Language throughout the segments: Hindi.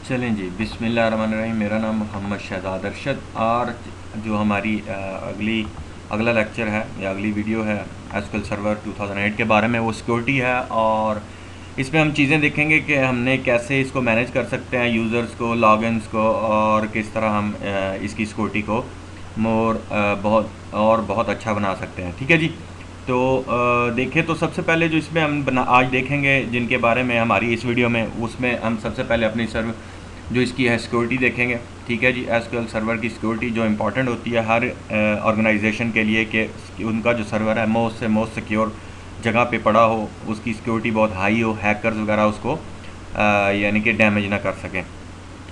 चलें जी, बिस्मिल्लाहिर्रहमानिर्रहीम। मेरा नाम मोहम्मद शहजाद अरशद। और जो हमारी अगला लेक्चर है या अगली वीडियो है एसक्यूएल सर्वर 2008 के बारे में, वो सिक्योरिटी है। और इसमें हम चीज़ें देखेंगे कि हमने कैसे इसको मैनेज कर सकते हैं, यूज़र्स को, लॉगिन्स को, और किस तरह हम इसकी सिक्योरिटी को बहुत अच्छा बना सकते हैं। ठीक है जी। तो देखें तो सबसे पहले जो इसमें हम आज देखेंगे जिनके बारे में हमारी इस वीडियो में, उसमें हम सबसे पहले अपनी सर्वर जो इसकी है सिक्योरिटी देखेंगे। ठीक है जी। एसक्यूएल सर्वर की सिक्योरिटी जो इंपॉर्टेंट होती है हर ऑर्गेनाइजेशन के लिए कि उनका जो सर्वर है मोस्ट से मोस्ट सिक्योर जगह पे पड़ा हो, उसकी सिक्योरिटी बहुत हाई हो, हैकर्स वगैरह उसको यानी कि डैमेज ना कर सकें।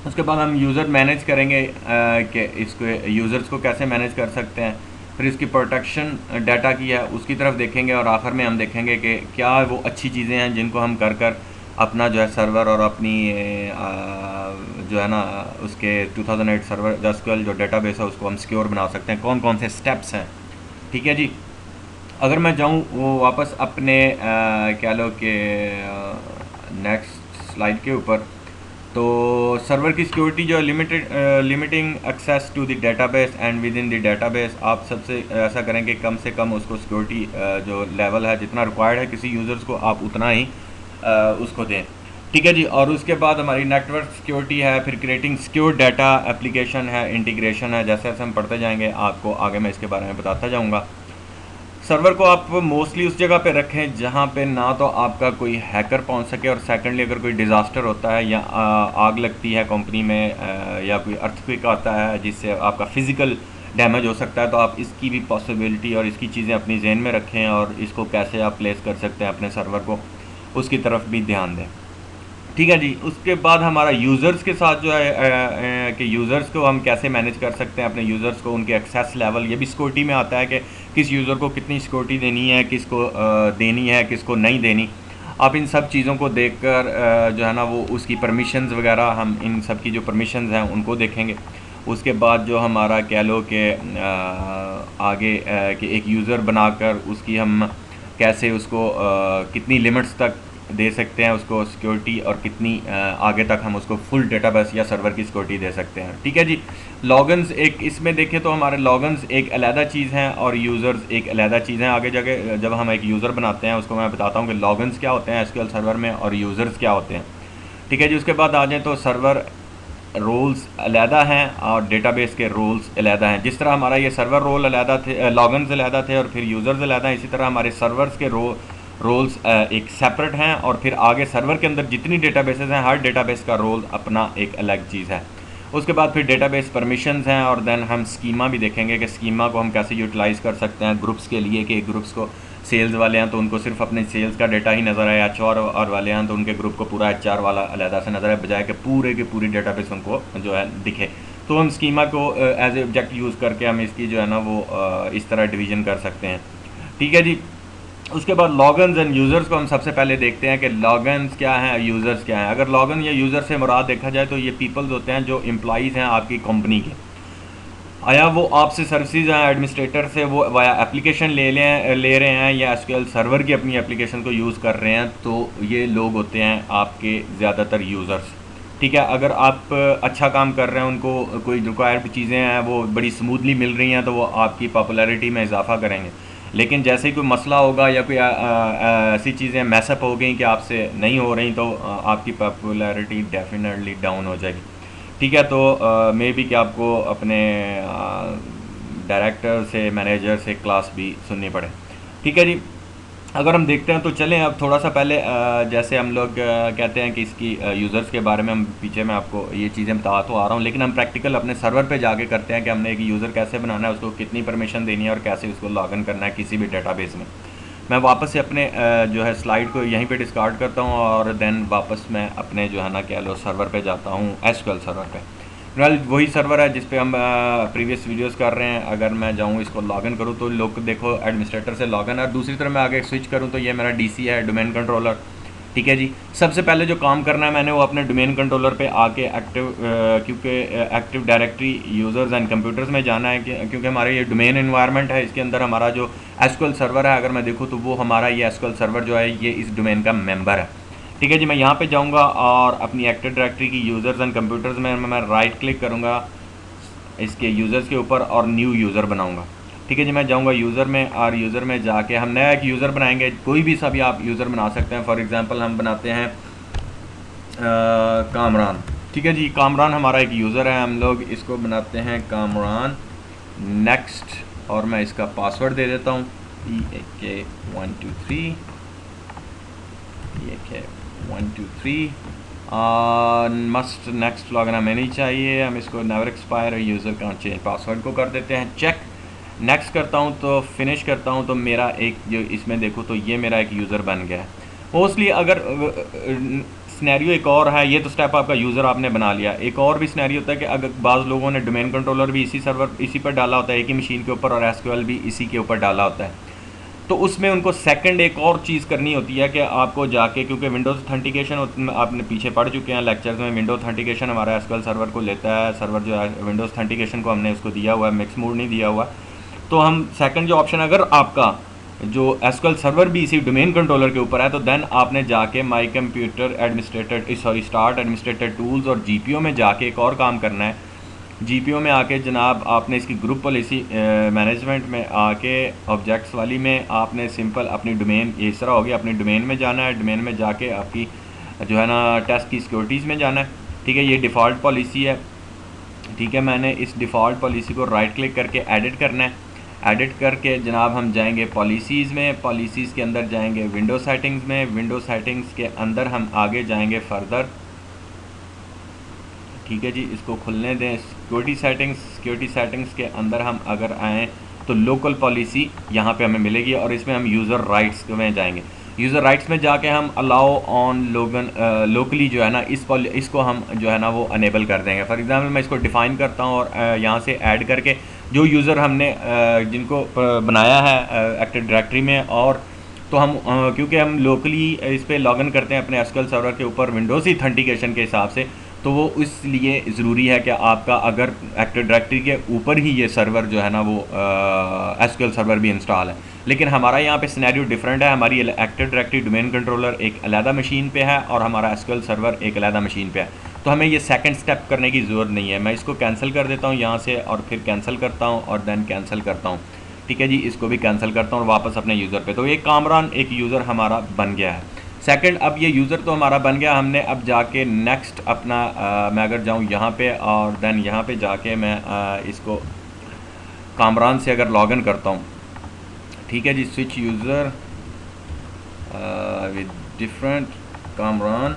उसके बाद हम यूज़र मैनेज करेंगे कि इसको यूज़र्स को कैसे मैनेज कर सकते हैं। फिर इसकी प्रोटेक्शन डाटा की है उसकी तरफ देखेंगे, और आखिर में हम देखेंगे कि क्या वो अच्छी चीज़ें हैं जिनको हम कर कर अपना जो है सर्वर और अपनी जो है ना उसके 2008 सर्वर एसक्यूएल जो डेटाबेस है उसको हम सिक्योर बना सकते हैं। कौन कौन से स्टेप्स हैं। ठीक है जी। अगर मैं जाऊँ वो वापस अपने कह लो कि नेक्स्ट स्लाइड के ऊपर, तो सर्वर की सिक्योरिटी जो limiting access to the database and within the database, आप सबसे ऐसा करें कि कम से कम उसको सिक्योरिटी जो लेवल है जितना रिक्वायर्ड है किसी यूज़र्स को, आप उतना ही उसको दें। ठीक है जी। और उसके बाद हमारी नेटवर्क सिक्योरिटी है, फिर क्रिएटिंग सिक्योर डाटा एप्लीकेशन है, इंटीग्रेशन है। जैसे जैसे हम पढ़ते जाएंगे आपको आगे मैं इसके बारे में बताता जाऊँगा। सर्वर को आप मोस्टली उस जगह पे रखें जहाँ पे ना तो आपका कोई हैकर पहुँच सके, और सेकंडली अगर कोई डिज़ास्टर होता है या आग लगती है कंपनी में या कोई अर्थक्वेक आता है जिससे आपका फिज़िकल डैमेज हो सकता है, तो आप इसकी भी पॉसिबिलिटी और इसकी चीज़ें अपनी जहन में रखें, और इसको कैसे आप प्लेस कर सकते हैं अपने सर्वर को, उसकी तरफ भी ध्यान दें। ठीक है जी। उसके बाद हमारा यूज़र्स के साथ जो है कि यूज़र्स को हम कैसे मैनेज कर सकते हैं, अपने यूज़र्स को उनके एक्सेस लेवल, ये भी सिक्योरिटी में आता है कि किस यूज़र को कितनी सिक्योरिटी देनी है, किसको देनी है, किसको नहीं देनी। आप इन सब चीज़ों को देखकर जो है ना वो उसकी परमिशंस वगैरह, हम इन सब की जो परमिशंस हैं उनको देखेंगे। उसके बाद जो हमारा कह लो कि आगे कि एक यूज़र बनाकर उसकी हम कैसे उसको कितनी लिमिट्स तक दे सकते हैं उसको सिक्योरिटी, और कितनी आगे तक हम उसको फुल डेटाबेस या सर्वर की सिक्योरिटी दे सकते हैं। ठीक है जी। लॉगन्स एक इसमें देखें तो हमारे लॉगन्स एक अलहदा चीज़ हैं और यूज़र्स एक अलहदा चीज़ हैं। आगे जगह जब हम एक यूज़र बनाते हैं उसको मैं बताता हूँ कि लॉगन्स क्या होते हैं एसक्यूएल सर्वर में और यूज़र्स क्या होते हैं। ठीक है जी। उसके बाद आ जाए तो सर्वर रोल्स अलहदा हैं और डेटाबेस के रोल्स अलहदा हैं। जिस तरह हमारा ये सर्वर रोल अलहदा थे, लॉगन्स अलहदा थे और फिर यूज़र्स अलहदा हैं, इसी तरह हमारे सर्वर्स के रोल्स एक सेपरेट हैं, और फिर आगे सर्वर के अंदर जितनी डेटाबेसेस हैं हर डेटाबेस का रोल अपना एक अलग चीज़ है। उसके बाद फिर डेटाबेस परमिशंस हैं, और देन हम स्कीमा भी देखेंगे कि स्कीमा को हम कैसे यूटिलाइज़ कर सकते हैं ग्रुप्स के लिए, कि ग्रुप्स को सेल्स वाले हैं तो उनको सिर्फ अपने सेल्स का डाटा ही नज़र आए, HR और वाले हैं तो उनके ग्रुप को पूरा HR वाला अलहदा से नज़र आए, बजाय कि पूरे की पूरी डेटाबेस उनको जो है दिखे। तो हम स्कीमा को एज ए ऑब्जेक्ट यूज़ करके हम इसकी जो है ना वो इस तरह डिवीज़न कर सकते हैं। ठीक है जी। उसके बाद लॉगन्स एंड यूज़र्स को हम सबसे पहले देखते हैं कि लॉगन्स क्या हैं, यूज़र्स क्या हैं। अगर लॉगन या यूज़र से मुराद देखा जाए तो ये पीपल्स होते हैं जो एम्प्लॉइज़ हैं आपकी कंपनी के। आया वो आपसे सर्विसेज हैं एडमिनिस्ट्रेटर से वो वाया एप्लीकेशन ले रहे हैं या एसक्यूएल सर्वर की अपनी एप्लीकेशन को यूज़ कर रहे हैं, तो ये लोग होते हैं आपके ज़्यादातर यूज़र्स। ठीक है। अगर आप अच्छा काम कर रहे हैं, उनको कोई रिक्वायर्ड चीज़ें हैं वो बड़ी स्मूथली मिल रही हैं, तो वो आपकी पॉपुलैरिटी में इजाफा करेंगे। लेकिन जैसे ही कोई मसला होगा या कोई ऐसी चीज़ें मैसअप हो गई कि आपसे नहीं हो रही, तो आपकी पॉपुलैरिटी डेफिनेटली डाउन हो जाएगी। ठीक है। तो मे बी कि आपको अपने डायरेक्टर से, मैनेजर से क्लास भी सुननी पड़े। ठीक है जी। अगर हम देखते हैं तो चलें अब थोड़ा सा पहले जैसे हम लोग कहते हैं कि इसकी यूज़र्स के बारे में हम पीछे मैं आपको ये चीज़ें बता तो आ रहा हूँ, लेकिन हम प्रैक्टिकल अपने सर्वर पे जाके करते हैं कि हमने एक यूज़र कैसे बनाना है, उसको कितनी परमिशन देनी है और कैसे उसको लॉगिन करना है किसी भी डेटाबेस में। मैं वापस से अपने जो है स्लाइड को यहीं पे डिस्कार्ड करता हूँ, और देन वापस मैं अपने जो है ना कह लो सर्वर पे जाता हूँ, एसक्यूएल सर्वर पे। फिलहाल वही सर्वर है जिस पे हम प्रीवियस वीडियोस कर रहे हैं। अगर मैं जाऊँ इसको लॉगिन करूँ तो लोग देखो एडमिनिस्ट्रेटर से लॉगिन, और दूसरी तरफ मैं आगे स्विच करूँ तो ये मेरा DC है, डोमेन कंट्रोलर। ठीक है जी। सबसे पहले जो काम करना है मैंने वो अपने डोमेन कंट्रोलर पे आके क्योंकि active directory users and computers में जाना है, क्योंकि हमारा ये डोमेन एनवायरनमेंट है, इसके अंदर हमारा जो एसक्यूएल सर्वर है अगर मैं देखूँ तो वो हमारा ये एसक्यूएल सर्वर जो है ये इस डोमेन का मेंबर है। ठीक है जी, मैं यहाँ पे जाऊँगा और अपनी एक्टिव डायरेक्टरी की यूज़र्स एंड कंप्यूटर्स में मैं राइट क्लिक करूँगा इसके यूज़र्स के ऊपर और न्यू यूज़र बनाऊँगा। ठीक है जी, मैं जाऊँगा यूज़र में और यूज़र में जाके हम नया एक यूज़र बनाएंगे। कोई भी सा भी आप यूज़र बना सकते हैं। फॉर एग्ज़ाम्पल हम बनाते हैं कामरान। ठीक है जी, कामरान हमारा एक यूज़र है, हम लोग इसको बनाते हैं कामरान। नेक्स्ट, और मैं इसका पासवर्ड दे देता हूँ PAK123 PAK123 must next login हमें नहीं चाहिए, हम इसको नेवर एक्सपायर यूज़र का चेंज पासवर्ड को कर देते हैं चेक। नेक्स्ट करता हूँ तो फिनिश करता हूँ तो मेरा एक जो इसमें देखो तो ये मेरा एक यूज़र बन गया है। मोस्टली अगर सिनेरियो एक और है, ये तो स्टेप आपका यूज़र आपने बना लिया। एक और भी सिनेरियो होता है कि अगर बाज़ लोगों ने डोमेन कंट्रोलर भी इसी सर्वर इसी पर डाला होता है, एक ही मशीन के ऊपर, और एसक्यूएल भी इसी के ऊपर डाला होता है, तो उसमें उनको सेकंड एक और चीज़ करनी होती है कि आपको जाके, क्योंकि विंडोज़ ऑथेंटिकेशन आपने पीछे पढ़ चुके हैं लेक्चर्स में, विंडोज़ ऑथेंटिकेशन हमारा एसक्यूएल सर्वर को लेता है। सर्वर जो है विंडोज़ ऑथेंटिकेशन को हमने उसको दिया हुआ है, मिक्स मोड नहीं दिया हुआ। तो हम सेकंड जो ऑप्शन, अगर आपका जो एसक्यूएल सर्वर भी इसी डोमेन कंट्रोलर के ऊपर है, तो देन आपने जाके my computer administrator start administrator tools और जीपीओ में जाके एक और काम करना है। जीपीओ में आके जनाब आपने इसकी ग्रुप पॉलिसी मैनेजमेंट में आके ऑब्जेक्ट्स वाली में आपने सिंपल अपनी डोमेन, ये इस तरह हो गया, अपनी डोमेन में जाना है। डोमेन में जाके आपकी जो है ना टेस्ट की सिक्योरिटीज़ में जाना है। ठीक है, ये डिफ़ॉल्ट पॉलिसी है। ठीक है, मैंने इस डिफ़ॉल्ट पॉलिसी को राइट क्लिक करके एडिट करना है। एडिट करके जनाब हम जाएंगे पॉलिसीज़ में, पॉलिसीज़ के अंदर जाएंगे विंडो सेटिंग्स में, विंडो सेटिंग्स के अंदर हम आगे जाएंगे फर्दर। ठीक है जी, इसको खुलने दें। सिक्योरिटी सेटिंग्स के अंदर हम अगर आएँ तो लोकल पॉलिसी यहाँ पे हमें मिलेगी और इसमें हम यूज़र राइट्स में जाएंगे। यूज़र राइट्स में जाके हम अलाउ ऑन लोकली जो है ना इसको हम जो है ना वो अनेबल कर देंगे। फॉर एग्जांपल मैं इसको डिफ़ाइन करता हूँ और यहाँ से ऐड करके जो यूज़र हमने जिनको बनाया है एक्टिव डायरेक्टरी में, और तो हम क्योंकि हम लोकली इस पर लॉगिन करते हैं अपने एसक्यूएल सर्वर के ऊपर विंडोज़ ऑथेंटिकेशन के हिसाब से, तो वो इसलिए ज़रूरी है कि आपका अगर एक्टिव डायरेक्टरी के ऊपर ही ये सर्वर जो है ना वो एसक्यूएल सर्वर भी इंस्टॉल है। लेकिन हमारा यहाँ पे सिनेरियो डिफरेंट है। हमारी एक्टिव डायरेक्टरी डोमेन कंट्रोलर एक अलहदा मशीन पे है और हमारा एसक्यूएल सर्वर एक अलहदा मशीन पे है, तो हमें ये सेकंड स्टेप करने की ज़रूरत नहीं है। मैं इसको कैंसिल कर देता हूँ यहाँ से और फिर कैंसिल करता हूँ और देन कैंसिल करता हूँ। ठीक है जी, इसको भी कैंसिल करता हूँ और वापस अपने यूज़र पे। तो ये कामरान एक यूज़र हमारा बन गया है। सेकंड, अब ये यूज़र तो हमारा बन गया, हमने अब जाके नेक्स्ट अपना मैं अगर जाऊँ यहाँ पे और देन यहाँ पे जाके मैं इसको कामरान से अगर लॉगिन करता हूँ। ठीक है जी, switch user with different Kamran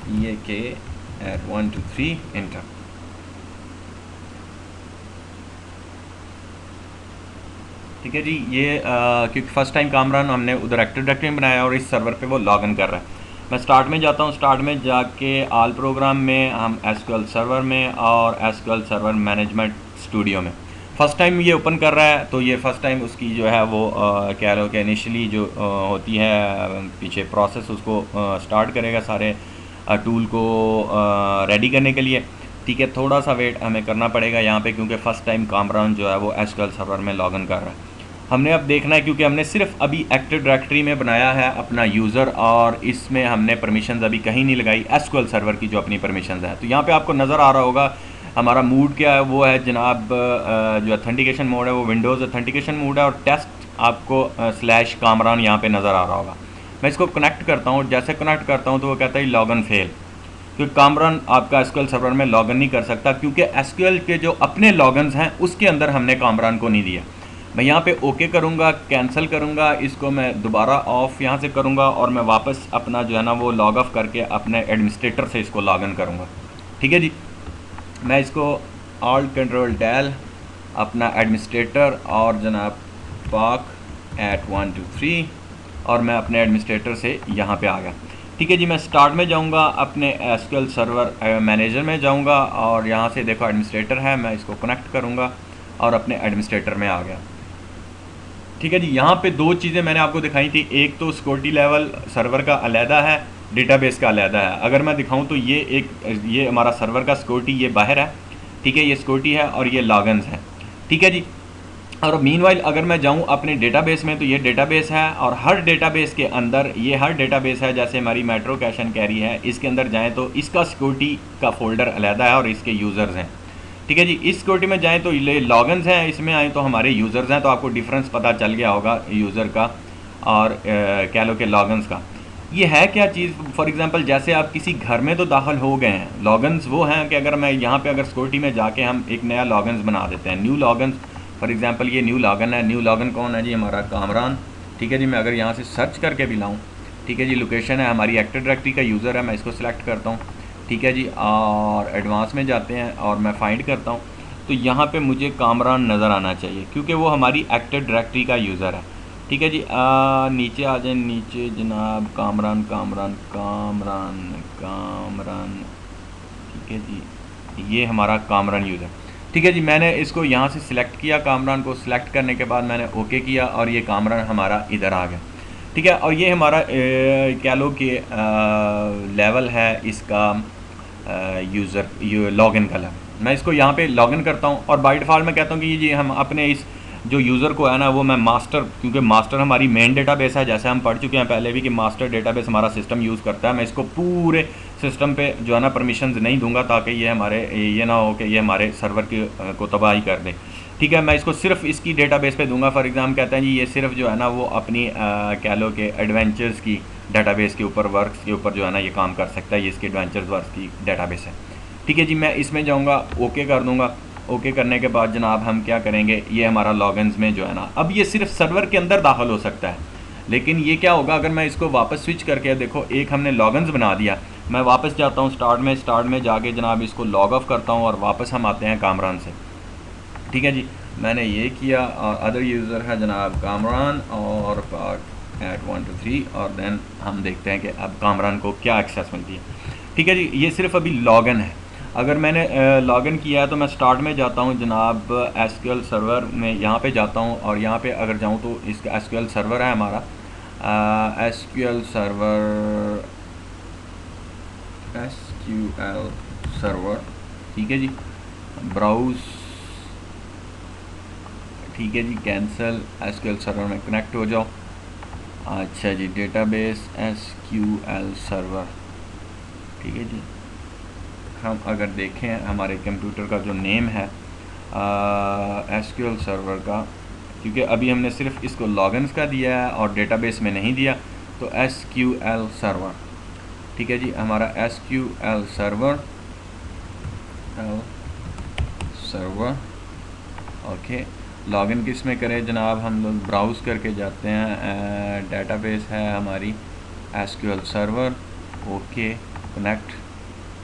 PAK123 enter. ठीक है जी, ये क्योंकि फ़र्स्ट टाइम कामरान हमने उधर एक्टिव डायरेक्टरी में बनाया और इस सर्वर पे वो लॉगिन कर रहा है। मैं स्टार्ट में जाता हूँ, स्टार्ट में जाके ऑल प्रोग्राम में हम एसक्यूएल सर्वर में और एसक्यूएल सर्वर मैनेजमेंट स्टूडियो में फ़र्स्ट टाइम ये ओपन कर रहा है, तो ये फ़र्स्ट टाइम उसकी जो है वो कह लो कि इनिशियली जो होती है पीछे प्रोसेस उसको स्टार्ट करेगा सारे टूल को रेडी करने के लिए। ठीक है, थोड़ा सा वेट हमें करना पड़ेगा यहाँ पे क्योंकि फ़र्स्ट टाइम कामरान जो है वो एसक्यूएल सर्वर में लॉगिन कर रहा है। हमने अब देखना है क्योंकि हमने सिर्फ अभी एक्टिव डायरेक्टरी में बनाया है अपना यूज़र और इसमें हमने परमिशंस अभी कहीं नहीं लगाई एसक्यूएल सर्वर की जो अपनी परमिशंस है। तो यहाँ पे आपको नज़र आ रहा होगा हमारा मूड क्या है, वो है जनाब जो ऑथेंटिकेशन मोड है वो विंडोज़ ऑथेंटिकेशन मोड है और टेस्ट आपको / कामरान यहाँ पे नज़र आ रहा होगा। मैं इसको कनेक्ट करता हूँ, जैसे कनेक्ट करता हूँ तो वो कहता है लॉगिन फेल, क्योंकि कामरान आपका एसक्यूएल सर्वर में लॉगिन नहीं कर सकता क्योंकि एसक्यूएल के जो अपने लॉगिन्स हैं उसके अंदर हमने कामरान को नहीं दिया। मैं यहाँ पे ओके करूँगा, कैंसिल करूँगा, इसको मैं दोबारा ऑफ़ यहाँ से करूँगा और मैं वापस अपना जो है ना वो लॉग ऑफ करके अपने एडमिनिस्ट्रेटर से इसको लॉगिन करूँगा। ठीक है जी, मैं इसको ऑल्ट कंट्रोल डेल अपना एडमिनिस्ट्रेटर और जनाब PAK123 और मैं अपने एडमिनिस्ट्रेटर से यहाँ पे आ गया। ठीक है जी, मैं स्टार्ट में जाऊँगा, अपने एसक्यूएल सर्वर मैनेजर में जाऊँगा और यहाँ से देखो एडमिनिस्ट्रेटर है, मैं इसको कनेक्ट करूँगा और अपने एडमिनिस्ट्रेटर में आ गया। ठीक है जी, यहाँ पे दो चीज़ें मैंने आपको दिखाई थी, एक तो सिक्योरिटी लेवल सर्वर का अलहदा है, डेटाबेस का अलहदा है। अगर मैं दिखाऊं तो ये हमारा सर्वर का सिक्योरिटी ये बाहर है। ठीक है, ये सिक्योरिटी है और ये लॉगिन्स है। ठीक है जी, और मीनवाइल अगर मैं जाऊं अपने डेटाबेस में, तो ये डेटाबेस है और हर डेटाबेस के अंदर ये हर डेटाबेस है, जैसे हमारी मेट्रो कैश एंड कैरी है, इसके अंदर जाएं तो इसका सिक्योरिटी का फोल्डर अलहदा है और इसके यूज़र्स हैं। ठीक है जी, इस सिक्योरिटी में जाएं तो ये लॉगन्स हैं, इसमें आए तो हमारे यूज़र्स हैं। तो आपको डिफरेंस पता चल गया होगा यूज़र का और कह लो कि लॉगन्स का। ये है क्या चीज़, फॉर एग्जांपल जैसे आप किसी घर में तो दाखिल हो गए हैं, लॉगन्स वो हैं कि अगर मैं यहाँ पे अगर सिक्योरिटी में जाके हम एक नया लॉगन्स बना देते हैं, न्यू लॉगन्स। फॉर एग्जांपल ये न्यू लॉगन है, न्यू लॉगन कौन है जी, हमारा कामरान। ठीक है जी, मैं अगर यहाँ से सर्च करके भी लाऊँ, ठीक है जी, लोकेशन है हमारी एक्टिव डायरेक्टरी का यूज़र है, मैं इसको सिलेक्ट करता हूँ। ठीक है जी, और एडवांस में जाते हैं और मैं फाइंड करता हूँ, तो यहाँ पे मुझे कामरान नज़र आना चाहिए क्योंकि वो हमारी एक्टिव डायरेक्टरी का यूज़र है। ठीक है जी, नीचे आ जाए, नीचे जनाब, कामरान कामरान कामरान कामरान। ठीक है जी, ये हमारा कामरान यूज़र। ठीक है जी, मैंने इसको यहाँ से सिलेक्ट किया, कामरान को सिलेक्ट करने के बाद मैंने ओके किया और ये कामरान हमारा इधर आ गया। ठीक है, और ये हमारा कह लो कि लेवल है इसका यूज़र लॉगिन का लेवल। मैं इसको यहाँ पे लॉगिन करता हूँ और बाय डिफ़ॉल्ट मैं कहता हूँ कि ये हम अपने इस जो यूज़र को है ना, वो मैं मास्टर, क्योंकि मास्टर हमारी मेन डेटाबेस है, जैसे हम पढ़ चुके हैं पहले भी कि मास्टर डेटाबेस हमारा सिस्टम यूज़ करता है। मैं इसको पूरे सिस्टम पे जो है ना परमिशंस नहीं दूंगा, ताकि ये हमारे ये ना हो कि ये हमारे सर्वर की को तबाही कर दे। ठीक है, मैं इसको सिर्फ इसकी डेटाबेस पे दूंगा। फॉर एग्जाम्पल कहते हैं जी ये सिर्फ जो है ना वो अपनी कह लो कि एडवेंचर्स की डेटाबेस के ऊपर, वर्क्स के ऊपर जो है ना ये काम कर सकता है, ये इसकी एडवेंचर्स वर्क्स की डेटाबेस है। ठीक है जी, मैं इसमें जाऊँगा, ओके कर दूँगा। ओके करने के बाद जनाब हम क्या करेंगे, ये हमारा लॉगिन्स में जो है ना, अब ये सिर्फ सर्वर के अंदर दाखिल हो सकता है, लेकिन ये क्या होगा अगर मैं इसको वापस स्विच करके, देखो एक हमने लॉगिन्स बना दिया, मैं वापस जाता हूँ स्टार्ट में जाके जनाब इसको लॉग ऑफ करता हूँ और वापस हम आते हैं कामरान से। ठीक है जी, मैंने ये किया और अदर यूज़र है जनाब कामरान और पार्ट एट 1 2 3 और देन हम देखते हैं कि अब कामरान को क्या एक्सेस मिलती है। ठीक है जी, ये सिर्फ अभी लॉगिन है। अगर मैंने लॉगिन किया है तो मैं स्टार्ट में जाता हूँ जनाब, एसक्यूएल सर्वर में यहाँ पे जाता हूँ और यहाँ पे अगर जाऊँ तो इसका एसक्यूएल सर्वर है हमारा, एसक्यूएल सर्वर। ठीक है जी, ब्राउज। ठीक है जी, कैंसिल, एसक्यूएल सर्वर में कनेक्ट हो जाओ। अच्छा जी, डेटाबेस एसक्यूएल सर्वर। ठीक है जी, हम अगर देखें हमारे कंप्यूटर का जो नेम है एसक्यूएल सर्वर का, क्योंकि अभी हमने सिर्फ इसको लॉगिन्स का दिया है और डेटाबेस में नहीं दिया, तो एसक्यूएल सर्वर। ठीक है जी, हमारा एसक्यूएल सर्वर ओके। लॉगिन किस में करें जनाब, हम लोग ब्राउज़ करके जाते हैं, डेटाबेस है हमारी एसक्यूएल सर्वर। Okay, connect.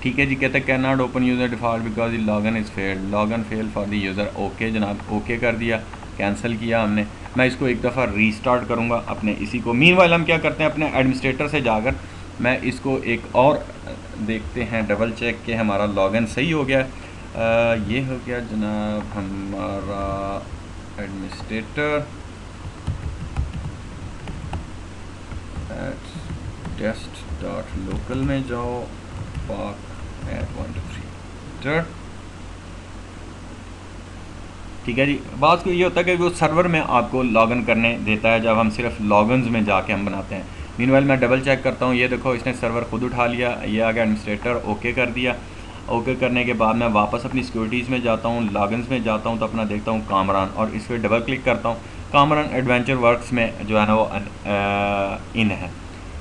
ठीक है जी, कहते हैं can not open user default because login is failed, login fail for the user. Okay जनाब, ओके कर दिया, कैंसिल किया हमने। मैं इसको एक दफ़ा रीस्टार्ट करूँगा अपने इसी को। मीनवाइल हम क्या करते हैं, अपने एडमिनिस्ट्रेटर से जाकर मैं इसको एक और देखते हैं, डबल चेक के हमारा लॉगिन सही हो गया। ये हो गया जनाब हमारा एडमिनिस्ट्रेटर test.local में जाओ, पाक एट 1 2 3। ठीक है जी, बात को ये होता है कि वो सर्वर में आपको लॉगिन करने देता है जब हम सिर्फ लॉगिन्स में जाके हम बनाते हैं। मीनवाइल मैं डबल चेक करता हूँ, ये देखो इसने सर्वर खुद उठा लिया, ये आ गया एडमिनिस्ट्रेटर, ओके कर दिया। ओके करने के बाद मैं वापस अपनी सिक्योरिटीज़ में जाता हूँ, लॉगिन्स में जाता हूँ तो अपना देखता हूँ कामरान और इस पर डबल क्लिक करता हूँ। कामरान एडवेंचर वर्क्स में जो है ना वो इन है।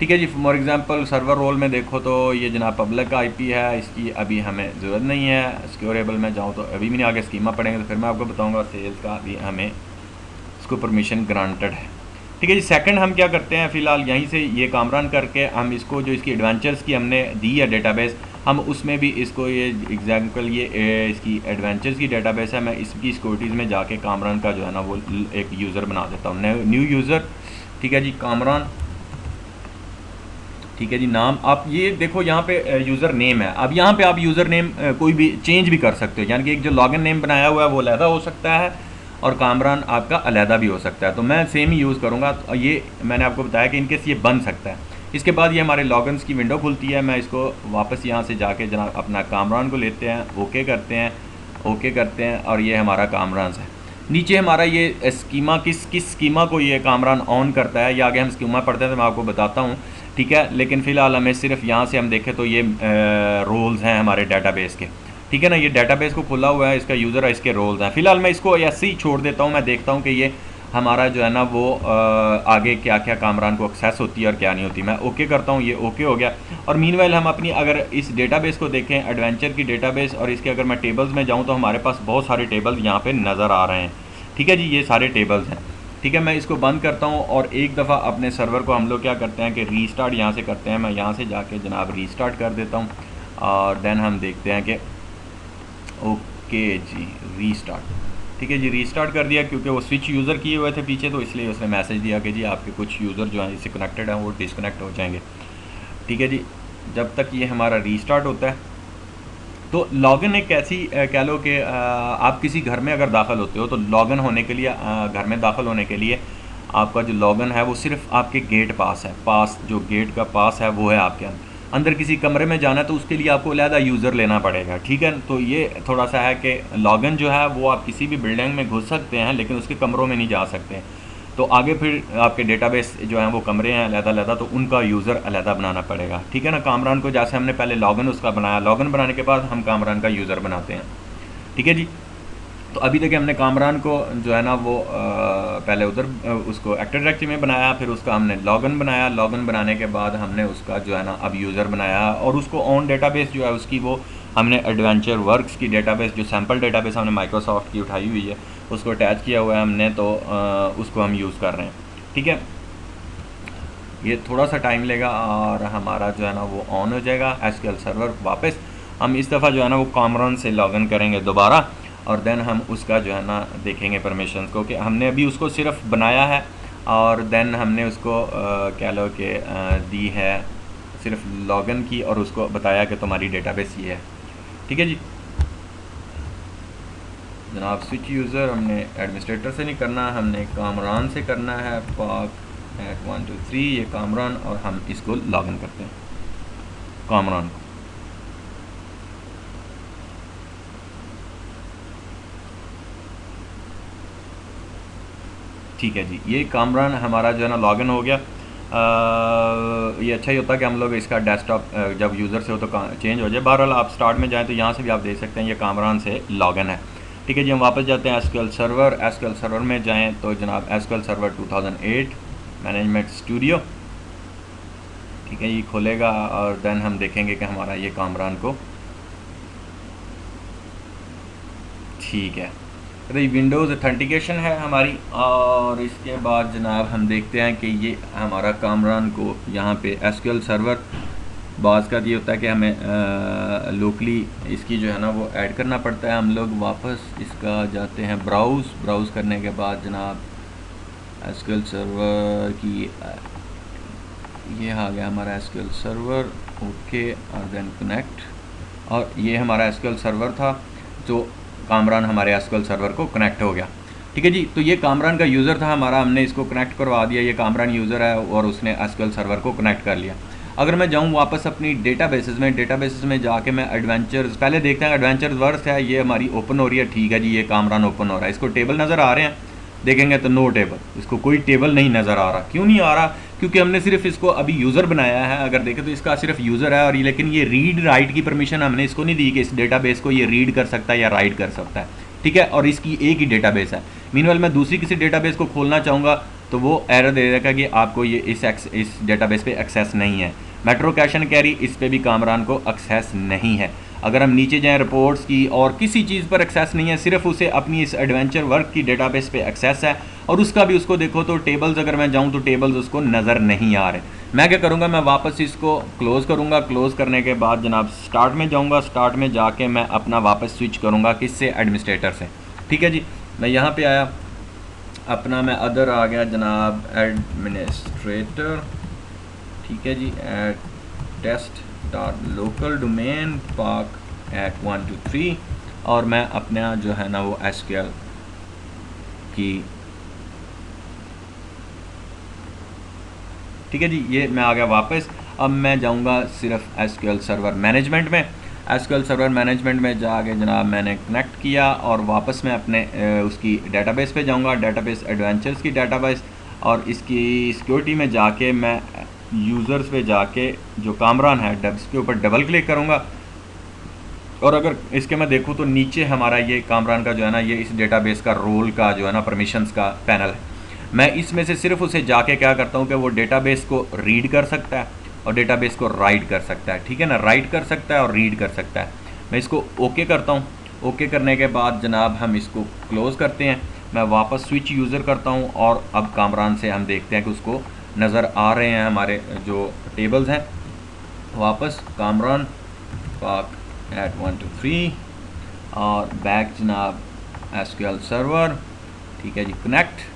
ठीक है जी, फॉर एग्जांपल सर्वर रोल में देखो तो ये जनाब पब्लिक आईपी है, इसकी अभी हमें ज़रूरत नहीं है। सिक्योरेबल में जाऊँ तो अभी भी नहीं, आगे स्कीमा पढ़ेंगे तो फिर मैं आपको बताऊंगा। सेल्स का भी हमें इसको परमिशन ग्रांटेड है। ठीक है जी, सेकंड हम क्या करते हैं, फ़िलहाल यहीं से ये कामरान करके हम इसको जो इसकी एडवेंचर्स की हमने दी है डेटाबेस, हम उसमें भी इसको ये एग्जाम्पल ये इसकी एडवेंचर्स की डेटाबेस है, मैं इसकी सिक्योरिटीज़ में जाके कामरान का जो है ना वो एक यूज़र बना देता हूँ, न्यू यूज़र। ठीक है जी, कामरान। ठीक है जी, नाम आप ये देखो यहाँ पे यूज़र नेम है। अब यहाँ पे आप यूज़र नेम कोई भी चेंज भी कर सकते हो, यानी कि एक जो लॉगिन नेम बनाया हुआ है वो अलहदा हो सकता है और कामरान आपका अलहदा भी हो सकता है। तो मैं सेम ही यूज़ करूँगा। तो ये मैंने आपको बताया कि इनकेस ये बन सकता है। इसके बाद ये हमारे लॉगिन्स की विंडो खुलती है। मैं इसको वापस यहाँ से जाके जनाब अपना कामरान को लेते हैं, ओके करते हैं, ओके करते हैं और ये हमारा कामरान है। नीचे हमारा ये स्कीमा किस स्कीमा को ये कामरान ऑन करता है, या आगे हम स्कीमा पढ़ते हैं तो मैं आपको बताता हूँ, ठीक है। लेकिन फ़िलहाल हमें सिर्फ यहाँ से हम देखें तो ये रोल्स हैं हमारे डाटाबेस के, ठीक है ना। ये डाटाबेस को खुला हुआ है, इसका यूज़र है, इसके रोल्स हैं। फ़िलहाल मैं इसको ऐसे ही छोड़ देता हूँ, मैं देखता हूँ कि ये हमारा जो है ना वो आगे क्या क्या कामरान को एक्सेस होती है और क्या नहीं होती। मैं ओके करता हूँ, ये ओके हो गया। और मीनवाइल हम अपनी अगर इस डेटाबेस को देखें, एडवेंचर की डेटाबेस, और इसके अगर मैं टेबल्स में जाऊँ तो हमारे पास बहुत सारे टेबल्स यहाँ पे नज़र आ रहे हैं, ठीक है जी। ये सारे टेबल्स हैं, ठीक है। मैं इसको बंद करता हूँ और एक दफ़ा अपने सर्वर को हम लोग क्या करते हैं कि रीस्टार्ट यहाँ से करते हैं। मैं यहाँ से जाके जनाब रीस्टार्ट कर देता हूँ और देन हम देखते हैं कि ओके जी रीस्टार्ट, ठीक है जी। रीस्टार्ट कर दिया क्योंकि वो स्विच यूज़र किए हुए थे पीछे, तो इसलिए उसने मैसेज दिया कि जी आपके कुछ यूज़र जो हैं इससे कनेक्टेड हैं वो डिसकनेक्ट हो जाएंगे, ठीक है जी। जब तक ये हमारा रीस्टार्ट होता है तो लॉगिन एक ऐसी कह लो कि आप किसी घर में अगर दाखिल होते हो तो लॉगिन होने के लिए घर में दाखिल होने के लिए आपका जो लॉगिन है वो सिर्फ आपके गेट पास है, पास जो गेट का पास है वो है आपके अंदर किसी कमरे में जाना है तो उसके लिए आपको अलहदा यूज़र लेना पड़ेगा, ठीक है। तो ये थोड़ा सा है कि लॉगिन जो है वो आप किसी भी बिल्डिंग में घुस सकते हैं लेकिन उसके कमरों में नहीं जा सकते। तो आगे फिर आपके डेटाबेस जो हैं वो कमरे हैं अलहदा-अलहदा, तो उनका यूज़र अलहदा बनाना पड़ेगा, ठीक है ना। कामरान को जैसे हमने पहले लॉगिन उसका बनाया, लॉगिन बनाने के बाद हम कामरान का यूज़र बनाते हैं, ठीक है जी। तो अभी तक हमने कामरान को जो है ना वो पहले उधर उसको एक्टिव डायरेक्टरी में बनाया, फिर उसका हमने लॉगिन बनाया, लॉगिन बनाने के बाद हमने उसका जो है ना अब यूज़र बनाया, और उसको ऑन डेटाबेस जो है उसकी वो हमने एडवेंचर वर्क्स की डेटाबेस जो सैम्पल डेटाबेस हमने माइक्रोसॉफ्ट की उठाई हुई है उसको अटैच किया हुआ है हमने, तो उसको हम यूज़ कर रहे हैं, ठीक है। ये थोड़ा सा टाइम लेगा और हमारा जो है ना वो ऑन हो जाएगा एसक्यूएल सर्वर। वापस हम इस दफ़ा जो है ना वो कामरान से लॉगिन करेंगे दोबारा, और देन हम उसका जो है ना देखेंगे परमिशंस को कि हमने अभी उसको सिर्फ बनाया है और देन हमने उसको कह लो कि दी है सिर्फ लॉगिन की और उसको बताया कि तुम्हारी डेटाबेस ये है, ठीक है जी। जनाब स्विच यूज़र हमने एडमिनिस्ट्रेटर से नहीं करना, हमने कामरान से करना है। पाक एट 1 2 3 ये कामरान, और हम इसको लॉगिन करते हैं कामरान को। ठीक है जी, ये कामरान हमारा जो है ना लॉगिन हो गया। ये अच्छा ही होता है कि हम लोग इसका डेस्कटॉप जब यूज़र से हो तो चेंज हो जाए। बहरहाल आप स्टार्ट में जाएँ तो यहाँ से भी आप देख सकते हैं ये कामरान से लॉगिन है, ठीक है जी। हम वापस जाते हैं एसक्यूएल सर्वर, एसक्यूएल सर्वर में जाएँ तो जनाब एसक्यूएल सर्वर 2008 मैनेजमेंट स्टूडियो, ठीक है, ये खोलेगा और देन हम देखेंगे कि हमारा ये कामरान को ठीक है। तो ये विंडोज़ ऑथेंटिकेशन है हमारी, और इसके बाद जनाब हम देखते हैं कि ये हमारा कामरान को यहाँ पे एसक्यूएल सर्वर बाज़ का ये होता है कि हमें लोकली इसकी जो है ना वो ऐड करना पड़ता है। हम लोग वापस इसका जाते हैं ब्राउज़ करने के बाद जनाब एसक्यूएल सर्वर की ये आ गया हमारा एसक्यूएल सर्वर, ओके, और देन कनेक्ट, और ये हमारा एसक्यूएल सर्वर था जो कामरान हमारे एसक्यूएल सर्वर को कनेक्ट हो गया, ठीक है जी। तो ये कामरान का यूज़र था हमारा, हमने इसको कनेक्ट करवा दिया, ये कामरान यूज़र है और उसने एसक्यूएल सर्वर को कनेक्ट कर लिया। अगर मैं जाऊँ वापस अपनी डेटाबेसेस में जाके मैं एडवेंचर्स पहले देखते हैं, एडवेंचर्स वर्क्स है ये हमारी ओपन हो रही है, ठीक है जी, ये कामरान ओपन हो रहा है। इसको टेबल नज़र आ रहे हैं, देखेंगे तो नो टेबल, इसको कोई टेबल नहीं नज़र आ रहा। क्यों नहीं आ रहा? क्योंकि हमने सिर्फ इसको अभी यूज़र बनाया है। अगर देखें तो इसका सिर्फ यूज़र है, और ये लेकिन ये रीड राइट की परमिशन हमने इसको नहीं दी कि इस डेटाबेस को ये रीड कर सकता है या राइट कर सकता है, ठीक है। और इसकी एक ही डेटाबेस है। मीनवाइल मैं दूसरी किसी डेटाबेस को खोलना चाहूँगा तो वो एरर दे देगा कि आपको ये इस डेटाबेस पे एक्सेस नहीं है। मेट्रो कैश एंड कैरी इस पे भी कामरान को एक्सेस नहीं है। अगर हम नीचे जाएं रिपोर्ट्स की और किसी चीज़ पर एक्सेस नहीं है, सिर्फ उसे अपनी इस एडवेंचर वर्क की डेटाबेस पे एक्सेस है, और उसका भी उसको देखो तो टेबल्स अगर मैं जाऊं तो टेबल्स उसको नज़र नहीं आ रहे। मैं क्या करूंगा, मैं वापस इसको क्लोज़ करूंगा। क्लोज़ करने के बाद जनाब स्टार्ट में जाऊंगा, स्टार्ट में जाके मैं अपना वापस स्विच करूंगा किससे, एडमिनिस्ट्रेटर से, ठीक है जी। मैं यहाँ पे आया, अपना मैं अदर आ गया जनाब एडमिनिस्ट्रेटर, ठीक है जी, @test.local domain park at 1 2 3, और मैं अपना जो है ना वो एसक्यूएल की, ठीक है जी, ये मैं आ गया वापस। अब मैं जाऊंगा सिर्फ एसक्यूएल सर्वर मैनेजमेंट में। एसक्यूएल सर्वर मैनेजमेंट में जाके जनाब मैंने कनेक्ट किया और वापस मैं अपने उसकी डेटाबेस पे जाऊंगा, डेटाबेस एडवेंचर्स की डेटाबेस, और इसकी सिक्योरिटी में जाके मैं यूज़र्स पे जाके जो कामरान है इसके ऊपर डबल क्लिक करूँगा, और अगर इसके मैं देखूँ तो नीचे हमारा ये कामरान का जो है ना, ये इस डेटाबेस का रोल का जो है ना परमिशंस का पैनल है। मैं इसमें से सिर्फ उसे जाके क्या करता हूँ कि वो डेटाबेस को रीड कर सकता है और डेटाबेस को राइट कर सकता है, ठीक है ना, राइट कर सकता है और रीड कर सकता है। मैं इसको ओके करता हूँ। ओके करने के बाद जनाब हम इसको क्लोज़ करते हैं। मैं वापस स्विच यूज़र करता हूँ और अब कामरान से हम देखते हैं कि उसको नज़र आ रहे हैं हमारे जो टेबल्स हैं। वापस कामरान पाक एट 1 2 3 और बैक जनाब एसक्यूएल सर्वर, ठीक है जी, कनेक्ट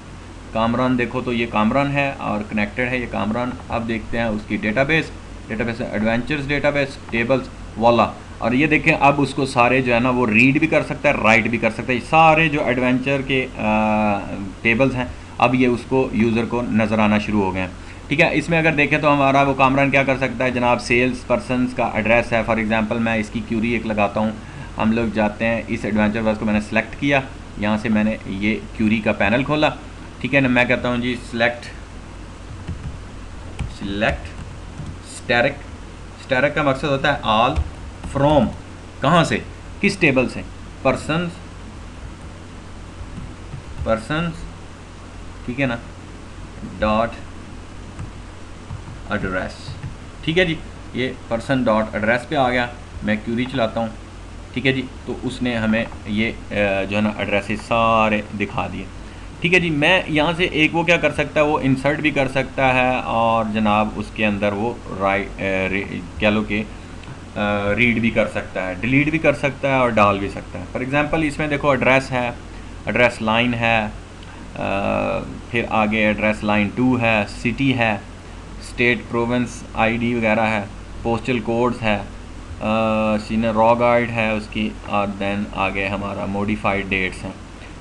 कामरान। देखो तो ये कामरान है और कनेक्टेड है ये कामरान। अब देखते हैं उसकी डेटाबेस एडवेंचर्स डेटाबेस टेबल्स वाला, और ये देखें अब उसको सारे जो है ना वो रीड भी कर सकता है, राइट भी कर सकता है। सारे जो एडवेंचर के टेबल्स हैं अब ये उसको यूज़र को नज़र आना शुरू हो गए हैं, ठीक है। इसमें अगर देखें तो हमारा वो कामरान क्या कर सकता है जनाब, सेल्स पर्सनस का एड्रेस है। फॉर एग्जांपल मैं इसकी क्यूरी एक लगाता हूँ। हम लोग जाते हैं इस एडवेंचर बस को मैंने सेलेक्ट किया, यहाँ से मैंने ये क्यूरी का पैनल खोला, ठीक है ना। मैं कहता हूँ जी सिलेक्ट स्टैरिक का मकसद होता है ऑल फ्रॉम, कहाँ से, किस टेबल से, पर्सनस, ठीक है ना, डॉट एड्रेस, ठीक है जी। ये पर्सन डॉट एड्रेस पे आ गया। मैं क्यूरी चलाता हूँ, ठीक है जी, तो उसने हमें ये जो है ना एड्रेसेस सारे दिखा दिए, ठीक है जी। मैं यहाँ से एक वो क्या कर सकता है, वो इंसर्ट भी कर सकता है और जनाब उसके अंदर वो कह लो कि रीड भी कर सकता है, डिलीट भी कर सकता है और डाल भी सकता है। फॉर एग्ज़ाम्पल इसमें देखो एड्रेस है, एड्रेस लाइन है, फिर आगे एड्रेस लाइन 2 है, सिटी है, स्टेट प्रोविंस आईडी वगैरह है, पोस्टल कोड्स है, सीनियर रॉ गाइड है उसकी, और देन आगे हमारा मॉडिफाइड डेट्स हैं,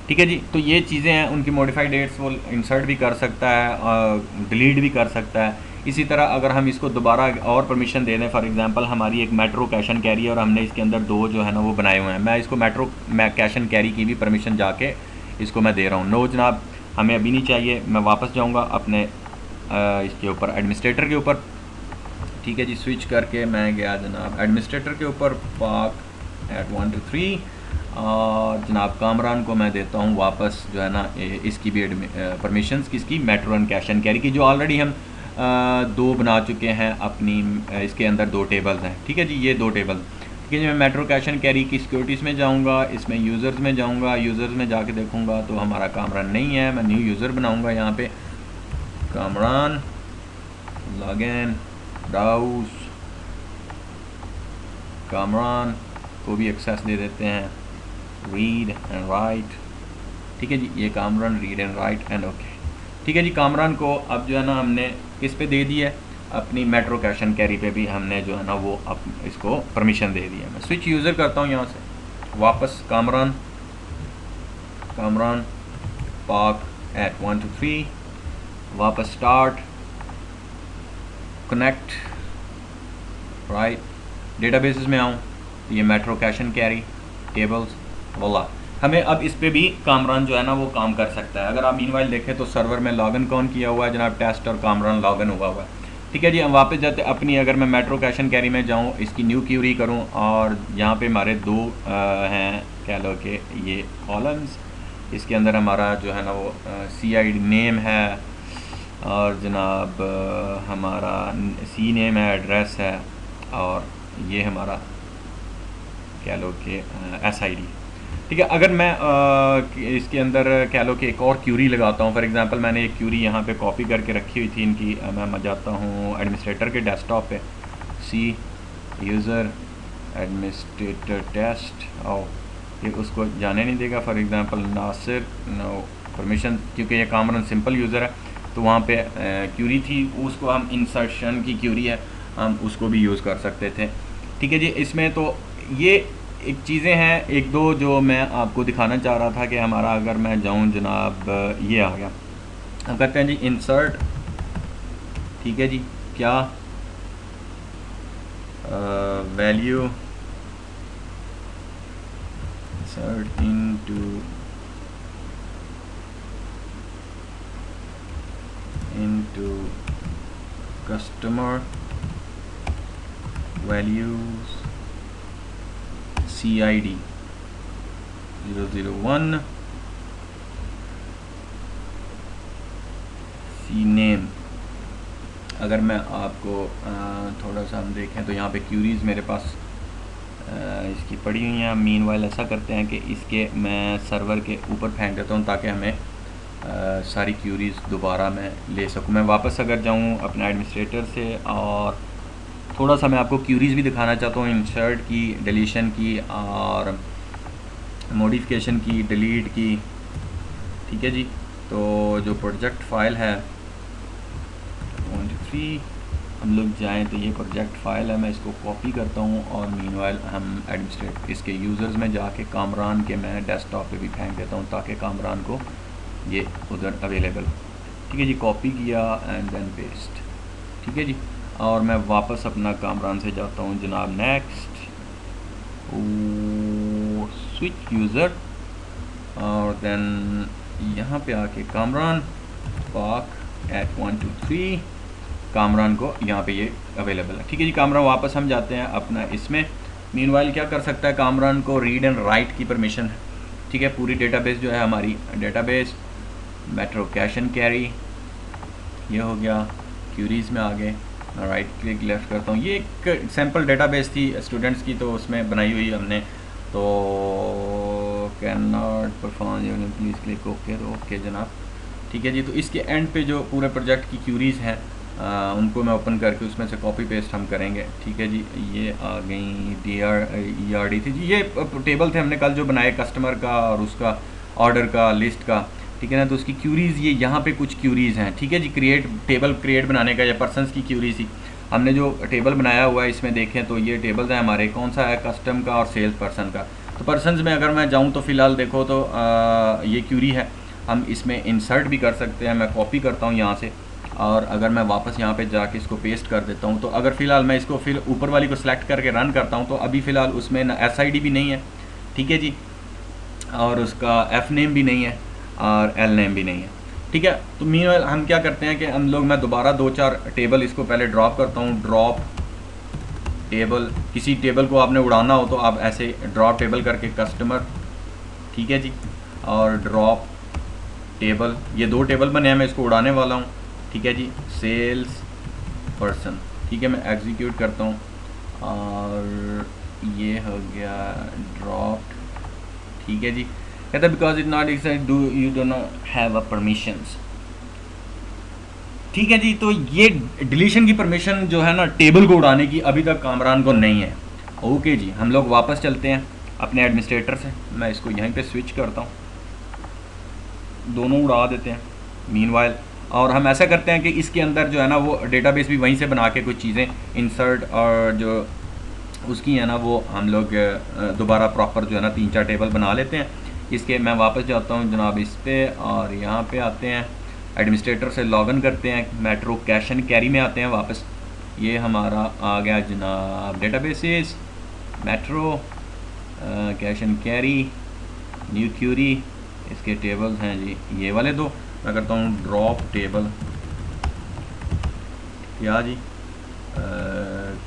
ठीक है जी। तो ये चीज़ें हैं, उनकी मॉडिफाइड डेट्स वो इंसर्ट भी कर सकता है और डिलीट भी कर सकता है। इसी तरह अगर हम इसको दोबारा और परमिशन दे दें, फॉर एग्जांपल हमारी एक मेट्रो कैश एंड कैरी है और हमने इसके अंदर 2 जो है ना वो बनाए हुए हैं, मैं इसको मेट्रो कैश एंड कैरी की भी परमिशन जाके इसको मैं दे रहा हूँ। नो जनाब हमें अभी नहीं चाहिए। मैं वापस जाऊँगा अपने इसके ऊपर एडमिनिस्ट्रेटर के ऊपर, ठीक है जी। स्विच करके मैं गया जनाब एडमिनिस्ट्रेटर के ऊपर, पाक एट 1 2 3, और जनाब कामरान को मैं देता हूँ वापस जो है ना इसकी भी परमिशंस किसकी, metro and cash and carry की, जो ऑलरेडी हम 2 बना चुके हैं अपनी इसके अंदर 2 टेबल्स हैं, ठीक है जी, ये 2 टेबल, ठीक है जी। मैं मेट्रो कैश एंड कैरी की सिक्योरिटीज़ में जाऊँगा, इसमें यूज़र्स में जाऊँगा, यूज़र्स में जाके देखूँगा तो हमारा कामरान नहीं है। मैं न्यू यूज़र बनाऊँगा, यहाँ पे कामरान लॉगिन ब्राउज, कामरान को भी एक्सेस दे देते हैं, रीड एंड राइट, ठीक है जी। ये Kamran read and right and okay, ठीक है जी। कामरान को अब जो है ना हमने किस पे दे दी है, अपनी मेट्रो कैश एंड कैरी पे भी हमने जो है ना वो अब इसको परमिशन दे दी है। मैं स्विच यूज़र करता हूँ यहाँ से, वापस कामरान पाक एट 1 2 3, वापस स्टार्ट, कनेक्ट, राइट, डेटाबेसेस में आऊँ, ये metro cash and carry tables वाला, हमें अब इस पे भी कामरान जो है ना वो काम कर सकता है। अगर आप मीनवाइल देखें तो सर्वर में लॉगिन कौन किया हुआ है जनाब, टेस्ट और कामरान लॉगिन हुआ हुआ है, ठीक है जी। हम वापस जाते अपनी, अगर मैं मेट्रो कैश एंड कैरी में जाऊँ, इसकी न्यू क्यूरी करूँ, और यहाँ पे हमारे 2 हैं कह लो कि ये कॉलम्स, इसके अंदर हमारा जो है ना वो CID नेम है और जनाब हमारा C नेम है, एड्रेस है, और ये हमारा कह लो कि SID, ठीक है। अगर मैं इसके अंदर कह लो कि एक और क्यूरी लगाता हूँ, फॉर एग्जांपल मैंने एक क्यूरी यहाँ पे कॉपी करके रखी हुई थी इनकी, मैं जाता हूँ एडमिनिस्ट्रेटर के डेस्कटॉप पे, सी यूज़र एडमिनिस्ट्रेटर टेस्ट, और ये उसको जाने नहीं देगा, for example Nasir no permission, क्योंकि ये कामरान सिंपल यूज़र है, तो वहाँ पे क्यूरी थी, उसको हम इंसर्शन की क्यूरी है, हम उसको भी यूज़ कर सकते थे, ठीक है जी। इसमें तो ये एक चीज़ें हैं, 1-2 जो मैं आपको दिखाना चाह रहा था कि हमारा, अगर मैं जाऊं जनाब, ये आ गया, हम कहते हैं जी इंसर्ट, ठीक है जी, क्या value insert into customer values CID 001 CNAME। अगर मैं आपको थोड़ा सा हम देखें तो यहाँ पे क्यूरीज मेरे पास इसकी पड़ी हुई हैं। मीनवाइल ऐसा करते हैं कि इसके मैं सर्वर के ऊपर फेंक देता हूँ ताकि हमें सारी क्यूरीज दोबारा मैं ले सकूँ। मैं वापस अगर जाऊँ अपने एडमिनिस्ट्रेटर से और थोड़ा सा मैं आपको क्यूरीज भी दिखाना चाहता हूँ, इंसर्ट की, डिलीशन की और मॉडिफिकेशन की, डिलीट की। ठीक है जी। तो जो प्रोजेक्ट फाइल है 123 हम लोग जाएं तो ये प्रोजेक्ट फाइल है, मैं इसको कॉपी करता हूँ और मीनवाइल हम एडमिनिस्ट्रेट इसके यूज़र्स में जाके कामरान के मैं डेस्कटॉप पे भी फेंक देता हूँ ताकि कामरान को ये उधर अवेलेबल। ठीक है जी, कॉपी किया एंड देन पेस्ट। ठीक है जी, और मैं वापस अपना कामरान से जाता हूँ जनाब, नेक्स्ट स्विच यूज़र और देन यहाँ पे आके कामरान पाक एट 123 कामरान को यहाँ पे ये अवेलेबल है। ठीक है जी, कामरान वापस हम जाते हैं अपना इसमें। मीनवाइल क्या कर सकता है, कामरान को रीड एंड राइट की परमिशन है। ठीक है, पूरी डेटाबेस जो है हमारी database metro cash and carry ये हो गया। क्यूरीज में आ गए, मैं राइट क्लिक लेफ्ट करता हूँ। ये एक सैम्पल डेटाबेस थी स्टूडेंट्स की, तो उसमें बनाई हुई हमने। तो can not perform please click okay, तो ओके जनाब। ठीक है जी, तो इसके एंड पे जो पूरे प्रोजेक्ट की क्यूरीज हैं उनको मैं ओपन करके उसमें से कॉपी पेस्ट हम करेंगे। ठीक है जी, ये आ गई DRERD थी जी, ये टेबल थे हमने कल जो बनाए कस्टमर का और उसका ऑर्डर का लिस्ट का। ठीक है ना, तो उसकी क्यूरीज़ ये यहाँ पे कुछ क्यूरीज़ हैं। ठीक है जी, टेबल क्रिएट बनाने का, या पर्सनस की क्यूरीज थी। हमने जो टेबल बनाया हुआ है इसमें देखें तो ये टेबल्स हैं हमारे, कौन सा है, कस्टम का और सेल्स पर्सन का। तो पर्सनस में अगर मैं जाऊँ तो फ़िलहाल देखो तो ये क्यूरी है, हम इसमें इंसर्ट भी कर सकते हैं। मैं कॉपी करता हूँ यहाँ से और अगर मैं वापस यहाँ पे जाके इसको पेस्ट कर देता हूँ तो अगर फ़िलहाल मैं इसको फिर ऊपर वाली को सिलेक्ट करके रन करता हूँ तो अभी फ़िलहाल उसमें ना SID भी नहीं है। ठीक है जी, और उसका F नेम भी नहीं है और L नेम भी नहीं है। ठीक है, तो मीनवाइल हम क्या करते हैं कि हम लोग, मैं दोबारा 2-4 टेबल इसको पहले ड्रॉप करता हूँ। ड्रॉप टेबल, किसी टेबल को आपने उड़ाना हो तो आप ऐसे ड्रॉप टेबल करके कस्टमर, ठीक है जी, और ड्रॉप टेबल, ये 2 टेबल बने हैं, मैं इसको उड़ाने वाला हूँ। ठीक है जी, सेल्स पर्सन। ठीक है, मैं एग्जीक्यूट करता हूँ और ये हो गया ड्रॉप। ठीक है जी, कहता है because it not accept do you do not have a permissions. ठीक है जी, तो ये डिलीशन की परमिशन जो है ना टेबल को उड़ाने की अभी तक कामरान को नहीं है। ओके जी, हम लोग वापस चलते हैं अपने एडमिनिस्ट्रेटर से। मैं इसको यहीं पे स्विच करता हूँ, दोनों उड़ा देते हैं मीनवाइल। और हम ऐसा करते हैं कि इसके अंदर जो है ना वो डेटाबेस भी वहीं से बना के कुछ चीज़ें इंसर्ट और जो उसकी है ना वो हम लोग दोबारा प्रॉपर जो है ना 3-4 टेबल बना लेते हैं। इसके मैं वापस जाता हूँ जनाब इस पे और यहाँ पे आते हैं, एडमिनिस्ट्रेटर से लॉगिन करते हैं, मेट्रो कैश एंड कैरी में आते हैं वापस। ये हमारा आ गया जनाब databases, Metro cash and carry, new query, इसके टेबल्स हैं जी ये वाले दो। मैं करता हूँ ड्रॉप टेबल, या जी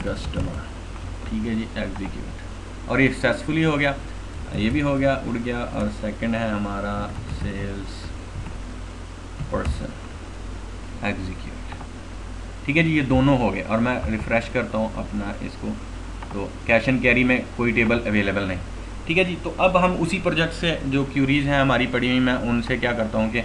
कस्टमर। ठीक है जी, एग्जीक्यूट, और ये सक्सेसफुली हो गया, ये भी हो गया, उड़ गया। और सेकंड है हमारा सेल्स पर्सन, एग्जीक्यूट। ठीक है जी, ये दोनों हो गए और मैं रिफ़्रेश करता हूँ अपना इसको, तो कैश एंड कैरी में कोई टेबल अवेलेबल नहीं। ठीक है जी, तो अब हम उसी प्रोजेक्ट से जो क्यूरीज़ हैं हमारी पड़ी हुई, मैं उनसे क्या करता हूँ कि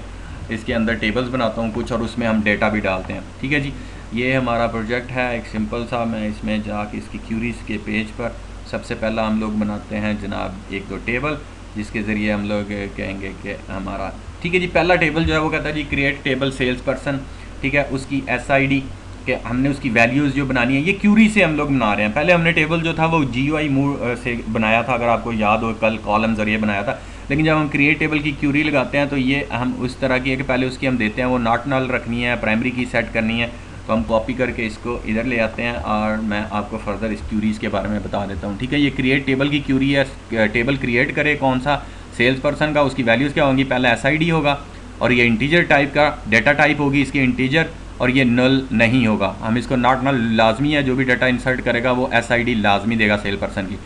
इसके अंदर टेबल्स बनाता हूँ कुछ और उसमें हम डेटा भी डालते हैं। ठीक है जी, ये हमारा प्रोजेक्ट है एक सिंपल सा। मैं इसमें जाके इसकी क्यूरीज़ के पेज पर सबसे पहला हम लोग बनाते हैं जनाब 1-2 टेबल, जिसके ज़रिए हम लोग कहेंगे कि हमारा, ठीक है जी, पहला टेबल जो है वो कहता है जी क्रिएट टेबल सेल्स पर्सन। ठीक है, उसकी SID कि हमने उसकी वैल्यूज़ जो बनानी है, ये क्यूरी से हम लोग बना रहे हैं। पहले हमने टेबल जो था वो GUI मूव से बनाया था, अगर आपको याद हो, कल कॉलम ज़रिए बनाया था। लेकिन जब हम क्रिएट टेबल की क्यूरी लगाते हैं तो ये हम उस तरह की है कि पहले उसकी हम देते हैं वो नॉट नल रखनी है, प्राइमरी की सेट करनी है, तो हम कॉपी करके इसको इधर ले आते हैं और मैं आपको फर्दर इस क्यूरीज़ के बारे में बता देता हूँ। ठीक है, ये क्रिएट टेबल की क्यूरी है। टेबल क्रिएट करे कौन सा, सेल्स पर्सन का, उसकी वैल्यूज़ क्या होंगी, पहले SID होगा और ये इंटीजर टाइप का डाटा टाइप होगी इसकी इंटीजर, और ये नल नहीं होगा, हम इसको नॉट नल लाजमी है, जो भी डाटा इंसर्ट करेगा वो SID लाजमी देगा सेल पर्सन की,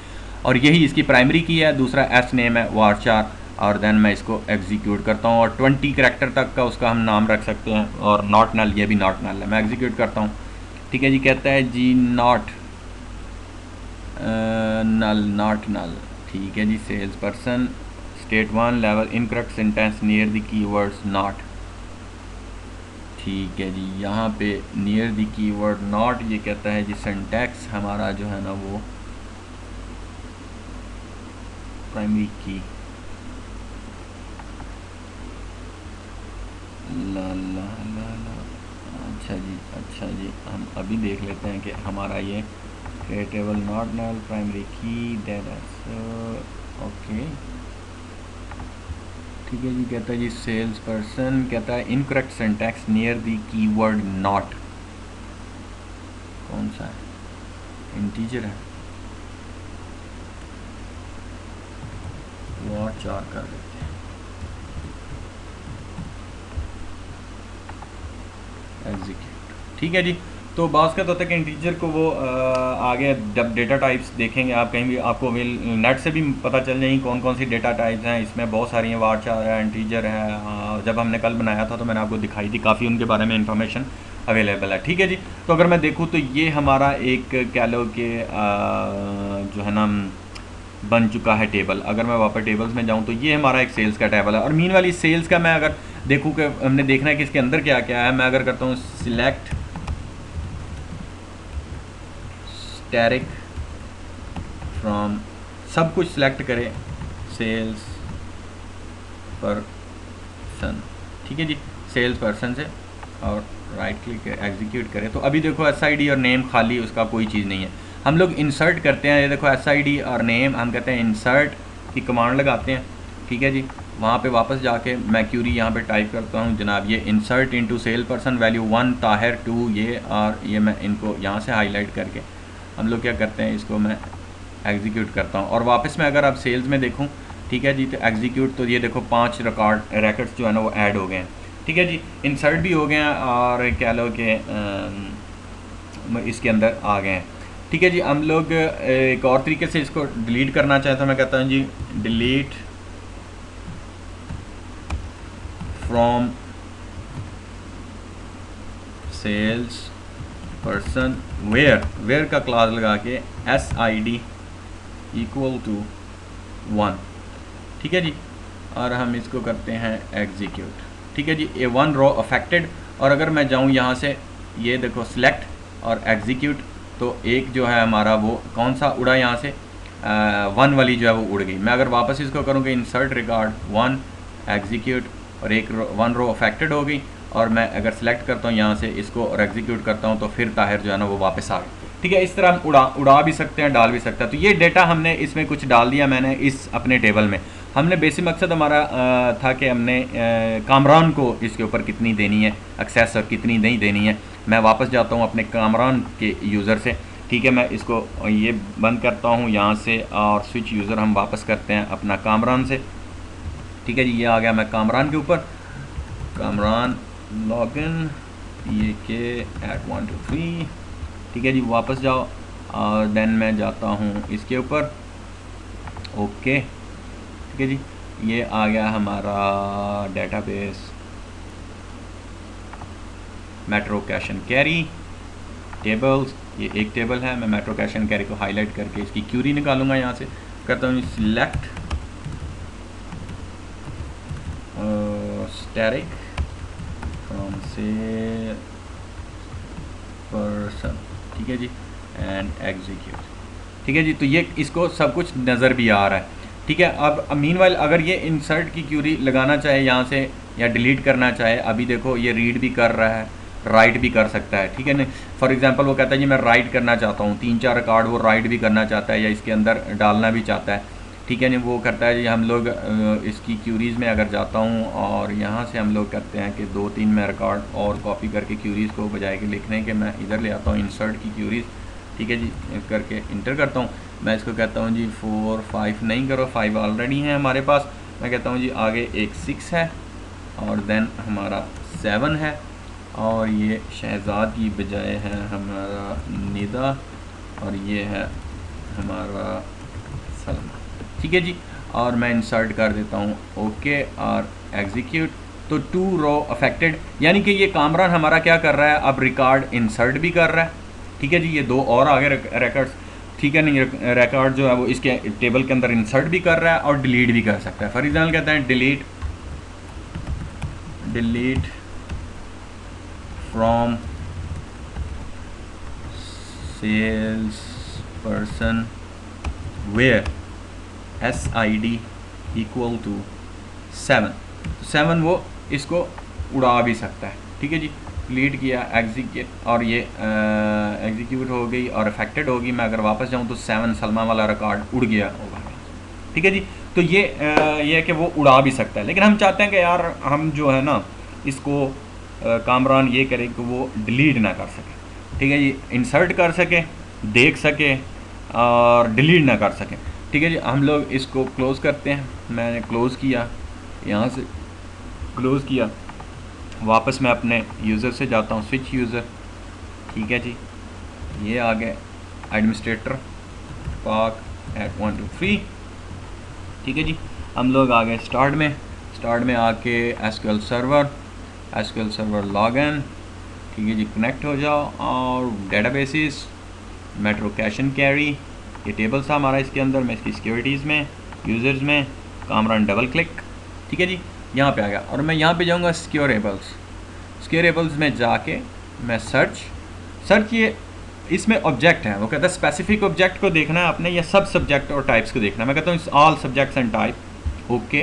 और यही इसकी प्राइमरी की है। दूसरा S नेम है varchar, और देन मैं इसको एग्जीक्यूट करता हूँ और 20 करैक्टर तक का उसका हम नाम रख सकते हैं, और नॉट नल, ये भी नॉट नल है। मैं एग्जीक्यूट करता हूँ। ठीक है जी, कहता है जी नॉट नल, नॉट नल। ठीक है जी, sales person state 1 level incorrect sentence near the keywords not. ठीक है जी, यहाँ पे नियर द कीवर्ड नॉट ये कहता है जी सिंटैक्स हमारा जो है ना वो प्राइमरी की ला ला ला ला। अच्छा जी, हम अभी देख लेते हैं कि हमारा ये क्रिएटेबल नॉट नल प्राइमरी की दैट ओके। ठीक है जी, कहता है जी सेल्स पर्सन, कहता है incorrect syntax near the keyword not. कौन सा है, इंटीजर है, varchar कर देते हैं, एग्जीक्यूट। ठीक है जी, तो बात का तो होता है कि इंटीजर को वो आगे जब डेटा टाइप्स देखेंगे आप कहीं भी, आपको नेट से भी पता चल जाएगी कौन कौन सी डेटा टाइप्स हैं। इसमें बहुत सारी हैं, varchar है, इंटीजर है। जब हमने कल बनाया था तो मैंने आपको दिखाई थी, काफ़ी उनके बारे में इंफॉर्मेशन अवेलेबल है। ठीक है जी, तो अगर मैं देखूँ तो ये हमारा एक कह लो कि जो है ना बन चुका है टेबल। अगर मैं वापस टेबल्स में जाऊं तो ये हमारा एक सेल्स का टेबल है, और मीन वाली सेल्स का मैं अगर देखूं कि हमने देखना है कि इसके अंदर क्या क्या है, मैं अगर करता हूं सिलेक्ट स्टैटिक फ्रॉम, सब कुछ सिलेक्ट करें सेल्स पर्सन। ठीक है जी, सेल्स पर्सन से और राइट क्लिक एग्जीक्यूट करें तो अभी देखो SID और नेम खाली, उसका कोई चीज़ नहीं है। हम लोग इंसर्ट करते हैं, ये देखो SID और नेम, हम कहते हैं इंसर्ट की कमांड लगाते हैं। ठीक है जी, वहाँ पे वापस जाके मैं क्यूरी यहाँ पे टाइप करता हूँ जनाब, ये insert into cell person value 1 Tahir 2 ये, और ये मैं इनको यहाँ से हाईलाइट करके हम लोग क्या करते हैं, इसको मैं एग्जीक्यूट करता हूँ और वापस में अगर आप सेल्स में देखूँ, ठीक है जी, तो एग्जीक्यूट, तो ये देखो 5 रिकॉर्ड्स जो है ना वो ऐड हो गए हैं। ठीक है जी, इंसर्ट भी हो गए हैं और कह लो कि इसके अंदर आ गए हैं। ठीक है जी, हम लोग एक और तरीके से इसको डिलीट करना चाहें तो मैं कहता हूँ जी delete from sales person where का क्लास लगा के SID इक्वल टू 1। ठीक है जी, और हम इसको करते हैं एग्जीक्यूट। ठीक है जी, ए 1 रो अफेक्टेड, और अगर मैं जाऊँ यहाँ से ये देखो सिलेक्ट और एग्जीक्यूट, तो एक जो है हमारा वो कौन सा उड़ा यहाँ से 1 वाली जो है वो उड़ गई। मैं अगर वापस इसको करूँ कि इंसर्ट रिकॉर्ड 1 एग्जीक्यूट, और एक 1 रो अफेक्टेड हो गई, और मैं अगर सेलेक्ट करता हूँ यहाँ से इसको और एग्जीक्यूट करता हूँ तो फिर ताहिर जो है ना वो वापस आ गई। ठीक है, इस तरह हम उड़ा भी सकते हैं, डाल भी सकते हैं। तो ये डेटा हमने इसमें कुछ डाल दिया मैंने इस अपने टेबल में। हमने बेसिक मकसद हमारा था कि हमने कामरान को इसके ऊपर कितनी देनी है एक्सेस और कितनी नहीं देनी है। मैं वापस जाता हूँ अपने कामरान के यूज़र से। ठीक है, मैं इसको ये बंद करता हूँ यहाँ से, और स्विच यूज़र हम वापस करते हैं अपना कामरान से। ठीक है जी, ये आ गया मैं कामरान के ऊपर, कामरान लॉगिन ये के @1 2 3। ठीक है जी, वापस जाओ और देन मैं जाता हूँ इसके ऊपर, ओके। ठीक है जी, ये आ गया हमारा database metro cash and carry tables. ये एक टेबल है, मैं मेट्रो कैश एंड कैरी को हाईलाइट करके इसकी क्यूरी निकालूंगा। यहाँ से करता हूँ सिलेक्ट स्टैटिक फ्रॉम से पर्सन। ठीक है जी, एंड एग्जीक्यूट। ठीक है जी, तो ये इसको सब कुछ नज़र भी आ रहा है। ठीक है, अब मीनवाइल अगर ये इंसर्ट की क्यूरी लगाना चाहे यहाँ से या डिलीट करना चाहे, अभी देखो ये रीड भी कर रहा है, राइट भी कर सकता है। ठीक है ना, फॉर एग्जांपल वो कहता है जी मैं राइट करना चाहता हूँ, 3-4 रिकॉर्ड वो राइट भी करना चाहता है या इसके अंदर डालना भी चाहता है। ठीक है नहीं, वो करता है जी। हम लोग इसकी क्यूरीज़ में अगर जाता हूँ और यहाँ से हम लोग करते हैं कि 2-3 मैं रिकॉर्ड और कॉपी करके क्यूरीज़ को बजाय के लिखने के मैं इधर ले आता हूँ इंसर्ट की क्यूरीज़, ठीक है जी, करके इंटर करता हूँ। मैं इसको कहता हूँ जी 4 5 नहीं करो, 5 ऑलरेडी हैं हमारे पास। मैं कहता हूँ जी आगे एक 6 है और देन हमारा 7 है और ये शहजाद की बजाय है हमारा निदा और ये है हमारा सलमा, ठीक है जी। और मैं इंसर्ट कर देता हूँ ओके और एग्जीक्यूट। तो 2 रो अफेक्टेड, यानी कि ये कामरान हमारा क्या कर रहा है, अब रिकॉर्ड इंसर्ट भी कर रहा है, ठीक है जी। ये 2 और आगे रिकॉर्ड्स, ठीक है नहीं, रिकॉर्ड जो है वो इसके टेबल के अंदर इंसर्ट भी कर रहा है और डिलीट भी कर सकता है। फॉर एग्जाम्पल कहते हैं delete from sales person where SID equal to 7 वो इसको उड़ा भी सकता है, ठीक है जी। डिलीट किया, एग्जीक्यूट, और ये एग्जीक्यूट हो गई और अफेक्टेड होगी। मैं अगर वापस जाऊँ तो 7 सलमा वाला रिकॉर्ड उड़ गया होगा, ठीक है जी। तो ये है कि वो उड़ा भी सकता है, लेकिन हम चाहते हैं कि यार हम जो है ना इसको कामरान ये करें कि वो डिलीट ना कर सके, ठीक है जी, इंसर्ट कर सके, देख सके और डिलीट ना कर सके, ठीक है जी। हम लोग इसको क्लोज़ करते हैं। मैंने क्लोज़ किया, यहाँ से क्लोज़ किया, वापस मैं अपने यूज़र से जाता हूँ, स्विच यूज़र, ठीक है जी। ये आ गए एडमिनिस्ट्रेटर पाक @ 1 2 3, ठीक है जी। हम लोग आ गए स्टार्ट में आके एसक्यूएल सर्वर लॉगिन, ठीक है जी, कनेक्ट हो जाओ और databases Metro cash and carry, ये टेबल था हमारा इसके अंदर। मैं इसकी सिक्योरिटीज़ में, यूज़र्स में, कामरान डबल क्लिक, ठीक है जी, यहाँ पे आ गया। और मैं यहाँ पे जाऊँगा सिक्योरेबल्स में जाके मैं सर्च ये इसमें ऑब्जेक्ट है, वो कहता है स्पेसिफिक ऑब्जेक्ट को देखना है आपने या सब सब्जेक्ट और टाइप्स को देखना है। मैं कहता हूँ all subjects and type, okay.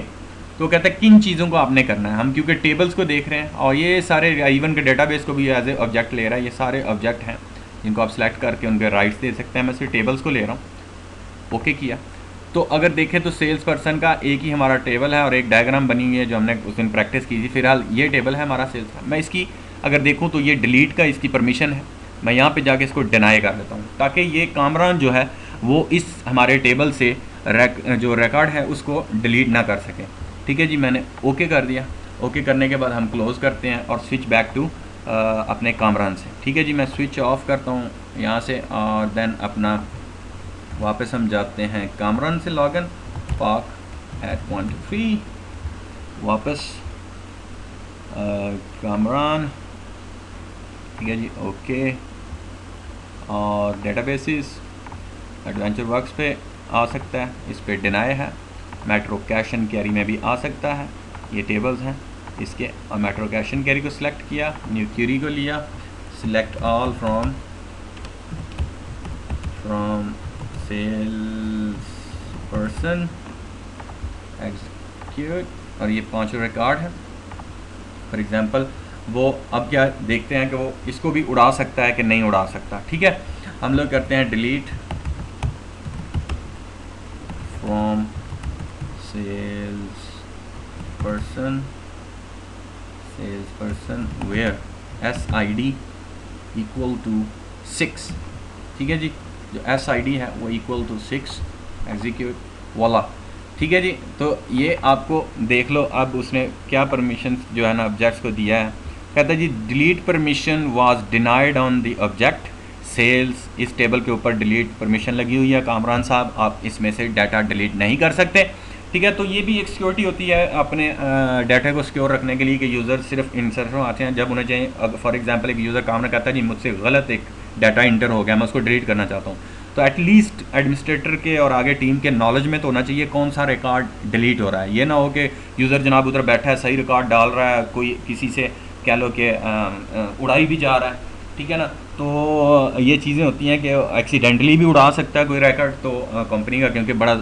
तो कहता है किन चीज़ों को आपने करना है। हम क्योंकि टेबल्स को देख रहे हैं और ये सारे इवन के डेटाबेस को भी एज ए ऑब्जेक्ट ले रहा है, ये सारे ऑब्जेक्ट हैं जिनको आप सेलेक्ट करके उनके राइट्स दे सकते हैं। मैं सिर्फ टेबल्स को ले रहा हूँ, ओके किया। तो अगर देखें तो सेल्स पर्सन का एक ही हमारा टेबल है और एक डायग्राम बनी हुई है जो हमने उस दिन प्रैक्टिस की थी। फिलहाल ये टेबल है हमारा सेल्स का। मैं इसकी अगर देखूँ तो ये डिलीट का इसकी परमिशन है। मैं यहाँ पे जाके इसको डिनाई कर लेता हूँ ताकि ये कामरान जो है वो इस हमारे टेबल से जो रिकॉर्ड है उसको डिलीट ना कर सके, ठीक है जी। मैंने ओके कर दिया। ओके करने के बाद हम क्लोज़ करते हैं और स्विच बैक टू अपने कामरान से, ठीक है जी। मैं स्विच ऑफ करता हूँ यहाँ से और देन अपना वापस हम जाते हैं कामरान से लॉगिन पाक @ 1 2 3, वापस कामरान, ठीक है जी, ओके। और डेटाबेसेस एडवेंचर वर्क्स पे आ सकता है, इस पे डिनाई है। मेट्रो कैश एंड कैरी में भी आ सकता है, ये टेबल्स हैं इसके। और मेट्रो कैश एंड कैरी को सिलेक्ट किया, न्यू क्यूरी को लिया, select all from sales person, execute, और ये 5 रिकॉर्ड है। फॉर एग्जांपल वो अब क्या देखते हैं कि वो इसको भी उड़ा सकता है कि नहीं उड़ा सकता, ठीक है। हम लोग करते हैं delete from sales person where SID equal to 6, ठीक है जी। जो SID है वो इक्वल टू 6, एग्जीक्यूट, वाला, ठीक है जी। तो ये आपको देख लो अब उसने क्या परमिशन जो है ना ऑब्जेक्ट्स को दिया है। कहता है जी delete permission was denied on the object sales. इस टेबल के ऊपर डिलीट परमिशन लगी हुई है कामरान साहब, आप इसमें से डाटा डिलीट नहीं कर सकते, ठीक है। तो ये भी एक सिक्योरिटी होती है अपने डाटा को सिक्योर रखने के लिए कि यूज़र सिर्फ इंसर्शन आते हैं जब उन्हें चाहिए। फॉर एग्जांपल एक यूज़र कामरान कहता है जी मुझसे गलत एक डाटा इंटर हो गया, मैं उसको डिलीट करना चाहता हूँ, तो एटलीस्ट एडमिनिस्ट्रेटर के और आगे टीम के नॉलेज में तो होना चाहिए कौन सा रिकॉर्ड डिलीट हो रहा है। ये ना हो कि यूज़र जनाब उधर बैठा है सही रिकॉर्ड डाल रहा है, कोई किसी से कह लो कि उड़ाई भी जा रहा है, ठीक है ना। तो ये चीज़ें होती हैं कि एक्सीडेंटली भी उड़ा सकता है कोई रिकॉर्ड तो कंपनी का, क्योंकि बड़ा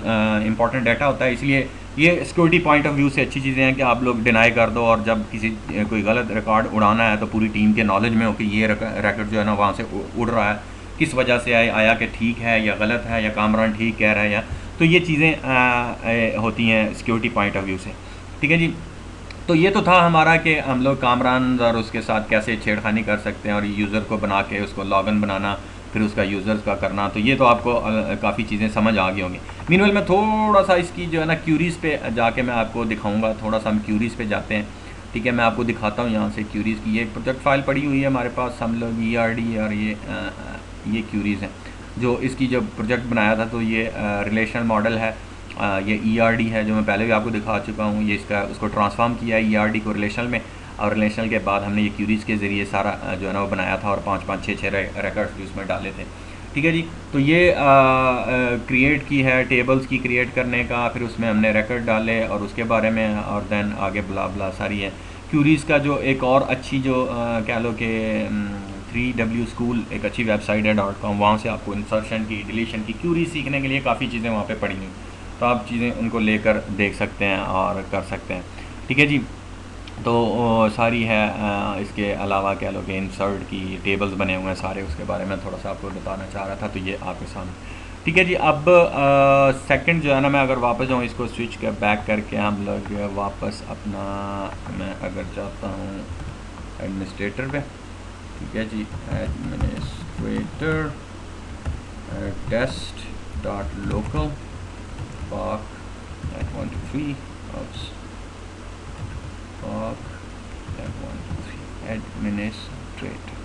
इंपॉर्टेंट डाटा होता है। इसलिए ये सिक्योरिटी पॉइंट ऑफ व्यू से अच्छी चीज़ें हैं कि आप लोग डिनाई कर दो और जब किसी कोई गलत रिकॉर्ड उड़ाना है तो पूरी टीम के नॉलेज में हो कि ये रिकॉर्ड जो है ना वहाँ से उड़ रहा है, किस वजह से आया कि ठीक है या गलत है या कामरान ठीक कह रहा है या तो ये चीज़ें होती हैं सिक्योरिटी पॉइंट ऑफ व्यू से। ठीक है जी। तो ये तो था हमारा कि हम लोग कामरान और उसके साथ कैसे छेड़खानी कर सकते हैं और यूज़र को बना के उसको लॉगिन बनाना, फिर उसका यूज़र्स का करना। तो ये तो आपको काफ़ी चीज़ें समझ आ गई होंगी। मीनवेल मैं थोड़ा सा इसकी जो है ना क्यूरीज़ पे जाके मैं आपको दिखाऊंगा। थोड़ा सा हम क्यूरीज़ पे जाते हैं। ठीक है, मैं आपको दिखाता हूँ यहाँ से क्यूरीज़ की। ये प्रोजेक्ट फ़ाइल पड़ी हुई है हमारे पास, हम लोग ERD और ये क्यूरीज़ हैं जो इसकी जब प्रोजेक्ट बनाया था। तो ये रिलेशनल मॉडल है, ये ERD है जो मैं पहले भी आपको दिखा चुका हूँ। ये इसका उसको ट्रांसफॉर्म किया है ERD को रिलेशनल में, और रिलेशनल के बाद हमने ये क्यूरीज़ के ज़रिए सारा जो है ना वो बनाया था, और 5 6 रिकॉर्ड्स भी उसमें डाले थे। ठीक है जी। तो ये क्रिएट की है टेबल्स की क्रिएट करने का, फिर उसमें हमने रिकॉर्ड डाले और उसके बारे में, और देन आगे ब्ला ब्ला सारी है। क्यूरीज़ का जो एक और अच्छी जो कह लो कि 3W स्कूल एक अच्छी वेबसाइट है .com, वहाँ से आपको इंसर्शन की, डिलीशन की, क्यूरी सीखने के लिए काफ़ी चीज़ें वहाँ पे पड़ी हुई, तो आप चीज़ें उनको लेकर देख सकते हैं और कर सकते हैं। ठीक है जी। तो सारी है। इसके अलावा कह लो कि इंसर्ट की टेबल्स बने हुए हैं सारे, उसके बारे में थोड़ा सा आपको बताना चाह रहा था, तो ये आपके सामने। ठीक है जी। अब सेकंड जो है ना, मैं अगर वापस जाऊँ इसको स्विच कर बैक करके, हम लोग वापस अपना, मैं अगर जाता हूँ एडमिनिस्ट्रेटर पे। ठीक है जी। एडमिनिस्ट्रेटर टेस्ट डॉट लोकल पाक 123 पाक 123 एडमिनिस्ट्रेटर।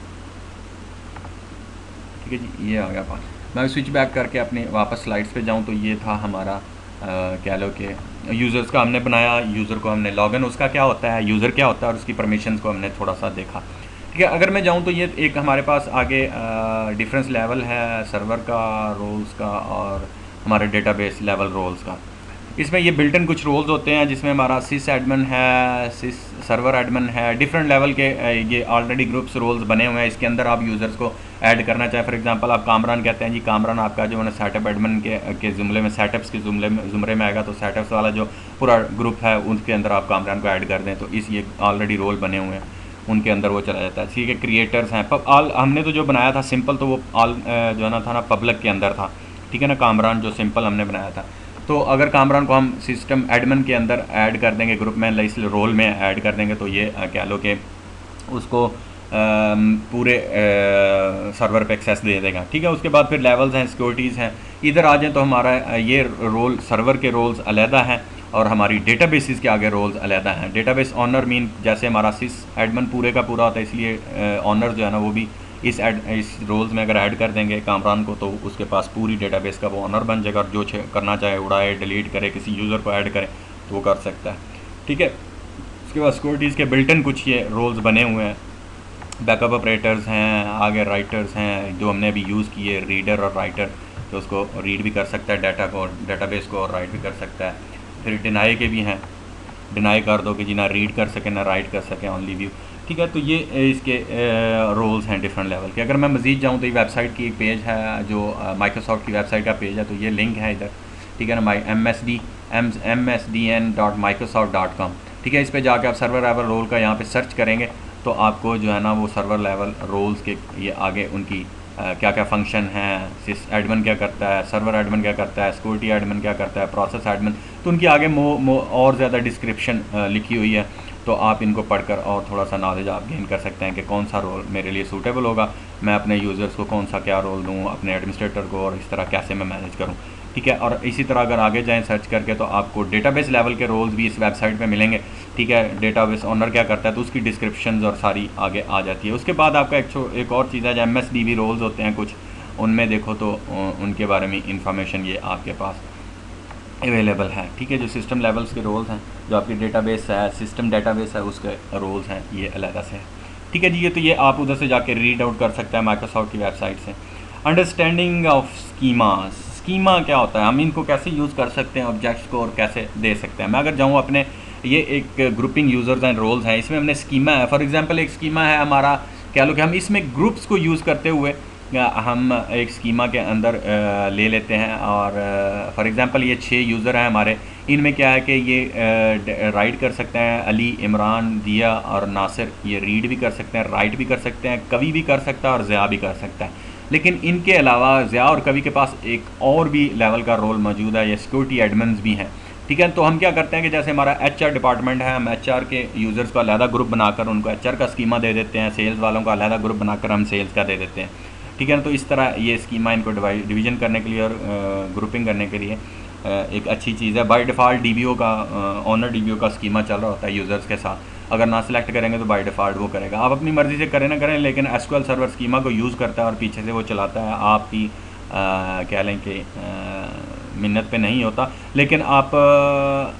ठीक है जी, ये आ गया पास। मैं स्विच बैक करके अपने वापस स्लाइड्स पे जाऊं, तो ये था हमारा कह लो कि यूज़र्स का हमने बनाया, यूज़र को हमने लॉगिन, उसका क्या होता है, यूज़र क्या होता है, और उसकी परमिशंस को हमने थोड़ा सा देखा। ठीक है, अगर मैं जाऊं तो ये एक हमारे पास आगे डिफरेंस लेवल है सर्वर का, रोल्स का, और हमारे डेटाबेस लेवल रोल्स का। इसमें ये बिल्टन कुछ रोल्स होते हैं, जिसमें हमारा सिस एडमिन है, सिस सर्वर एडमिन है, डिफरेंट लेवल के ये ऑलरेडी ग्रुप्स रोल्स बने हुए हैं। इसके अंदर आप यूज़र्स को ऐड करना चाहे, फॉर एग्जांपल आप कामरान कहते हैं जी, कामरान आपका जो है सेटअप एडमिन के ज़ुमरे में, सेटअप्स के ज़ुमरे में आएगा, तो सेटअप्स वाला जो पूरा ग्रुप है उसके अंदर आप कामरान को ऐड कर दें, तो इस ये ऑलरेडी रोल बने हुए हैं, उनके अंदर वो चला जाता है। ठीक है, क्रिएटर्स हैं ऑल, हमने तो जो बनाया था सिंपल, तो वो ऑल जो है ना था ना पब्लिक के अंदर था। ठीक है ना, कामरान जो सिंपल हमने बनाया था। तो अगर कामरान को हम सिस्टम एडमिन के अंदर ऐड कर देंगे, ग्रुप में इस रोल में ऐड कर देंगे, तो ये कह लो कि उसको पूरे सर्वर पे एक्सेस दे देगा। ठीक है, उसके बाद फिर लेवल्स हैं, सिक्योरिटीज़ हैं। इधर आ जाएँ तो हमारा ये रोल, सर्वर के रोल्स अलहदा हैं और हमारी डेटाबेसिस के आगे रोल्स अलहदा हैं। डेटाबेस ऑनर मीन जैसे हमारा सिस एडमिन पूरे का पूरा होता है, इसलिए ऑनर जो है ना वो भी इस रोल्स में अगर ऐड कर देंगे कामरान को, तो उसके पास पूरी डेटाबेस का वो ऑनर बन जाएगा, और जो करना चाहे उड़ाए, डिलीट करे, किसी यूज़र को ऐड करे तो वो कर सकता है। ठीक है, उसके बाद सिक्योरिटीज़ के बिल्टन कुछ ये रोल्स बने हुए हैं। बैकअप ऑपरेटर्स हैं, आगे राइटर्स हैं जो हमने अभी यूज़ किए, रीडर और राइटर, तो उसको रीड भी कर सकता है डाटा को, डेटाबेस को, और राइट भी कर सकता है। फिर डिनाई के भी हैं, डिनाई कर दो कि जी ना रीड कर सके ना राइट कर सके, ऑनली व्यू। ठीक है, तो ये इसके रोल्स हैं डिफरेंट लेवल के। अगर मैं मज़ीद जाऊँ तो ये वेबसाइट की एक पेज है जो माइक्रोसॉफ्ट की वेबसाइट का पेज है, तो ये लिंक है इधर। ठीक है ना, msdn.microsoft.com। ठीक है, इस पर जाकर आप सर्वर लेवल रोल का यहाँ पे सर्च करेंगे, तो आपको जो है ना वो सर्वर लेवल रोल्स के ये आगे उनकी क्या क्या फंक्शन हैं, सिस एडमिन क्या करता है, सर्वर एडमिन क्या करता है, सिक्योरिटी एडमिन क्या करता है, प्रोसेस एडमिन, तो उनकी आगे और ज़्यादा डिस्क्रिप्शन लिखी हुई है। तो आप इनको पढ़कर और थोड़ा सा नॉलेज आप गेन कर सकते हैं कि कौन सा रोल मेरे लिए सूटेबल होगा, मैं अपने यूज़र्स को कौन सा क्या रोल दूँ, अपने एडमिनिस्ट्रेटर को, और इस तरह कैसे मैं मैनेज करूँ। ठीक है, और इसी तरह अगर आगे जाएँ सर्च करके, तो आपको डेटाबेस लेवल के रोल्स भी इस वेबसाइट पे मिलेंगे। ठीक है, डेटाबेस ओनर क्या करता है, तो उसकी डिस्क्रिप्शंस और सारी आगे आ जाती है। उसके बाद आपका एक और चीज़ है जो MSDB रोल्स होते हैं कुछ, उनमें देखो तो उनके बारे में इंफॉर्मेशन ये आपके पास अवेलेबल है। ठीक है, जो सिस्टम लेवल्स के रोल्स हैं, जो आपकी डेटाबेस है, सिस्टम डेटाबेस है, उसके रोल्स हैं, ये अलग से है। ठीक है जी, ये तो ये आप उधर से जाके रीड आउट कर सकते हैं माइक्रोसॉफ्ट की वेबसाइट से। अंडरस्टैंडिंग ऑफ स्कीमास, स्कीमा क्या होता है, हम इनको कैसे यूज़ कर सकते हैं, ऑब्जेक्ट्स को, और कैसे दे सकते हैं। मैं अगर जाऊँ अपने, ये एक ग्रुपिंग यूज़र्स एंड रोल्स हैं, इसमें हमने स्कीमा है। फॉर एग्जांपल एक स्कीमा है हमारा, कह लो कि हम इसमें ग्रुप्स को यूज़ करते हुए हम एक स्कीमा के अंदर ले लेते हैं, और फॉर एग्जांपल ये 6 यूज़र हैं हमारे, इनमें क्या है कि ये राइट कर सकते हैं, अली, इमरान, दिया और नासिर, ये रीड भी कर सकते हैं, राइट भी कर सकते हैं, कवि भी कर सकता है, और ज़िया भी कर सकता है। लेकिन इनके अलावा ज़िया और कवि के पास एक और भी लेवल का रोल मौजूद है, ये सिक्योरिटी एडमिन्स भी हैं। ठीक है, तो हम क्या करते हैं कि जैसे हमारा HR डिपार्टमेंट है, हम HR के यूज़र्स को अलहदा ग्रुप बनाकर उनको HR का स्कीमा दे देते हैं, सेल्स वालों का अलहदा ग्रुप बनाकर हम सेल्स का दे देते हैं। ठीक है ना, तो इस तरह ये स्कीमा इनको डिवीज़न करने के लिए और ग्रुपिंग करने के लिए एक अच्छी चीज़ है। बाय डिफ़ॉल्ट DBO का ऑनर DBO का स्कीमा चल रहा होता है यूज़र्स के साथ। अगर ना सिलेक्ट करेंगे तो बाय डिफ़ॉल्ट वो करेगा। आप अपनी मर्ज़ी से करें ना करें, लेकिन SQL सर्वर स्कीमा को यूज़ करता है और पीछे से वो चलाता है। आपकी कह लें कि मिन्नत पे नहीं होता, लेकिन आप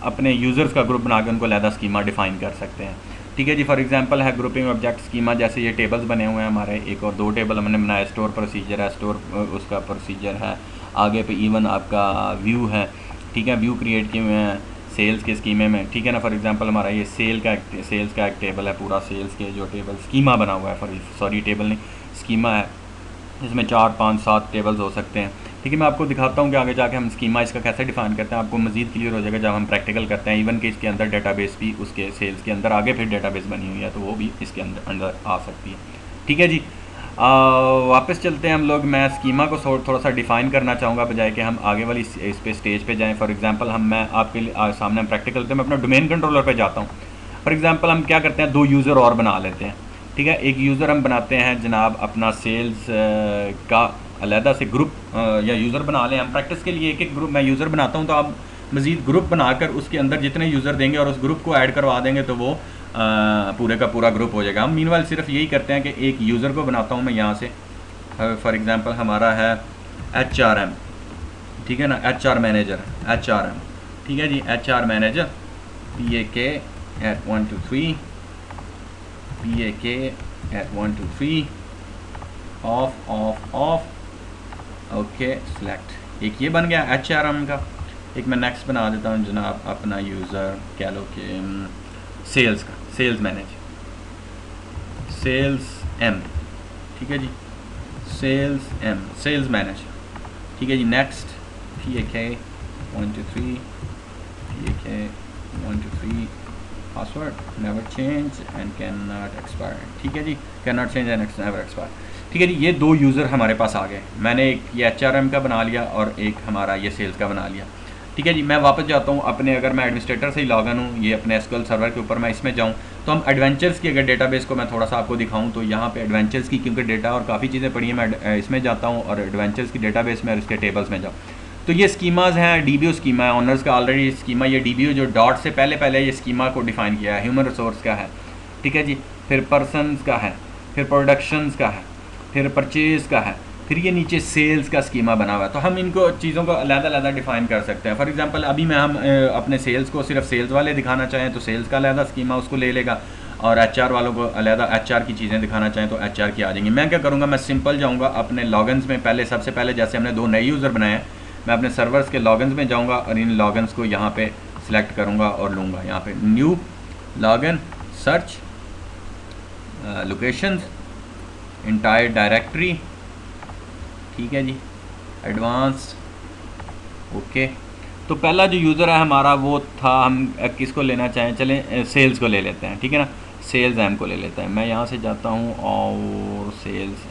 अपने यूज़र्स का ग्रुप बना के उनको अलहदा स्कीमा डिफ़ाइन कर सकते हैं। ठीक है जी, फॉर एग्जांपल है ग्रुपिंग ऑब्जेक्ट स्कीमा, जैसे ये टेबल्स बने हुए हैं हमारे, एक और दो टेबल हमने बनाया। स्टोर प्रोसीजर है, स्टोर उसका प्रोसीजर है, आगे पे इवन आपका व्यू है। ठीक है, व्यू क्रिएट किए हुए हैं सेल्स के स्कीमे में। ठीक है ना, फॉर एग्जांपल हमारा ये सेल्स का एक टेबल है, पूरा सेल्स के जो टेबल स्कीमा बना हुआ है, सॉरी टेबल नहीं स्कीमा है, इसमें 4 5 7 टेबल्स हो सकते हैं। ठीक है, मैं आपको दिखाता हूँ कि आगे जाके हम स्कीमा इसका कैसे डिफाइन करते हैं। आपको मज़ीद क्लियर हो जाएगा जब हम प्रैक्टिकल करते हैं। इवन कि इसके अंदर डेटाबेस भी उसके सेल्स के अंदर आगे फिर डेटाबेस बनी हुई है, तो वो भी इसके अंदर आ सकती है। ठीक है जी, वापस चलते हैं हम लोग। मैं स्कीमा को थोड़ा सा डिफ़ाइन करना चाहूँगा, बजाय कि हम आगे वाली इस पे स्टेज पे जाएं। फॉर एग्जांपल मैं आपके सामने हम प्रैक्टिकल करते हैं। मैं अपना डोमेन कंट्रोलर पे जाता हूँ। फॉर एग्जांपल हम क्या करते हैं, 2 यूज़र और बना लेते हैं। ठीक है, एक यूज़र हम बनाते हैं जनाब अपना सेल्स का अलहदा से ग्रुप या यूज़र बना लें हम प्रैक्टिस के लिए। एक ग्रुप मैं यूज़र बनाता हूँ, तो आप मज़ीद ग्रुप बनाकर उसके अंदर जितने यूज़र देंगे और उस ग्रुप को ऐड करवा देंगे तो वो पूरे का पूरा ग्रुप हो जाएगा। हम मीनवाइल सिर्फ यही करते हैं कि एक यूज़र को बनाता हूँ मैं यहाँ से। फॉर एग्ज़ाम्पल हमारा है HRM, ठीक है ना, HR मैनेजर HRM। ठीक है जी, HR manager PAK@123 PAK@123 of okay select. एक ये बन गया HRM का। एक मैं नेक्स्ट बना देता हूँ जनाब अपना यूज़र कह लो कि सेल्स का, सेल्स मैनेजर, सेल्स M। ठीक है जी, सेल्स M, सेल्स मैनेजर। ठीक है जी, next PAK123 PAK123 password never change and can not expire. ठीक है जी, can not change and never expire. ठीक है जी, ये 2 यूज़र हमारे पास आ गए। मैंने एक ये HRM का बना लिया और एक हमारा ये सेल्स का बना लिया। ठीक है जी, मैं वापस जाता हूँ अपने, अगर मैं एडमिनिस्ट्रेटर से ही लॉगिन हूँ ये अपने SQL सर्वर के ऊपर, मैं इसमें जाऊँ तो हम एडवेंचर्स की अगर डेटाबेस को मैं थोड़ा सा आपको दिखाऊँ तो यहाँ पे एडवेंचर्स की क्योंकि डेटा और काफ़ी चीज़ें पड़ी हैं, मैं इसमें जाता हूँ और एडवेंचर्स की डेटाबेस में और उसके टेबल्स में जाऊँ तो ये स्कीमाज हैं। DBO स्कीमा है, ऑनर्स का ऑलरेडी स्कीमा, ये DBO जो डॉट से पहले ये स्कीमा को डिफ़ाइन किया है, ह्यूमन रिसोर्स का है। ठीक है जी, फिर पर्सनस का है, फिर प्रोडक्शंस का है, फिर परचेज़ का है, फिर ये नीचे सेल्स का स्कीमा बना हुआ है। तो हम इनको चीज़ों को अलग-अलग डिफ़ाइन कर सकते हैं। फॉर एग्जांपल अभी हम अपने सेल्स को सिर्फ सेल्स वाले दिखाना चाहें तो सेल्स का अलग स्कीमा उसको ले लेगा, और HR वालों को अलग HR की चीज़ें दिखाना चाहें तो HR की आ जाएंगी। मैं क्या करूँगा, मैं सिंपल जाऊँगा अपने लॉगिन्स में, सबसे पहले जैसे हमने 2 नए यूज़र बनाए हैं, मैं अपने सर्वर्स के लॉगिन्स में जाऊँगा और इन लॉगिन्स को यहाँ पे सिलेक्ट करूँगा और लूँगा यहाँ पे new login, search, locations, entire directory. ठीक है जी, एडवांस्ड, ओके। तो पहला जो यूज़र है हमारा वो था, हम किसको लेना चाहें, चलें सेल्स को ले लेते हैं। ठीक है ना, सेल्स M को ले लेते हैं। मैं यहाँ से जाता हूँ और सेल्स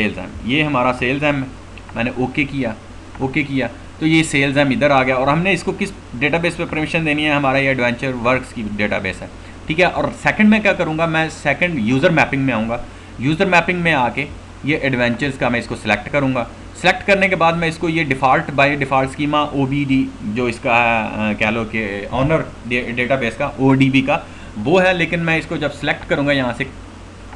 M, ये हमारा सेल्स M है। मैंने ओके किया तो ये सेल्स M इधर आ गया। और हमने इसको किस डेटाबेस पे परमिशन देनी है, हमारा ये एडवेंचर वर्क्स की डेटाबेस है। ठीक है, और सेकंड में क्या करूँगा, मैं सेकंड यूज़र मैपिंग में आऊँगा। यूज़र मैपिंग में आके ये एडवेंचर्स का मैं इसको सिलेक्ट करूँगा। सेलेक्ट करने के बाद मैं इसको ये बाय डिफ़ॉल्ट स्कीमा OBD जो इसका है कह लो कि ऑनर डेटाबेस का ODB का वो है, लेकिन मैं इसको जब सेलेक्ट करूँगा यहाँ से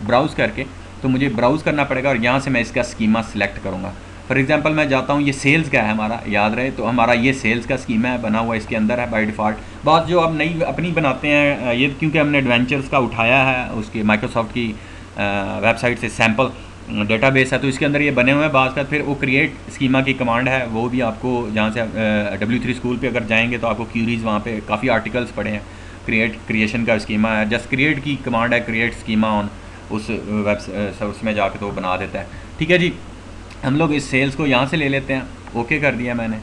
ब्राउज़ करके तो मुझे ब्राउज़ करना पड़ेगा और यहाँ से मैं इसका स्कीमा सेलेक्ट करूँगा। फॉर एग्जांपल मैं जाता हूँ, ये सेल्स का है हमारा, याद रहे तो हमारा ये सेल्स का स्कीमा है बना हुआ, इसके अंदर है बाय डिफ़ॉल्ट। बात जो अब नई अपनी बनाते हैं ये क्योंकि हमने एडवेंचर्स का उठाया है उसकी माइक्रोसॉफ्ट की वेबसाइट से सैम्पल डेटाबेस है, तो इसके अंदर ये बने हुए हैं। बात का फिर वो क्रिएट स्कीमा की कमांड है, वो भी आपको जहाँ से W3 स्कूल पे अगर जाएंगे तो आपको क्यूरीज वहाँ पे काफ़ी आर्टिकल्स पढ़े हैं। क्रिएशन का स्कीमा है, जस्ट क्रिएट की कमांड है, क्रिएट स्कीमा ऑन, उस उसमें जाके तो वो बना देता है। ठीक है जी, हम लोग इस सेल्स को यहाँ से ले लेते हैं। ओके कर दिया मैंने,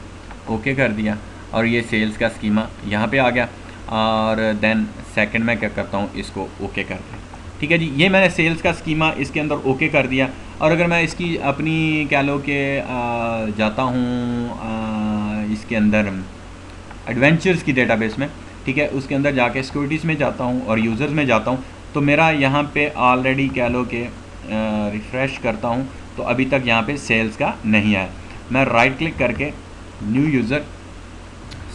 ओके कर दिया और ये सेल्स का स्कीमा यहाँ पे आ गया। और देन सेकंड में क्या करता हूँ, इसको ओके कर दिया। ठीक है जी, ये मैंने सेल्स का स्कीमा इसके अंदर ओके कर दिया। और अगर मैं इसकी अपनी कह लो कि जाता हूँ इसके अंदर एडवेंचर्स की डेटाबेस में, ठीक है, उसके अंदर जाके सिक्योरिटीज़ में जाता हूँ और यूज़र्स में जाता हूँ, तो मेरा यहाँ पे ऑलरेडी कह लो कि रिफ़्रेश करता हूँ तो अभी तक यहाँ पे सेल्स का नहीं आया। मैं राइट क्लिक करके न्यू यूज़र,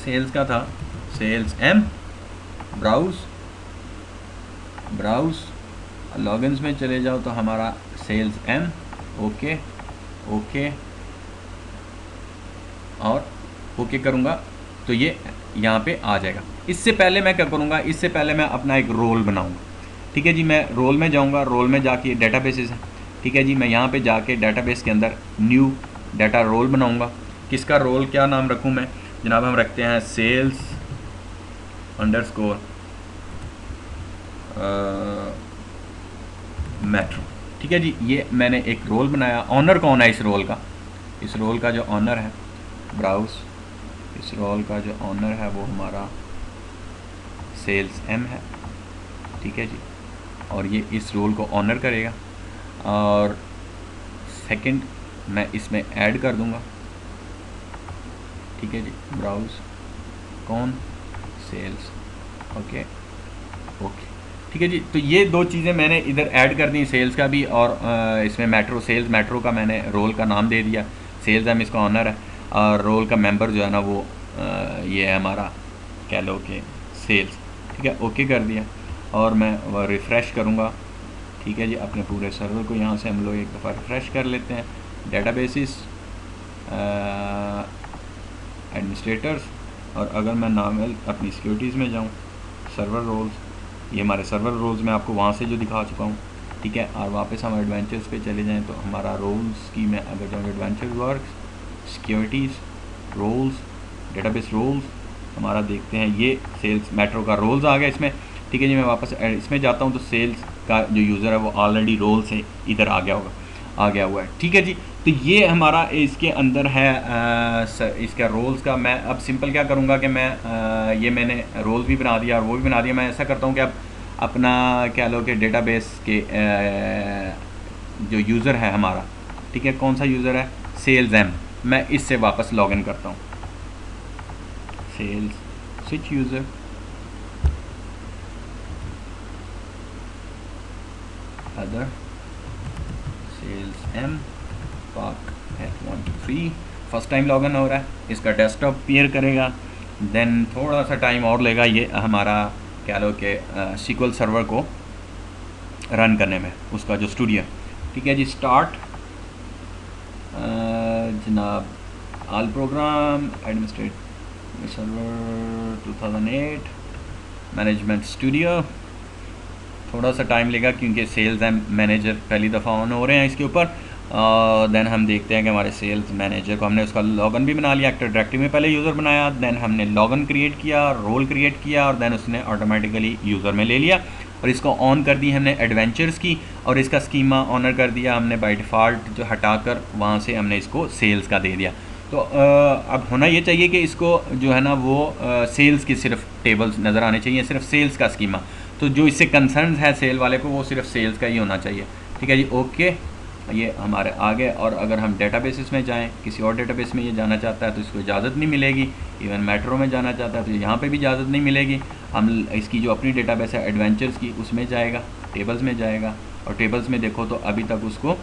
सेल्स का था, सेल्स एम, ब्राउज़ लॉगिन्स में चले जाओ तो हमारा सेल्स एम, ओके और ओके करूँगा तो ये यहाँ पे आ जाएगा। इससे पहले मैं क्या करूँगा, इससे पहले मैं अपना एक रोल बनाऊँगा, ठीक है जी। मैं रोल में जाऊँगा, रोल में जाके डेटाबेसेस है, ठीक है जी। मैं यहाँ पे जाके डेटाबेस के अंदर न्यू डाटा रोल बनाऊँगा। किसका रोल, क्या नाम रखूँ मैं जनाब, हम रखते हैं सेल्स अंडरस्कोर मेट्रो, ठीक है जी। ये मैंने एक रोल बनाया। ऑनर कौन है इस रोल का, इस रोल का जो ऑनर है ब्राउज़, इस रोल का जो ऑनर है वो हमारा सेल्स एम है, ठीक है जी। और ये इस रोल को ऑनर करेगा। और सेकंड मैं इसमें ऐड कर दूंगा, ठीक है जी, ब्राउज़ कौन, सेल्स, ओके, ठीक है जी। तो ये दो चीज़ें मैंने इधर ऐड कर दी, सेल्स का भी और इसमें मेट्रो, सेल्स मेट्रो का मैंने रोल का नाम दे दिया, सेल्स एम इसका ऑनर है और रोल का मेंबर जो है ना वो ये है हमारा कह लो कि सेल्स, ठीक है, ओके कर दिया। और मैं रिफ़्रेश करूँगा, ठीक है जी। अपने पूरे सर्वर को यहाँ से हम लोग एक दफ़ा रिफ़्रेश कर लेते हैं। डेटाबेसिस, एडमिनिस्ट्रेटर्स, और अगर मैं नॉर्मल अपनी सिक्योरिटीज़ में जाऊँ, सर्वर रोल्स, ये हमारे सर्वर रोल्स में आपको वहाँ से जो दिखा चुका हूँ, ठीक है। और वापस हम एडवेंचर्स पे चले जाएं तो हमारा रोल्स की मैं अगर जाऊँ adventure work, securities, roles, database roles, हमारा देखते हैं ये सेल्स मेट्रो का रोल्स आ गया इसमें, ठीक है जी। मैं वापस इसमें जाता हूँ तो सेल्स का जो यूज़र है वो ऑलरेडी रोल से इधर आ गया हुआ है, ठीक है जी। तो ये हमारा इसके अंदर है इसका रोल्स का। मैं अब सिंपल क्या करूँगा कि मैं ये मैंने रोल्स भी बना दिया और वो भी बना दिया। मैं ऐसा करता हूँ कि अब अपना क्या लो कि डेटाबेस के जो यूज़र है हमारा, ठीक है, कौन सा यूज़र है, सेल्स एम, मैं इससे वापस लॉगिन करता हूँ, sales switch user, other sales M park at 1 2 3, first time login हो रहा है, इसका डेस्कटॉप पेयर करेगा, देन थोड़ा सा टाइम और लेगा ये हमारा क्या लो कि SQL सर्वर को रन करने में, उसका जो स्टूडियो, ठीक है जी। स्टार्ट जनाब all programme administrate server 2008 management studio, थोड़ा सा टाइम लेगा क्योंकि सेल्स एंड मैनेजर पहली दफ़ा ऑन हो रहे हैं इसके ऊपर। देन हम देखते हैं कि हमारे सेल्स मैनेजर को हमने उसका लॉगिन भी बना लिया, एक्टिव डायरेक्टरी में पहले यूज़र बनाया, देन हमने लॉगिन क्रिएट किया, रोल क्रिएट किया और देन उसने ऑटोमेटिकली यूज़र में ले लिया और इसको ऑन कर दी हमने एडवेंचर्स की और इसका स्कीमा ऑनर कर दिया हमने बाय डिफ़ॉल्ट, जो हटाकर वहाँ से हमने इसको सेल्स का दे दिया। तो अब होना ये चाहिए कि इसको जो है ना वो सेल्स की सिर्फ टेबल्स नज़र आने चाहिए, सिर्फ सेल्स का स्कीमा। तो जो इससे कंसर्न है सेल वाले को वो सिर्फ सेल्स का ही होना चाहिए, ठीक है जी। ओके, ये हमारे आगे। और अगर हम डेटाबेसेस में जाएं, किसी और डेटाबेस में ये जाना चाहता है तो इसको इजाज़त नहीं मिलेगी, इवन मेट्रो में जाना चाहता है तो यहाँ पे भी इजाज़त नहीं मिलेगी। हम इसकी जो अपनी डेटाबेस है एडवेंचर्स की उसमें जाएगा, टेबल्स में जाएगा और टेबल्स में देखो तो अभी तक उसको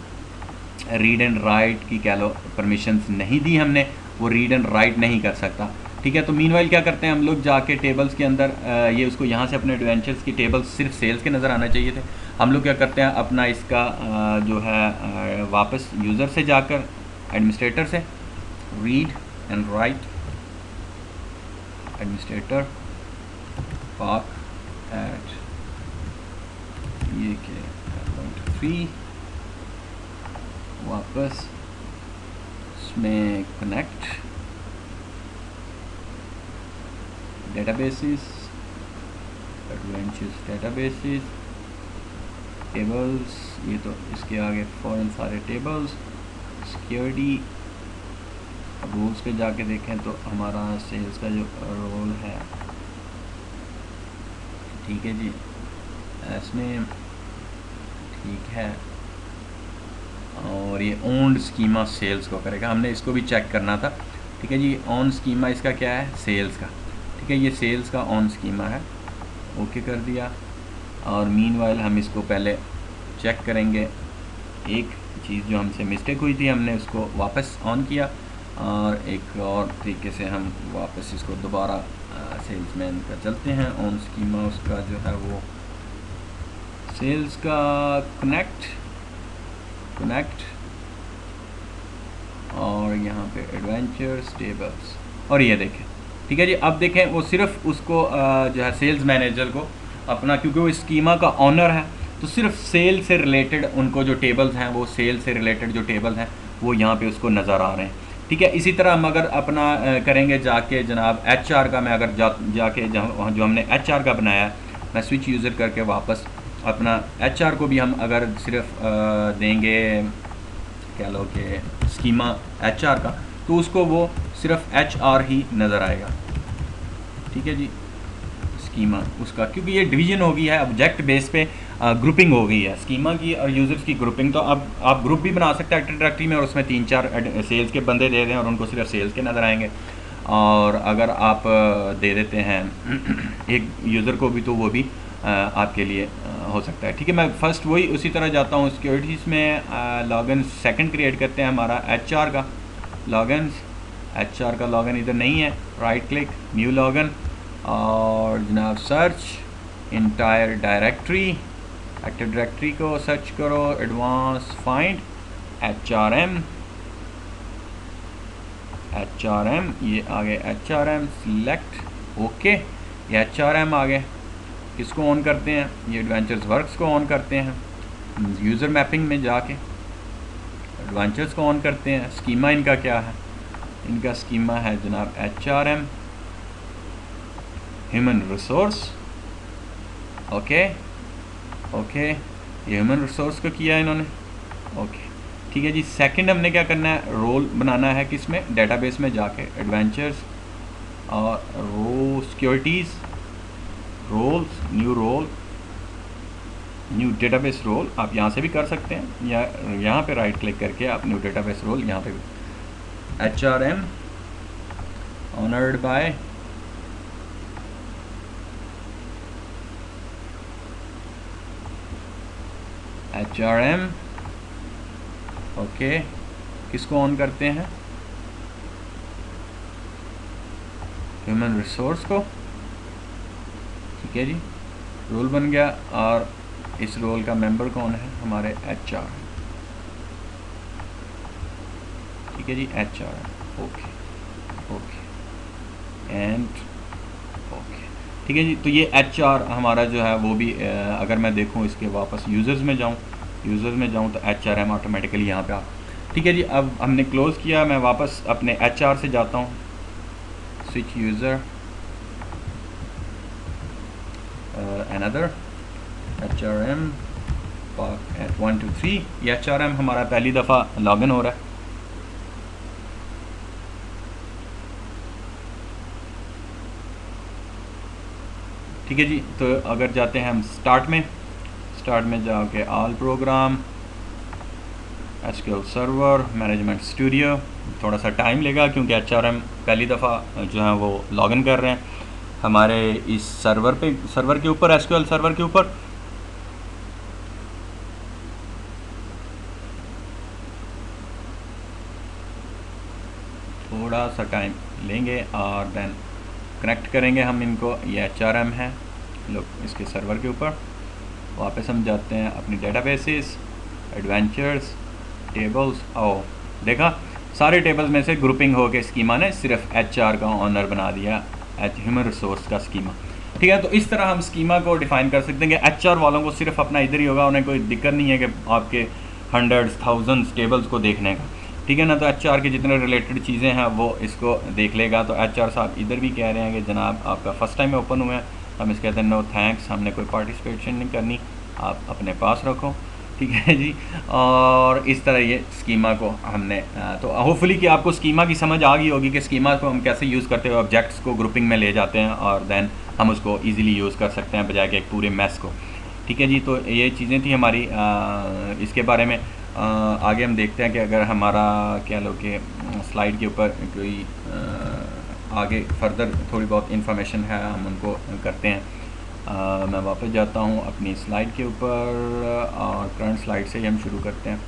रीड एंड राइट की कह लो परमिशंस नहीं दी हमने, वो रीड एंड राइट नहीं कर सकता, ठीक है। तो मीनवाइल क्या करते हैं हम लोग जाके टेबल्स के अंदर ये उसको यहाँ से अपने एडवेंचर्स की टेबल्स सिर्फ सेल्स के नज़र आना चाहिए थे, हम लोग क्या करते हैं अपना इसका जो है वापस यूज़र से जाकर एडमिनिस्ट्रेटर से read and write administrator park at ये के 3 वापस इसमें connect databases adventures databases tables, ये तो इसके आगे फ़ौरन सारे टेबल्स, सिक्योरिटी रूल्स पे जाके देखें तो हमारा सेल्स का जो रोल है, ठीक है जी, इसमें ठीक है। और ये ओन्ड स्कीमा सेल्स को करेगा, हमने इसको भी चेक करना था। ठीक है जी, ऑन स्कीमा इसका क्या है, सेल्स का। ठीक है, ये सेल्स का ऑन स्कीमा है, ओके कर दिया। और मीनवाइल हम इसको पहले चेक करेंगे, एक चीज़ जो हमसे मिस्टेक हुई थी हमने उसको वापस ऑन किया, और एक और तरीके से हम वापस इसको दोबारा सेल्समैन का चलते हैं। ऑन स्कीमा उसका जो है वो सेल्स का कनेक्ट और यहाँ पे एडवेंचर्स टेबल्स, और ये देखें। ठीक है जी, अब देखें वो सिर्फ उसको जो है सेल्स मैनेजर को अपना, क्योंकि वो स्कीमा का ऑनर है, तो सिर्फ सेल से रिलेटेड उनको जो टेबल्स हैं, वो सेल से रिलेटेड जो टेबल्स हैं वो यहाँ पे उसको नज़र आ रहे हैं। ठीक है, इसी तरह हम अगर अपना करेंगे जाके जनाब HR का, मैं अगर जाके जहाँ जो हमने HR का बनाया है, मैं स्विच यूज़र करके वापस अपना HR को भी हम अगर सिर्फ देंगे कह लो कि स्कीमा HR का, तो उसको वो सिर्फ HR ही नज़र आएगा। ठीक है जी, स्कीमा उसका, क्योंकि ये डिवीजन हो गई है, ऑब्जेक्ट बेस पे ग्रुपिंग हो गई है स्कीमा की और यूज़र्स की ग्रुपिंग। तो अब आप ग्रुप भी बना सकते हैं एक्टिव डायरेक्टरी में, और उसमें 3-4 सेल्स के बंदे दे दें और उनको सिर्फ सेल्स के नज़र आएंगे। और अगर आप दे देते हैं एक यूज़र को भी, तो वो भी आपके लिए हो सकता है। ठीक है, मैं फ़र्स्ट वही उसी तरह जाता हूँ सिक्योरिटीज़ में, लॉगिन सेकंड क्रिएट करते हैं हमारा HR का लॉगिन। HR का लॉगिन इधर नहीं है, राइट क्लिक न्यू लॉगिन, और जनाब search entire directory, active directory को सर्च करो, एडवांस फाइंड HRM, ये आ गए HRM, सिलेक्ट ओके, ये HRM आ गए। किसको ऑन करते हैं, ये एडवेंचर्स वर्क्स को ऑन करते हैं, यूज़र मैपिंग में जाके एडवेंचर्स को ऑन करते हैं। स्कीमा इनका क्या है, इनका स्कीमा है जनाब HRM ह्यूमन रिसोर्स, ओके, ये ह्यूमन रिसोर्स को किया इन्होंने, ओके। ठीक है जी, सेकंड हमने क्या करना है, रोल बनाना है किसमें, डेटाबेस में जाके एडवेंचर्स और row securities, roles, new database role, आप यहाँ से भी कर सकते हैं, या यहाँ पे राइट क्लिक करके आप न्यू डेटाबेस रोल, यहाँ पे HRM honoured bye HRM, okay. किसको ऑन करते हैं, ह्यूमन रिसोर्स को। ठीक है जी, रोल बन गया, और इस रोल का मेंबर कौन है, हमारे HR। ठीक है जी, HR, ओके एंड ओके। ठीक है जी, तो ये HR हमारा जो है वो भी अगर मैं देखूँ इसके वापस यूज़र्स में जाऊँ तो HRM ऑटोमेटिकली यहाँ पे आ। ठीक है जी, अब हमने क्लोज़ किया, मैं वापस अपने HR से जाता हूँ, switch user another HRM at 1 2 3, ये HRM हमारा पहली दफ़ा लॉगिन हो रहा है। ठीक है जी, तो अगर जाते हैं हम स्टार्ट में जाके all programme, SQL server, management studio, थोड़ा सा टाइम लेगा क्योंकि HRM पहली दफ़ा जो है वो लॉगिन कर रहे हैं हमारे इस सर्वर के ऊपर, SQL सर्वर के ऊपर। थोड़ा सा टाइम लेंगे और देन कनेक्ट करेंगे हम इनको, ये HRM है लोग इसके सर्वर के ऊपर। वापस हम जाते हैं अपनी डेटाबेसेस, एडवेंचर्स, टेबल्स, और देखा सारे टेबल्स में से ग्रुपिंग हो के स्कीमा ने सिर्फ HR का ऑनर बना दिया, ह्यूमन रिसोर्स का स्कीमा। ठीक है, तो इस तरह हम स्कीमा को डिफ़ाइन कर सकते हैं कि HR वालों को सिर्फ अपना इधर ही होगा, उन्हें कोई दिक्कत नहीं है कि आपके हंड्रेड्स थाउजेंड्स टेबल्स को देखने का। ठीक है ना, तो HR के जितने रिलेटेड चीज़ें हैं वो इसको देख लेगा। तो HR साहब इधर भी कह रहे हैं कि जनाब आपका फ़र्स्ट टाइम ओपन हुआ है, हम इस कहते हैं नो थैंक्स, हमने कोई पार्टिसिपेशन नहीं करनी, आप अपने पास रखो। ठीक है जी, और इस तरह ये स्कीमा को हमने तो होपफुली कि आपको स्कीमा की समझ आ गई होगी कि स्कीमा को हम कैसे यूज़ करते हुए ऑब्जेक्ट्स को ग्रुपिंग में ले जाते हैं और देन हम उसको इजीली यूज़ कर सकते हैं बजाय कि एक पूरे मैस को। ठीक है जी, तो ये चीज़ें थी हमारी इसके बारे में। आगे हम देखते हैं कि अगर हमारा क्या लो कि स्लाइड के ऊपर कोई आगे फर्दर थोड़ी बहुत इंफॉर्मेशन है हम उनको करते हैं। मैं वापस जाता हूँ अपनी स्लाइड के ऊपर और करंट स्लाइड से ही हम शुरू करते हैं।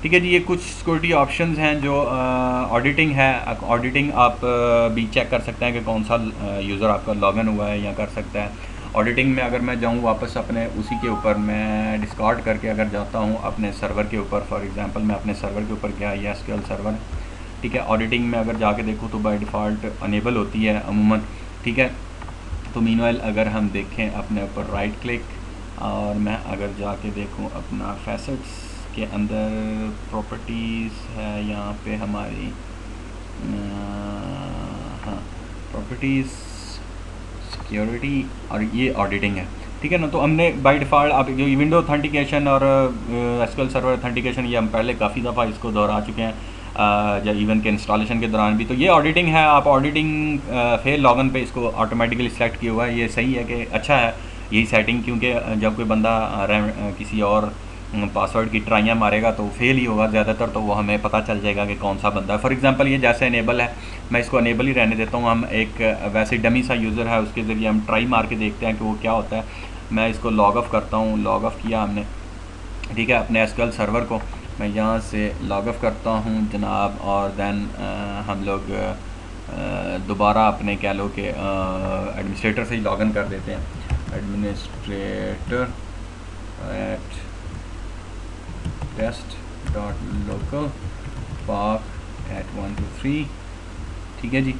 ठीक है जी, ये कुछ सिक्योरिटी ऑप्शंस हैं जो ऑडिटिंग है। ऑडिटिंग आप भी चेक कर सकते हैं कि कौन सा यूज़र आपका लॉगिन हुआ है या कर सकता है। ऑडिटिंग में अगर मैं जाऊँ वापस अपने उसी के ऊपर मैं डिस्कार्ड करके अगर जाता हूँ अपने सर्वर के ऊपर, फॉर एग्जांपल मैं अपने सर्वर के ऊपर गया, ये एसक्यूएल सर्वर, ठीक है। ऑडिटिंग में अगर जाके देखूँ तो बाय डिफ़ॉल्ट अनेबल होती है अमूमन, ठीक है। तो मीनवाइल अगर हम देखें अपने ऊपर राइट क्लिक और मैं अगर जाके देखूँ अपना फैसेट्स के अंदर प्रॉपर्टीज़ है यहाँ पे हमारी, हाँ प्रॉपर्टीज़ सिक्योरिटी और ये ऑडिटिंग है, ठीक है ना। तो हमने बाय डिफ़ॉल्ट आप जो विंडो ऑथेंटिकेशन और एसक्यूएल सर्वर ऑथेंटिकेशन ये हम पहले काफ़ी दफ़ा इसको दोहरा चुके हैं जब इवन के इंस्टॉलेशन के दौरान भी। तो ये ऑडिटिंग है, आप ऑडिटिंग फेल लॉगिन पे इसको ऑटोमेटिकली सेलेक्ट किया हुआ है, ये सही है कि अच्छा है यही सेटिंग, क्योंकि जब कोई बंदा किसी और पासवर्ड की ट्राइयाँ मारेगा तो फेल ही होगा ज़्यादातर, तो वो हमें पता चल जाएगा कि कौन सा बंदा है। फॉर एग्जांपल ये जैसे इनेबल है, मैं इसको इनेबल ही रहने देता हूँ। हम एक वैसे डमी सा यूज़र है, उसके ज़रिए हम ट्राई मार के देखते हैं कि वो क्या होता है। मैं इसको लॉग ऑफ़ करता हूँ, लॉग ऑफ़ किया हमने, ठीक है, अपने एसक्यूएल सर्वर को मैं यहाँ से लॉग ऑफ़ करता हूँ जनाब, और देन हम लोग दोबारा अपने कह लो कि एडमिनिस्ट्रेटर से ही लॉगिन कर देते हैं। Administrator eight test.local path at 123, ठीक है जी।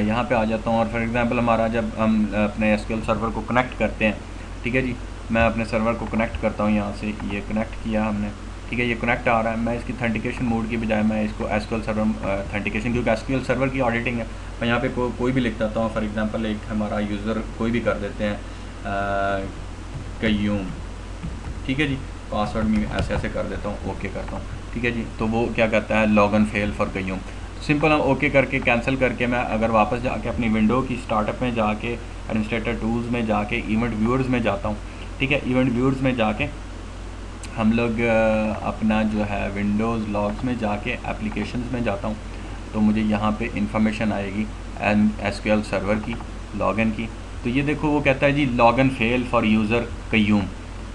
यहाँ पे आ जाता हूँ और फॉर एग्जांपल हमारा जब हम अपने एसक्यूएल सर्वर को कनेक्ट करते हैं, ठीक है जी, मैं अपने सर्वर को कनेक्ट करता हूँ, यहाँ से ये कनेक्ट किया हमने, ठीक है, ये कनेक्ट आ रहा है। मैं इसकी ऑथेंटिकेशन मोड की बजाय मैं इसको एसक्यूएल सर्वर ऑथेंटिकेशन, क्योंकि एसक्यूएल सर्वर की ऑडिटिंग है, मैं यहाँ पे कोई भी लिख देता हूँ। फॉर एग्जांपल एक हमारा यूज़र कोई भी कर देते हैं कयूम, ठीक है जी, पासवर्ड में ऐसे ऐसे कर देता हूँ, ओके करता हूँ, ठीक है जी। तो वो क्या कहता है, login fail for Qayyum. Simple हम ओके करके कैंसिल करके मैं अगर वापस जाके अपनी विंडो की स्टार्टअप में जाके एडमिनिस्ट्रेटर टूल्स में जाके इवेंट व्यूअर्स में जाता हूँ, ठीक है। इवेंट व्यूअर्स में जाके हम लोग अपना जो है विंडोज़ लॉग्स में जाके एप्लीकेशंस में जाता हूँ, तो मुझे यहाँ पे इंफॉर्मेशन आएगी एसक्यूएल सर्वर की, लॉगिन की। तो ये देखो वो कहता है जी login fail for user Qayyum,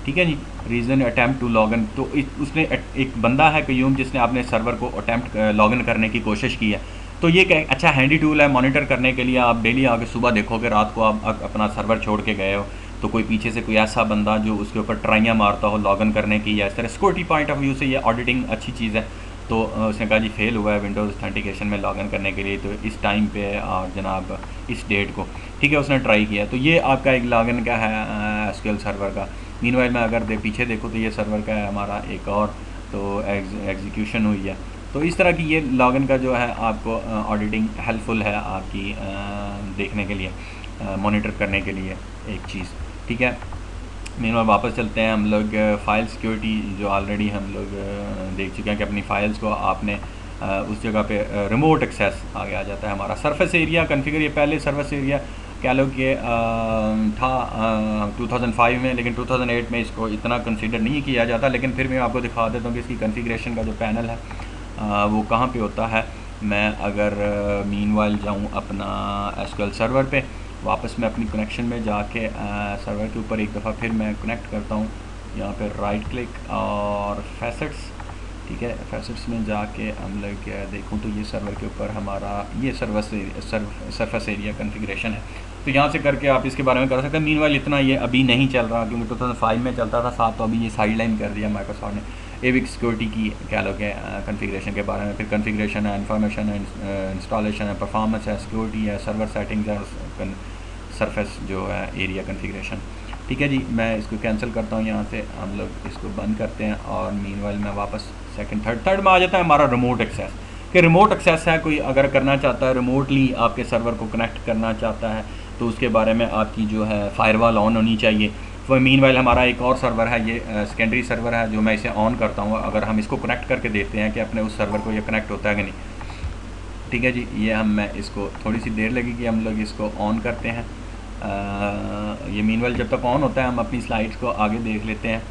ठीक है जी, रीज़न अटैम्प्ट टू लॉगिन। तो उसने एक बंदा है कयूम जिसने अपने सर्वर को अटैम्प्ट लॉगिन करने की कोशिश की है। तो ये एक अच्छा हैंडी टूल है मॉनिटर करने के लिए। आप डेली आके सुबह देखोगे, रात को आप अपना सर्वर छोड़ के गए हो तो कोई पीछे से कोई ऐसा बंदा जो उसके ऊपर ट्राइयाँ मारता हो लॉगिन करने की, या इस तरह सिक्योरिटी पॉइंट ऑफ व्यू से ये ऑडिटिंग अच्छी चीज़ है। तो उसने कहा जी फेल हुआ है विंडोज़ ऑथेंटिकेशन में लॉगिन करने के लिए, तो इस टाइम पे और जनाब इस डेट को, ठीक है, उसने ट्राई किया। तो ये आपका एक लॉगिन का है एसक्यूएल सर्वर का। मीनवाइल मैं अगर पीछे देखूँ तो ये सर्वर का है हमारा एक और, तो एग्जीक्यूशन हुई है। तो इस तरह की ये लॉगिन का जो है आपको ऑडिटिंग हेल्पफुल है आपकी देखने के लिए, मॉनिटर करने के लिए एक चीज़, ठीक है। मीनवाइल वापस चलते हैं हम लोग फ़ाइल सिक्योरिटी, जो ऑलरेडी हम लोग देख चुके हैं कि अपनी फ़ाइल्स को आपने उस जगह पे रिमोट एक्सेस आगे आ जाता है हमारा। सरफेस एरिया कॉन्फ़िगर, ये पहले सरफेस एरिया कह लो कि था 2005 में, लेकिन 2008 में इसको इतना कंसीडर नहीं किया जाता। लेकिन फिर मैं आपको दिखा देता हूँ कि इसकी कॉन्फ़िगरेशन का जो पैनल है वो कहाँ पे होता है। मैं अगर मीनवाइल जाऊँ अपना एसक्यूएल सर्वर पे, वापस मैं अपनी कनेक्शन में जाके सर्वर के ऊपर एक दफ़ा फिर मैं कनेक्ट करता हूँ, यहाँ पे राइट क्लिक और फैसेट्स, ठीक है, फैसेट्स में जाके हम लोग देखूँ तो ये सर्वर के ऊपर हमारा ये सरफेस एरिया कॉन्फ़िगरेशन है। तो यहाँ से करके आप इसके बारे में कर सकते हैं। मीनवाइल इतना ये अभी नहीं चल रहा क्योंकि 2005 में चलता था साथ, तो अभी ये साइड लाइन कर दिया माइक्रोसॉफ्ट ने। एविक सिक्योरिटी की कह लो कि कॉन्फ़िगरेशन के बारे में, फिर कॉन्फ़िगरेशन है, इन्फॉर्मेशन है, इंस्टॉलेशन है, परफॉर्मेंस है, सिक्योरिटी है, सर्वर सेटिंग्स है, सरफेस जो है एरिया कॉन्फ़िगरेशन, ठीक है जी। मैं इसको कैंसिल करता हूँ, यहाँ से हम लोग इसको बंद करते हैं और मीनवाइल में वापस सेकंड थर्ड में आ जाता है हमारा रिमोट एक्सेस। कि रिमोट एक्सेस है, कोई अगर करना चाहता है रिमोटली आपके सर्वर को कनेक्ट करना चाहता है तो उसके बारे में आपकी जो है फायरवॉल ऑन होनी चाहिए। तो मीनवाइल हमारा एक और सर्वर है, ये सेकेंडरी सर्वर है जो मैं इसे ऑन करता हूँ। अगर हम इसको कनेक्ट करके देखते हैं कि अपने उस सर्वर को ये कनेक्ट होता है कि नहीं, ठीक है जी। ये मैं इसको थोड़ी सी देर लगेगी, हम लोग इसको ऑन करते हैं। ये मीनवाइल जब तक ऑन होता है हम अपनी स्लाइड्स को आगे देख लेते हैं।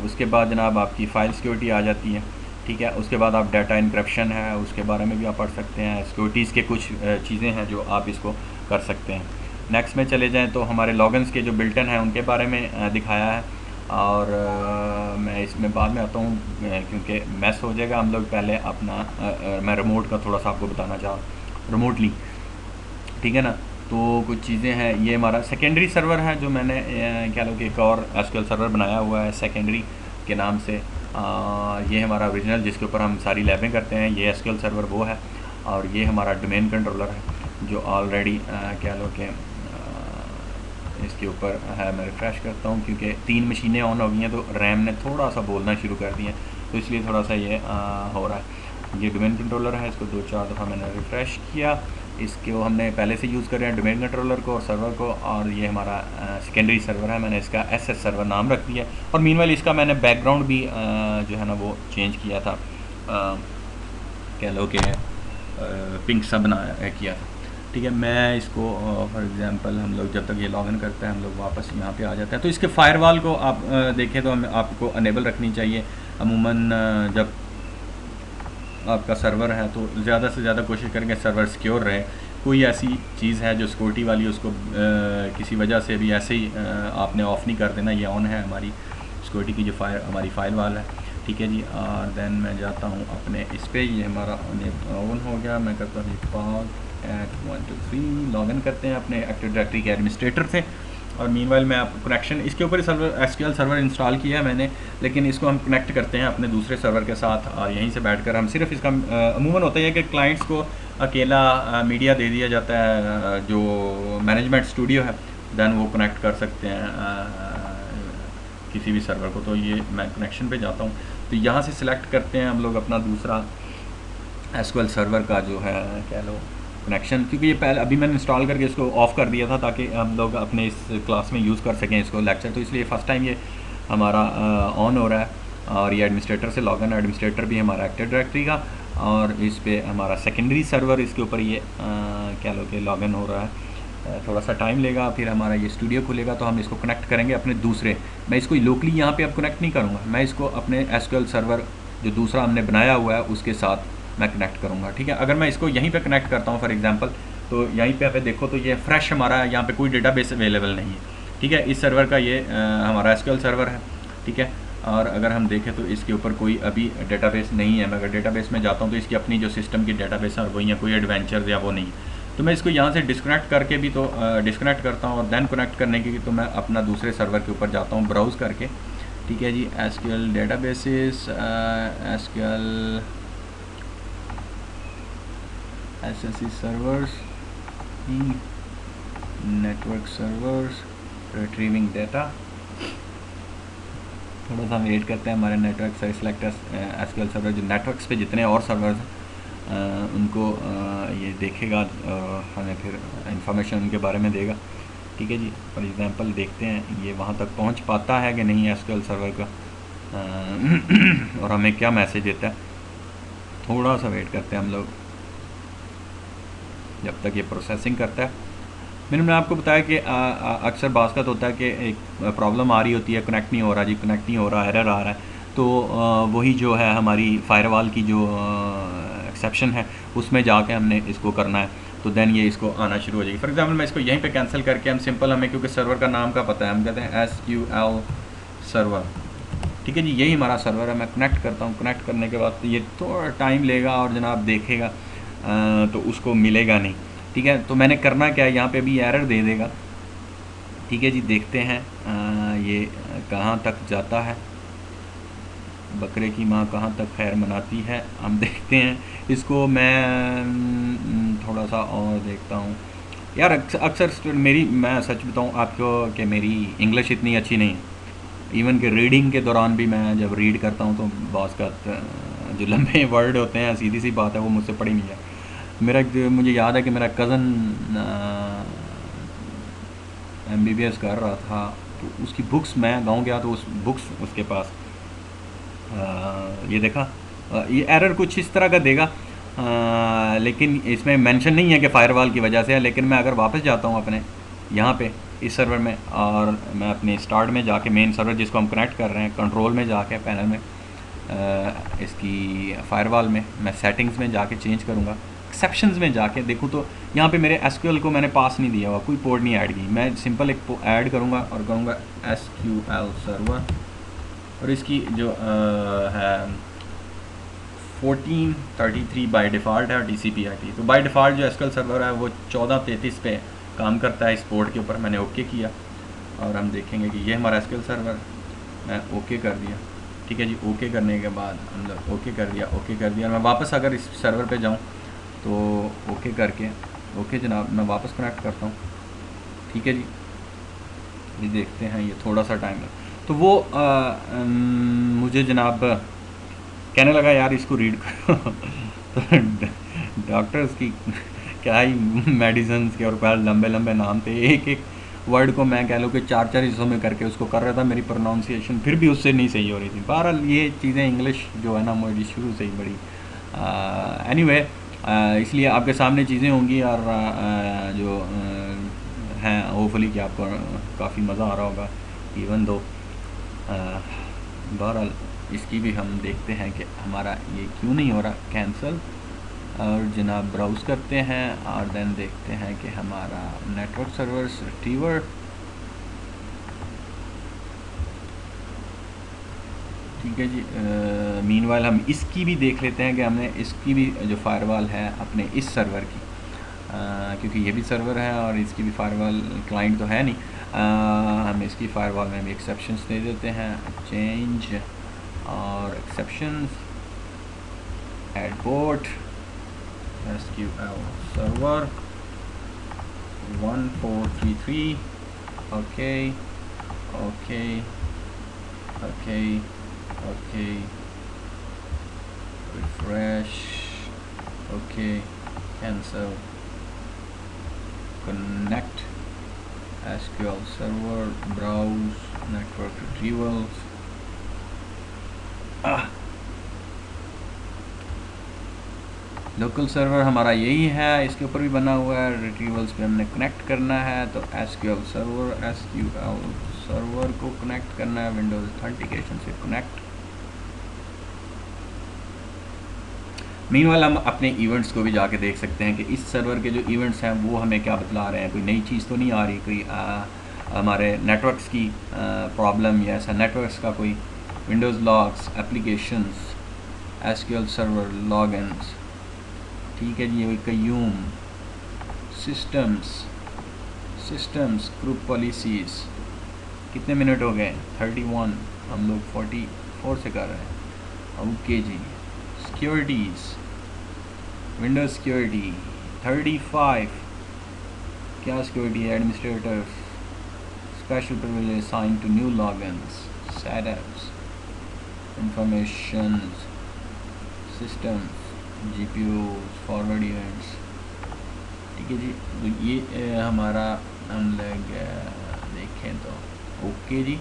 उसके बाद जनाब आपकी फ़ाइल सिक्योरिटी आ जाती है, ठीक है। उसके बाद आप डाटा इनक्रप्शन है उसके बारे में भी आप पढ़ सकते हैं। सिक्योरिटीज़ के कुछ चीज़ें हैं जो आप इसको कर सकते हैं। नेक्स्ट में चले जाएँ तो हमारे लॉगन्स के जो बिल्टन हैं उनके बारे में दिखाया है, और मैं इसमें बाद में आता हूँ क्योंकि मैस हो जाएगा। हम लोग पहले अपना मैं रिमोट का थोड़ा सा आपको बताना चाह रिमोटली, ठीक है ना। तो कुछ चीज़ें हैं, ये हमारा सेकेंडरी सर्वर है जो मैंने क्या लो कि एक और एसक्यूएल सर्वर बनाया हुआ है सेकेंडरी के नाम से। ये हमारा ओरिजिनल जिसके ऊपर हम सारी लैबें करते हैं, ये एसक्यूएल सर्वर वो है। और ये हमारा डोमेन कंट्रोलर है जो ऑलरेडी क्या लो कि इसके ऊपर है। मैं रिफ़्रेश करता हूँ क्योंकि 3 मशीनें ऑन हो गई हैं तो रैम ने थोड़ा सा बोलना शुरू कर दिया, तो इसलिए थोड़ा सा ये हो रहा है। ये डोमेन कंट्रोलर है, इसको 2-4 दफ़ा मैंने रिफ़्रेश किया। इसको हमने पहले से यूज़ कर रहे हैं डोमेन कंट्रोलर को और सर्वर को, और ये हमारा सेकेंडरी सर्वर है। मैंने इसका एसएस सर्वर नाम रख दिया, और मीनवाइल इसका मैंने बैकग्राउंड भी जो है ना वो चेंज किया था, कह लो कि पिंक सा बनाया किया था, ठीक है। मैं इसको फॉर एग्ज़ाम्पल हम लोग जब तक ये लॉगिन करते हैं हम लोग वापस यहाँ पे आ जाते हैं। तो इसके फ़ायरवॉल को आप देखें तो आपको अनेबल रखनी चाहिए। अमूमन जब आपका सर्वर है तो ज़्यादा से ज़्यादा कोशिश करें कि सर्वर सिक्योर रहे। कोई ऐसी चीज़ है जो सिक्योरिटी वाली उसको किसी वजह से भी ऐसे ही आपने ऑफ़ नहीं कर देना। ये ऑन है हमारी सिक्योरिटी की जो हमारी फाइल वाल है, ठीक है जी। और देन मैं जाता हूँ अपने इस पर, ये हमारा ऑन हो गया। मैं करता हूँ पाथ एट 1 2 3 लॉगिन करते हैं अपने एक्टिव डायरेक्टरी के एडमिनिस्ट्रेटर से। और मीनवाइल मैं आपको कनेक्शन इसके ऊपर सर्वर एसक्यूएल सर्वर इंस्टॉल किया है मैंने, लेकिन इसको हम कनेक्ट करते हैं अपने दूसरे सर्वर के साथ, और यहीं से बैठकर हम सिर्फ इसका अमूमन होता है कि क्लाइंट्स को अकेला मीडिया दे दिया जाता है जो मैनेजमेंट स्टूडियो है, दैन वो कनेक्ट कर सकते हैं किसी भी सर्वर को। तो ये मैं कनेक्शन पे जाता हूँ, तो यहाँ से सिलेक्ट करते हैं हम लोग अपना दूसरा एसक्यूएल सर्वर का जो है कह लो कनेक्शन, क्योंकि ये पहले अभी मैंने इंस्टॉल करके इसको ऑफ़ कर दिया था ताकि हम लोग अपने इस क्लास में यूज़ कर सकें इसको लेक्चर, तो इसलिए फ़र्स्ट टाइम ये हमारा ऑन हो रहा है। और ये एडमिनिस्ट्रेटर से लॉगिन, एडमिनिस्ट्रेटर भी हमारा एक्टिव डायरेक्टरी का, और इस पर हमारा सेकेंडरी सर्वर इसके ऊपर ये क्या लो कि लॉगिन हो रहा है। थोड़ा सा टाइम लेगा, फिर हमारा ये स्टूडियो खुलेगा तो हम इसको कनेक्ट करेंगे अपने दूसरे। मैं इसको लोकली यहाँ पे अब कनेक्ट नहीं करूँगा, मैं इसको अपने एसक्यूएल सर्वर जो दूसरा हमने बनाया हुआ है उसके साथ मैं कनेक्ट करूँगा, ठीक है। अगर मैं इसको यहीं पे कनेक्ट करता हूँ फॉर एग्जांपल, तो यहीं पे आप देखो तो ये फ्रेश हमारा यहाँ पे कोई डेटाबेस अवेलेबल नहीं है, ठीक है। इस सर्वर का ये हमारा एसक्यूएल सर्वर है, ठीक है। और अगर हम देखें तो इसके ऊपर कोई अभी डेटाबेस नहीं है। मैं अगर डेटाबेस में जाता हूँ तो इसकी अपनी जो सिस्टम की डेटाबेस है और वही है, कोई एडवेंचर या वो नहीं है। तो मैं इसको यहाँ से डिस्कनेक्ट करके भी तो डिस्कनेक्ट करता हूँ, और दैन कनेक्ट करने की तो मैं अपना दूसरे सर्वर के ऊपर जाता हूँ ब्राउज़ करके, ठीक है जी। SQL databases, SQL SSE servers, network servers, retrieving data. थोड़ा सा वेट करते हैं, हमारे नेटवर्क से सिलेक्ट एसक्यूएल सर्वर जो नेटवर्क्स पे जितने और सर्वर्स हैं उनको ये देखेगा, हमें फिर इंफॉर्मेशन उनके बारे में देगा, ठीक है जी। फॉर एग्जांपल देखते हैं ये वहाँ तक पहुँच पाता है कि नहीं एसक्यूएल सर्वर का, और हमें क्या मैसेज देता है। थोड़ा सा वेट करते हैं हम लोग जब तक ये प्रोसेसिंग करता है। मैंने आपको बताया कि अक्सर बास्कत होता है कि एक प्रॉब्लम आ रही होती है, कनेक्ट नहीं हो रहा जी, कनेक्ट नहीं हो रहा, एरर आ रहा है। तो वही जो है हमारी फायरवॉल की जो एक्सेप्शन है उसमें जाके हमने इसको करना है, तो देन ये इसको आना शुरू हो जाएगी। फॉर एग्जांपल मैं इसको यहीं पे कैंसिल करके हम सिंपल, हमें क्योंकि सर्वर का नाम का पता है, हम कहते हैं SQL सर्वर, ठीक है जी। यही हमारा सर्वर है। मैं कनेक्ट करता हूँ, कनेक्ट करने के बाद ये थोड़ा टाइम लेगा और जनाब देखेगा तो उसको मिलेगा नहीं, ठीक है। तो मैंने करना क्या है, यहाँ पे भी एरर दे देगा, ठीक है जी। देखते हैं ये कहाँ तक जाता है, बकरे की माँ कहाँ तक खैर मनाती है, हम देखते हैं इसको। मैं थोड़ा सा और देखता हूँ यार। अक्सर मैं सच बताऊँ आपको कि मेरी इंग्लिश इतनी अच्छी नहीं है। इवन कि रीडिंग के दौरान भी मैं जब रीड करता हूँ तो बॉस का जो लंबे वर्ड होते हैं, सीधी सी बात है, वो मुझसे पढ़ी नहीं है। मुझे याद है कि मेरा कज़न MBBS कर रहा था, तो उसकी बुक्स, मैं गांव गया तो उस बुक्स उसके पास ये देखा, ये एरर कुछ इस तरह का देगा, लेकिन इसमें मेंशन नहीं है कि फायरवॉल की वजह से है। लेकिन मैं अगर वापस जाता हूँ अपने यहाँ पे इस सर्वर में, और मैं अपने स्टार्ट में जाके मेन सर्वर जिसको हम कनेक्ट कर रहे हैं, कंट्रोल में जाके पैनल में इसकी फायरवॉल में मैं सेटिंग्स में जाके चेंज करूँगा। एक्सेप्शंस में जाके देखूँ तो यहाँ पे मेरे एसक्यूएल को मैंने पास नहीं दिया हुआ, कोई पोर्ट नहीं ऐड की। मैं सिंपल एक ऐड करूँगा और करूँगा एसक्यूएल सर्वर, और इसकी जो है 1433 बाय डिफ़ॉल्ट है और TCP IP। तो बाय डिफ़ॉल्ट जो एसक्यूएल सर्वर है वो 1433 पे काम करता है इस पोर्ट के ऊपर। मैंने ओके किया और हम देखेंगे कि ये हमारा एसक्यूएल सर्वर, मैं ओके कर दिया। ठीक है जी, ओके करने के बाद हम लोग ओके कर दिया। मैं वापस अगर इस सर्वर पे जाऊं तो ओके करके, ओके जनाब, मैं वापस कनेक्ट करता हूं। ठीक है जी, ये देखते हैं, ये थोड़ा सा टाइम है। तो वो मुझे जनाब कहने लगा यार इसको रीड करो तो डॉक्टर्स की क्या ही मेडिसिन के और क्या लंबे लंबे नाम थे, एक एक वर्ड को मैं कह लूँ कि 4-4 हिस्सों में करके उसको कर रहा था। मेरी प्रोनाउंसिएशन फिर भी उससे नहीं सही हो रही थी। बहरहाल ये चीज़ें इंग्लिश जो है ना मुझे शुरू से ही बड़ी एनीवे इसलिए आपके सामने चीज़ें होंगी और जो हैं होपफुली कि आपको काफ़ी मज़ा आ रहा होगा। इवन दो बहरहाल इसकी भी हम देखते हैं कि हमारा ये क्यों नहीं हो रहा कैंसिल, और जनाब ब्राउज़ करते हैं और देन देखते हैं कि हमारा नेटवर्क सर्वर्स रिट्रीवर, ठीक है जी। मीनवाइल हम इसकी भी देख लेते हैं कि हमने इसकी भी जो फायरवॉल है अपने इस सर्वर की, क्योंकि ये भी सर्वर है और इसकी भी फायरवॉल क्लाइंट तो है नहीं, हम इसकी फायरवॉल में भी एक्सेप्शंस दे देते हैं। चेंज और exceptions, add port SQL server 1433, okay, refresh, okay, cancel, connect SQL server, browse, network retrievals, local server हमारा यही है, इसके ऊपर भी बना हुआ है। रिट्रीवल्स पे हमने कनेक्ट करना है, तो SQL सर्वर को कनेक्ट करना है विंडोज ऑथेंटिकेशन से कनेक्ट। मीनवाइल हम अपने इवेंट्स को भी जाके देख सकते हैं कि इस सर्वर के जो इवेंट्स हैं वो हमें क्या बतला रहे हैं। कोई नई चीज़ तो नहीं आ रही, कोई हमारे नेटवर्क्स की प्रॉब्लम या ऐसा नेटवर्क्स का कोई Windows logs, applications, SQL server logins, ठीक है जी। कयूम सिस्टम्स ग्रुप पॉलिसीज़, कितने मिनट हो गए? 31, हम लोग 44 से कर रहे हैं। ओके जी। सिक्योरिटीज़, विंडोज सिक्योरिटी 35, क्या सिक्योरिटी है? Administrator special privilege assign to new logins, setups, information systems, GPU, forward events, ठीक है जी। तो ये हमारा हम लोग देखें तो ओके जी।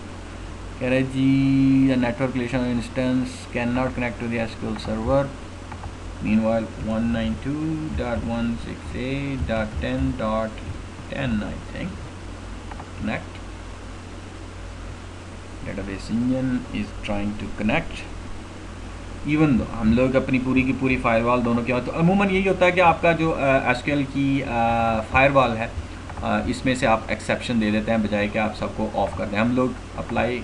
कह रहे जी network relation instance can not connect to the SQL server, meanwhile 192.168.10.10 I think connect, database engine is trying to connect. Even though हम लोग अपनी पूरी की पूरी फायरवॉल दोनों की, तो अमूमन यही होता है कि आपका जो SQL की फायरवॉल है इसमें से आप एक्सेप्शन दे देते हैं बजाय कि आप सबको ऑफ कर दें। हम लोग अप्लाई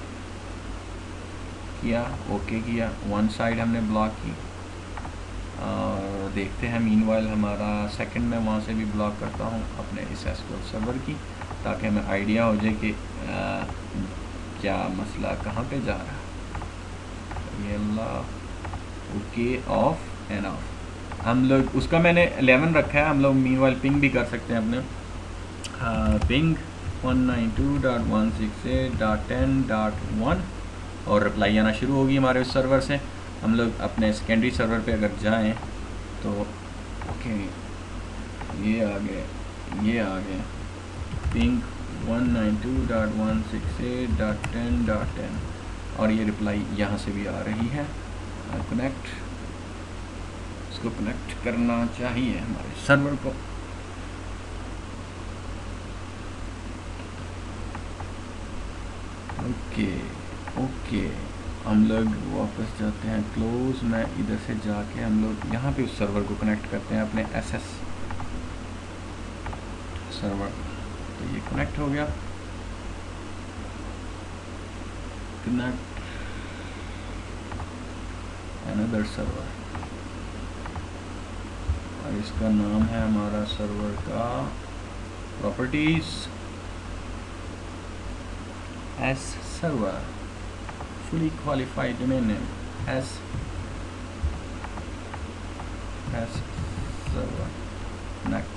किया, ओके किया, वन साइड हमने ब्लॉक की और देखते हैं। मीनवाइल हमारा सेकंड में वहाँ से भी ब्लॉक करता हूँ अपने इस SQL सर्वर की, ताकि हमें आइडिया हो जाए कि क्या मसला कहाँ पे जा रहा है। ये अल्लाह, ओके, ऑफ एंड ऑफ। हम लोग उसका मैंने 11 रखा है। हम लोग मीनवाइल पिंग भी कर सकते हैं अपने, पिंग 192.168.10.1 और रिप्लाई आना शुरू होगी हमारे उस सर्वर से। हम लोग अपने सेकेंडरी सर्वर पे अगर जाएं तो ओके, ये आ गए पिंग 192.168.10.10 और ये रिप्लाई यहाँ से भी आ रही है। कनेक्ट, इसको कनेक्ट करना चाहिए हमारे सर्वर को। ओके ओके, हम लोग वापस जाते हैं क्लोज। मैं इधर से जाके हम लोग यहाँ पे उस सर्वर को कनेक्ट करते हैं अपने एसएस सर्वर। तो ये कनेक्ट हो गया, कनेक्ट अनदर सर्वर, और इसका नाम है हमारा सर्वर का properties S server, fully qualified domain name as server connect।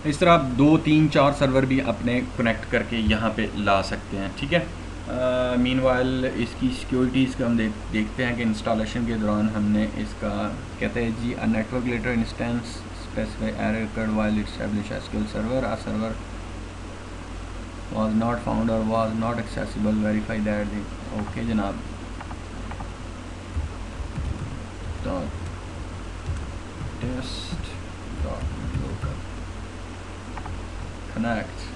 इस तरह आप 2 3 4 सर्वर भी अपने कनेक्ट करके यहाँ पे ला सकते हैं, ठीक है। मीनवाइल इसकी सिक्योरिटीज़ का हम देखते हैं कि इंस्टॉलेशन के दौरान हमने इसका कहते हैं जी, a network related instance specify error code while establish SQL server, a server was not found or was not accessible, verify that the okay जनाब dot test dot local connect।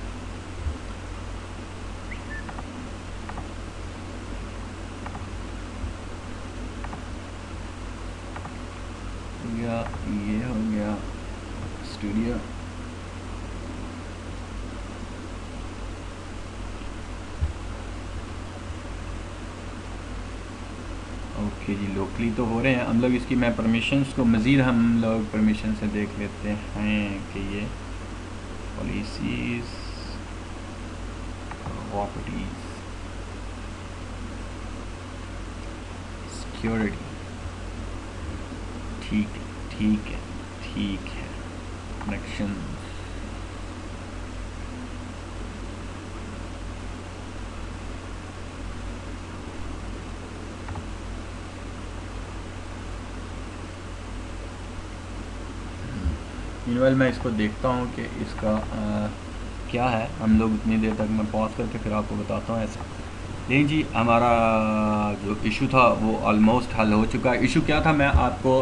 या ये हो गया स्टूडियो। ओके जी, लोकली तो हो रहे हैं हम लोग। इसकी मैं परमिशंस को मज़ीद हम लोग परमिशन से देख लेते हैं कि ये पॉलिसीज़ प्रॉपर्टीज़ सिक्योरिटी, ठीक है ठीक है। कनेक्शन मीनवाइल मैं इसको देखता हूँ कि इसका क्या है। हम लोग उतनी देर तक मैं पॉज करके फिर आपको बताता हूँ ऐसा। लेकिन जी हमारा जो इशू था वो ऑलमोस्ट हल हो चुका है। इशू क्या था मैं आपको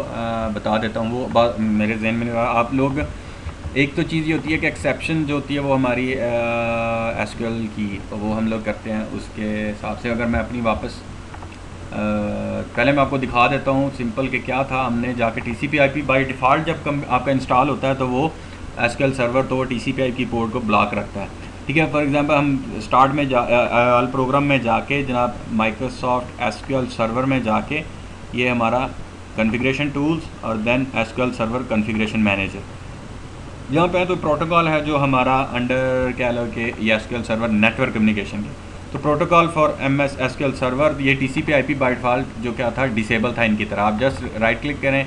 बता देता हूँ, वो बात मेरे जहन में नहीं रहा। आप लोग एक तो चीज़ ये होती है कि एक्सेप्शन जो होती है वो हमारी एसक्यूएल की, तो वो हम लोग करते हैं उसके हिसाब से। अगर मैं अपनी वापस पहले मैं आपको दिखा देता हूँ सिंपल कि क्या था। हमने जाके TCP/IP बाय डिफ़ॉल्ट जब आपका इंस्टॉल होता है तो वो एसक्यूएल सर्वर तो TCP/IP पोर्ट को ब्लॉक रखता है, ठीक है। फॉर एग्जांपल हम स्टार्ट में ऑल प्रोग्राम में जाके जनाब माइक्रोसॉफ्ट एसक्यूएल सर्वर में जाके ये हमारा कॉन्फ़िगरेशन टूल्स और then SQL server configuration manager, यहाँ पे तो प्रोटोकॉल है जो हमारा अंडर क्या लो कि एसक्यूएल सर्वर नेटवर्क कम्युनिकेशन के। तो protocol for MS SQL server, ये TCP/IP बाय डिफ़ॉल्ट जो क्या था डिसेबल था इनकी तरह। आप जस्ट राइट क्लिक करें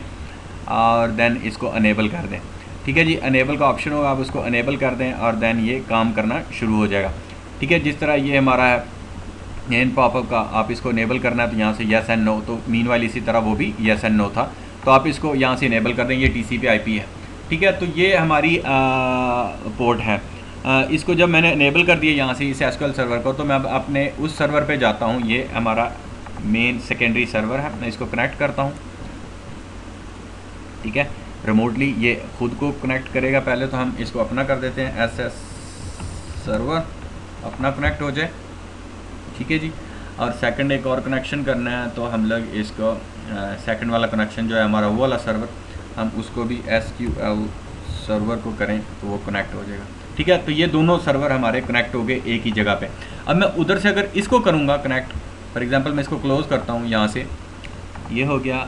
और देन इसको अनेबल कर दें, ठीक है जी। अनेबल का ऑप्शन होगा, आप उसको अनेबल कर दें और देन ये काम करना शुरू हो जाएगा, ठीक है। जिस तरह ये हमारा है इन पॉपअप का, आप इसको अनेबल करना है तो यहाँ से येस एंड नो, तो मीनवाइल इसी तरह वो भी येस एंड नो था, तो आप इसको यहाँ से अनेबल कर दें। ये TCP/IP है, ठीक है। तो ये हमारी पोर्ट है। इसको जब मैंने अनेबल कर दिया यहाँ से इस एसक्यूएल सर्वर को, तो मैं अब अपने उस सर्वर पे जाता हूँ। ये हमारा मेन सेकेंडरी सर्वर है, मैं इसको कनेक्ट करता हूँ, ठीक है। रिमोटली ये खुद को कनेक्ट करेगा। पहले तो हम इसको अपना कर देते हैं, SS सर्वर अपना कनेक्ट हो जाए, ठीक है जी। और सेकंड एक और कनेक्शन करना है, तो हम लोग इसको सेकंड वाला कनेक्शन जो है हमारा वो वाला सर्वर, हम उसको भी SQL सर्वर को करें तो वो कनेक्ट हो जाएगा, ठीक है। तो ये दोनों सर्वर हमारे कनेक्ट हो गए एक ही जगह पे। अब मैं उधर से अगर इसको करूँगा कनेक्ट, फॉर एग्जांपल मैं इसको क्लोज़ करता हूँ यहाँ से, ये हो गया।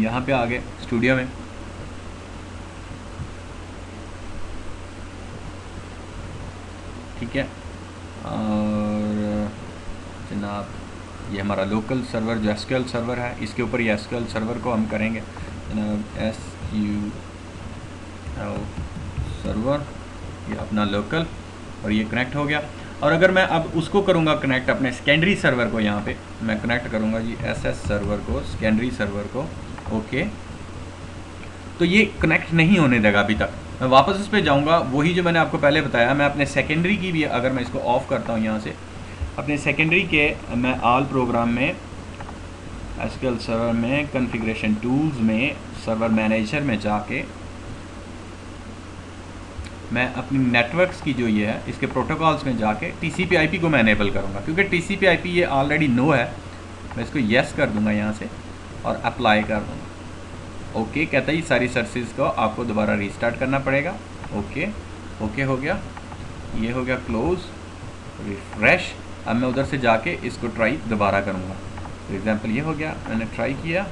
यहाँ पे आ गए स्टूडियो में, ठीक है। और जनाब ये हमारा लोकल सर्वर जो SQL सर्वर है, इसके ऊपर ये SQL सर्वर को हम करेंगे जनाब SQL सर्वर, ये अपना लोकल, और ये कनेक्ट हो गया। और अगर मैं अब उसको करूँगा कनेक्ट अपने सेकेंडरी सर्वर को, यहाँ पे मैं कनेक्ट करूँगा जी SS सर्वर को, सेकेंडरी सर्वर को, ओके। तो ये कनेक्ट नहीं होने देगा अभी तक। मैं वापस उस पर जाऊँगा, वही जो मैंने आपको पहले बताया। मैं अपने सेकेंडरी की भी, अगर मैं इसको ऑफ़ करता हूँ यहाँ से, अपने सेकेंडरी के मैं ऑल प्रोग्राम में SQL सर्वर में कॉन्फ़िगरेशन टूल्स में सर्वर मैनेजर में जाके मैं अपनी नेटवर्क्स की जो ये है इसके प्रोटोकॉल्स में जाके TCP/IP को मैं इनेबल करूँगा, क्योंकि TCP/IP ये ऑलरेडी नो है। मैं इसको येस कर दूँगा यहाँ से और अप्लाई कर दूँगा। ओके कहता है सारी सर्विसेज को आपको दोबारा रीस्टार्ट करना पड़ेगा। ओके ओके हो गया, ये हो गया क्लोज, रिफ्रेश। अब मैं उधर से जाके इसको ट्राई दोबारा करूँगा। फॉर एग्ज़ाम्पल ये हो गया, मैंने ट्राई किया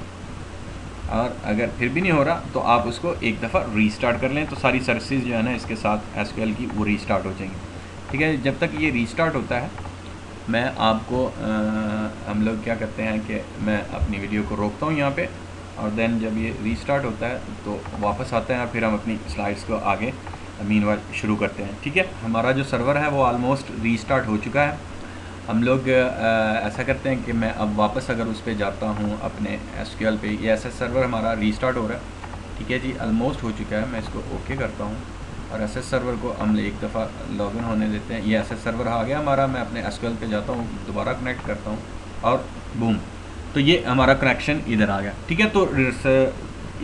और अगर फिर भी नहीं हो रहा तो आप उसको एक दफ़ा रीस्टार्ट कर लें, तो सारी सर्विसेज जो है ना इसके साथ SQL की वो रीस्टार्ट हो जाएंगी। ठीक है, जब तक ये रीस्टार्ट होता है मैं आपको हम लोग क्या करते हैं कि मैं अपनी वीडियो को रोकता हूँ यहाँ पे, और देन जब ये रीस्टार्ट होता है तो वापस आते हैं और फिर हम अपनी स्लाइड्स को आगे मीनवाइल शुरू करते हैं। ठीक है, हमारा जो सर्वर है वो ऑलमोस्ट रीस्टार्ट हो चुका है। हम लोग ऐसा करते हैं कि मैं अब वापस अगर उस पर जाता हूँ अपने SQL पे, ये SS सर्वर हमारा रीस्टार्ट हो रहा है। ठीक है जी, ऑलमोस्ट हो चुका है। मैं इसको ओके करता हूँ और SS सर्वर को हम एक दफ़ा लॉगिन होने देते हैं। ये SS सर्वर आ गया हमारा। मैं अपने SQL पे जाता हूँ, दोबारा कनेक्ट करता हूँ और बूम, तो ये हमारा कनेक्शन इधर आ गया। ठीक है, तो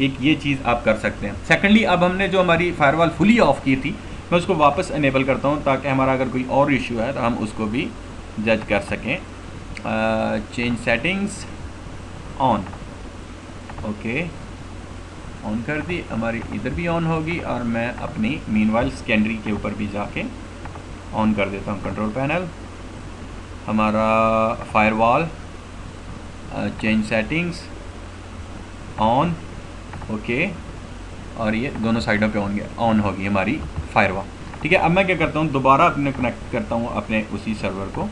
एक ये चीज़ आप कर सकते हैं। सेकेंडली, अब हमने जो हमारी फायरवॉल फुली ऑफ की थी, मैं उसको वापस इनेबल करता हूँ ताकि हमारा अगर कोई और इशू है तो हम उसको भी जज कर सकें। Change settings on, okay on कर दी, हमारी इधर भी ऑन होगी और मैं अपनी मीनवाइल सेकेंडरी के ऊपर भी जाके ऑन कर देता हूँ। कंट्रोल पैनल, हमारा firewall, change settings on, okay, और ये दोनों साइडों पे ऑन होगी हमारी फायरवॉल। ठीक है, अब मैं क्या करता हूँ, दोबारा अपने कनेक्ट करता हूँ अपने उसी सर्वर को।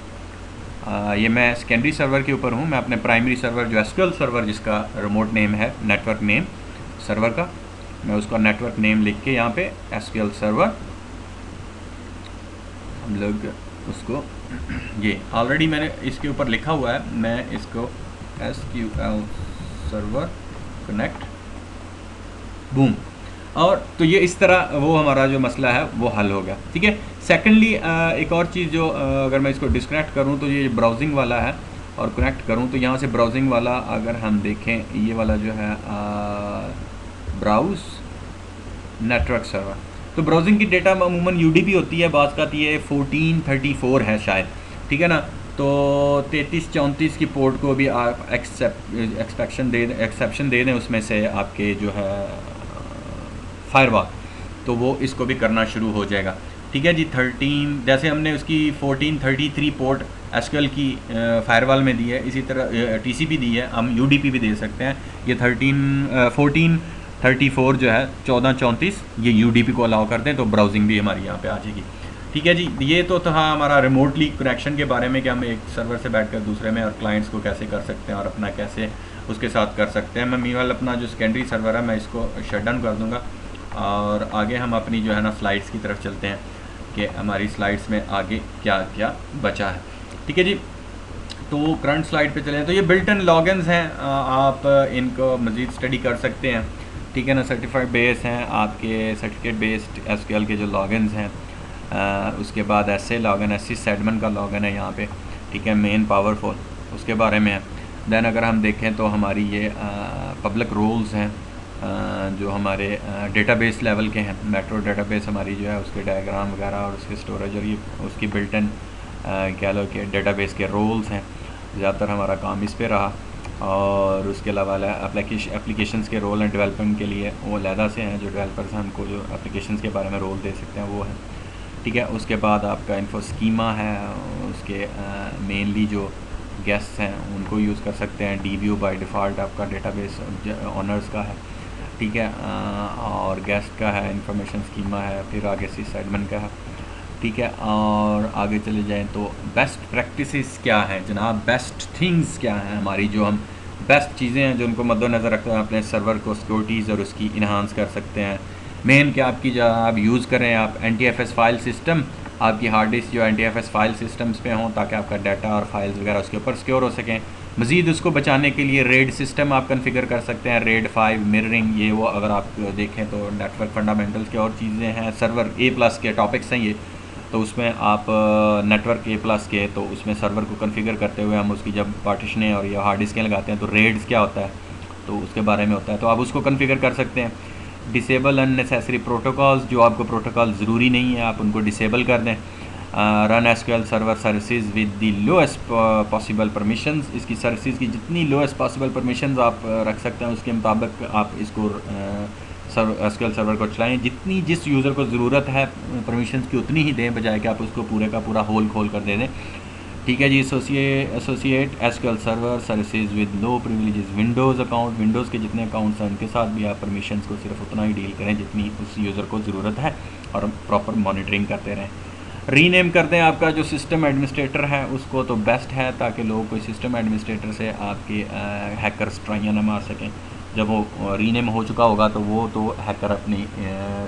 ये मैं सेकेंडरी सर्वर के ऊपर हूँ। मैं अपने प्राइमरी सर्वर जो SQL सर्वर जिसका रिमोट नेम है, नेटवर्क नेम सर्वर का, मैं उसका नेटवर्क नेम लिख के यहाँ पे SQL सर्वर हम लोग उसको ये ऑलरेडी मैंने इसके ऊपर लिखा हुआ है, मैं इसको SQL सर्वर कनेक्ट, बूम, और तो ये इस तरह वो हमारा जो मसला है वो हल होगा। ठीक है, सेकेंडली एक और चीज़ जो अगर मैं इसको डिस्कनेक्ट करूँ तो ये ब्राउजिंग वाला है और कनेक्ट करूँ तो यहाँ से ब्राउजिंग वाला अगर हम देखें, ये वाला जो है ब्राउज नेटवर्क सर्वर, तो ब्राउजिंग की डेटा अमूमन UDP होती है, बात का ये 1434 है शायद। ठीक है ना, तो 3334 की पोर्ट को भी आप एक्सेप्शन दे दें उसमें से आपके जो है फायरवॉल, तो वो इसको भी करना शुरू हो जाएगा। ठीक है जी, 13 जैसे हमने उसकी 1433 पोर्ट SQL की फायरवॉल में दी है, इसी तरह TCP दी है, हम UDP भी दे सकते हैं। ये 1434 जो है 1434 ये UDP को अलाउ करते हैं, तो ब्राउजिंग भी हमारी यहाँ पे आ जाएगी। ठीक है जी, ये तो था हमारा रिमोटली कनेक्शन के बारे में कि हम एक सर्वर से बैठकर दूसरे में और क्लाइंट्स को कैसे कर सकते हैं और अपना कैसे उसके साथ कर सकते हैं। मैं मीनवाइल अपना जो सेकेंडरी सर्वर है मैं इसको शट डाउन कर दूँगा और आगे हम अपनी जो है ना स्लाइड्स की तरफ चलते हैं कि हमारी स्लाइड्स में आगे क्या क्या बचा है। ठीक है जी, तो करंट स्लाइड पे चलें। तो ये बिल्ट इन लॉगिन्स हैं, आप इनको मज़ीद स्टडी कर सकते हैं। ठीक है ना, सर्टिफाइड बेस हैं आपके, सर्टिफिकेट बेस्ड SQL के जो लॉगिन्स हैं, उसके बाद ऐसे लॉगिन SC एडमिन का लॉगिन है यहाँ पे। ठीक है, मेन पावरफुल उसके बारे में है। दैन अगर हम देखें तो हमारी ये पब्लिक रोल्स हैं जो हमारे डेटाबेस लेवल के हैं। मेट्रो डेटाबेस हमारी जो है उसके डायग्राम वगैरह और उसके स्टोरेज और ये उसकी बिल्ट इन कह लो कि डेटाबेस के रोल्स हैं। ज़्यादातर हमारा काम इस पे रहा, और उसके अलावा एप्लीकेशंस के रोल हैं डेवलपमेंट के लिए, वो अलहदा से हैं। जो डेवलपर्स हैं हमको जो एप्लीकेशंस के बारे में रोल दे सकते हैं वो है। ठीक है, उसके बाद आपका इन्फो स्कीमा है, उसके मेनली जो गेस्ट हैं उनको यूज़ कर सकते हैं। DView बाय डिफ़ॉल्ट आपका डेटाबेस ऑनर्स का है। ठीक है, और गेस्ट का है, इंफॉर्मेशन स्कीमा है, फिर आगे सिसएडमिन का है। ठीक है, और आगे चले जाएं तो बेस्ट प्रैक्टिसेस क्या हैं जनाब, बेस्ट थिंग्स क्या हैं हमारी, जो हम बेस्ट चीज़ें हैं जो उनको मद्देनज़र रखते हैं अपने सर्वर को सिक्योरिटीज़ और उसकी इन्हांस कर सकते हैं। मेन क्या आपकी जो आप यूज़ करें आप NTFS फाइल सिस्टम, आपकी हार्ड डिस्क जो NTFS फाइल सिस्टम्स पे हों ताकि आपका डाटा और फाइल्स वगैरह उसके ऊपर सिक्योर हो सकें। मज़ीद उसको बचाने के लिए रेड सिस्टम आप कन्फिगर कर सकते हैं, RAID 5 मिररिंग, ये वो अगर आप देखें तो नेटवर्क फंडामेंटल्स के और चीज़ें हैं। सर्वर A+ के टॉपिक्स हैं ये, तो उसमें आप नेटवर्क A+ के, तो उसमें सर्वर को कन्फिगर करते हुए हम उसकी जब पार्टीशनें और या हार्ड डिस्कें लगाते हैं तो रेड्स क्या होता है तो उसके बारे में होता है, तो आप उसको कन्फिगर कर सकते हैं। डिसेबल अननेसेसरी प्रोटोकॉल्स, जो आपको प्रोटोकॉल ज़रूरी नहीं है आप उनको डिसेबल कर दें। Run SQL server services with the lowest possible permissions, इसकी सर्विसेज की जितनी लोएस्ट पॉसिबल परमिशंस आप रख सकते हैं उसके मुताबिक आप इसको एसक्यूएल सर्वर को चलाएं। जितनी जिस यूज़र को ज़रूरत है परमिशंस की उतनी ही दें, बजाय कि आप उसको पूरे का पूरा होल खोल कर दे दें। ठीक है जी। Associate SQL server services with low privileges Windows account, Windows के जितने अकाउंट्स हैं उनके साथ भी आप परमिशंस को सिर्फ उतना ही डील करें जितनी उस यूज़र को ज़रूरत है और प्रॉपर मॉनिटरिंग करते रहें। रीनेम कर दें आपका जो सिस्टम एडमिनिस्ट्रेटर है उसको, तो बेस्ट है ताकि लोग कोई सिस्टम एडमिनिस्ट्रेटर से आपके हैकर्स ट्राइयाँ ना मार सकें। जब वो रीनेम हो चुका होगा तो वो तो हैकर अपनी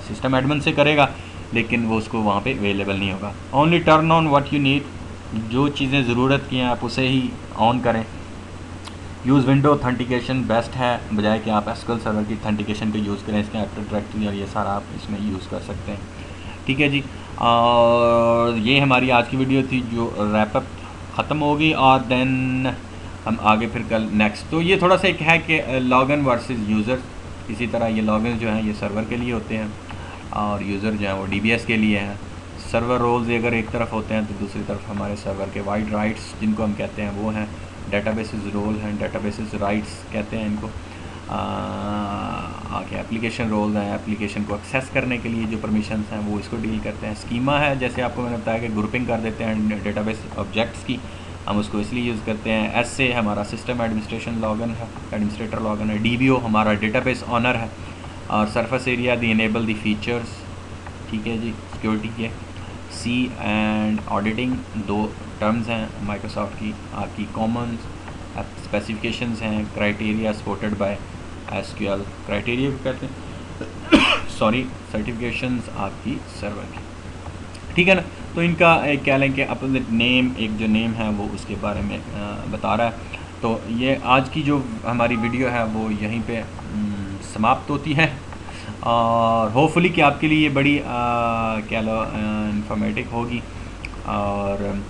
सिस्टम एडमिन से करेगा, लेकिन वो उसको वहाँ पे अवेलेबल नहीं होगा। Only turn on what you need, जो चीज़ें ज़रूरत की हैं आप उसे ही ऑन करें। यूज़ विंडो ऑथेंटिकेशन बेस्ट है, बजाय कि आप एसक्यूएल सर्वर की ऑथेंटिकेशन को यूज़ करें। इसके एक्टिव डायरेक्टरी और ये सारा आप इसमें यूज़ कर सकते हैं। ठीक है जी। और ये हमारी आज की वीडियो थी जो रैपअप ख़त्म होगी, और देन हम आगे फिर कल नेक्स्ट। तो ये थोड़ा सा एक है कि लॉगिन वर्सेस यूज़र, इसी तरह ये लॉगिन जो हैं ये सर्वर के लिए होते हैं और यूज़र जो हैं वो डीबीएस के लिए हैं। सर्वर रोल्स अगर एक तरफ होते हैं तो दूसरी तरफ हमारे सर्वर के वाइड राइट्स जिनको हम कहते हैं वो हैं। डेटाबेसेस रोल हैं, डेटाबेसेस राइट्स कहते हैं इनको। आगे एप्लीकेशन रोल्स हैं, एप्लीकेशन को एक्सेस करने के लिए जो परमिशंस हैं वो इसको डील करते हैं। स्कीमा है, जैसे आपको मैंने बताया कि ग्रुपिंग कर देते हैं डेटाबेस ऑब्जेक्ट्स की, हम उसको इसलिए यूज़ करते हैं। एस से हमारा सिस्टम एडमिनिस्ट्रेशन लॉगिन है, एडमिनिस्ट्रेटर लॉगिन है। DBO हमारा डेटाबेस ऑनर है, और सरफेस एरिया दी इनेबल दी फीचर्स। ठीक है जी, सिक्योरिटी के। सी एंड ऑडिटिंग दो टर्म्स हैं माइक्रोसॉफ्ट की, आपकी कॉमन्स स्पेसिफिकेशंस हैं। Criteria supported by SQL, criteria को कहते हैं सॉरी, सर्टिफिकेशंस आपकी सर्वर की। ठीक है ना। तो इनका एक कह लें कि अपोजिट नेम, एक जो नेम है वो उसके बारे में बता रहा है। तो ये आज की जो हमारी वीडियो है वो यहीं पे समाप्त होती है, और होपफुली कि आपके लिए ये बड़ी क्या लो इंफॉर्मेटिव होगी। और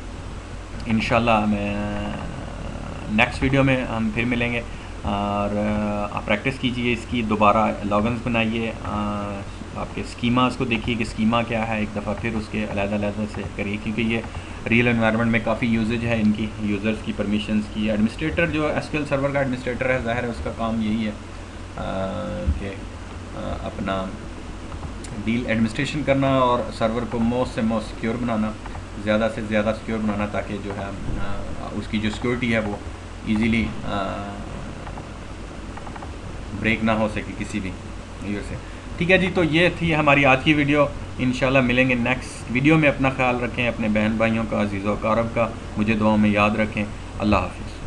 इंशाल्लाह मैं नेक्स्ट वीडियो में हम फिर मिलेंगे, और आप प्रैक्टिस कीजिए इसकी, दोबारा लॉगिन्स बनाइए, आपके स्कीमास को देखिए कि स्कीमा क्या है, एक दफ़ा फिर उसके अलग-अलग से करिए, क्योंकि ये रियल एनवायरनमेंट में काफ़ी यूजेज है इनकी, यूज़र्स की परमिशंस की। एडमिनिस्ट्रेटर जो एसक्यूएल सर्वर का एडमिनिस्ट्रेटर है, ज़ाहिर है उसका काम यही है कि अपना डील एडमिनिस्ट्रेशन करना और सर्वर को मोस्ट से मोस्ट सिक्योर बनाना, ज़्यादा से ज़्यादा सिक्योर बनाना, ताकि जो है उसकी जो सिक्योरिटी है वो ईज़िली ब्रेक ना हो सके किसी भी यूज़र से। ठीक है जी। तो ये थी हमारी आज की वीडियो। इंशाल्लाह मिलेंगे नेक्स्ट वीडियो में। अपना ख्याल रखें, अपने बहन भाइयों का, अजीज़ व अक़ारब का मुझे दुआओं में याद रखें। अल्लाह हाफ़िज़।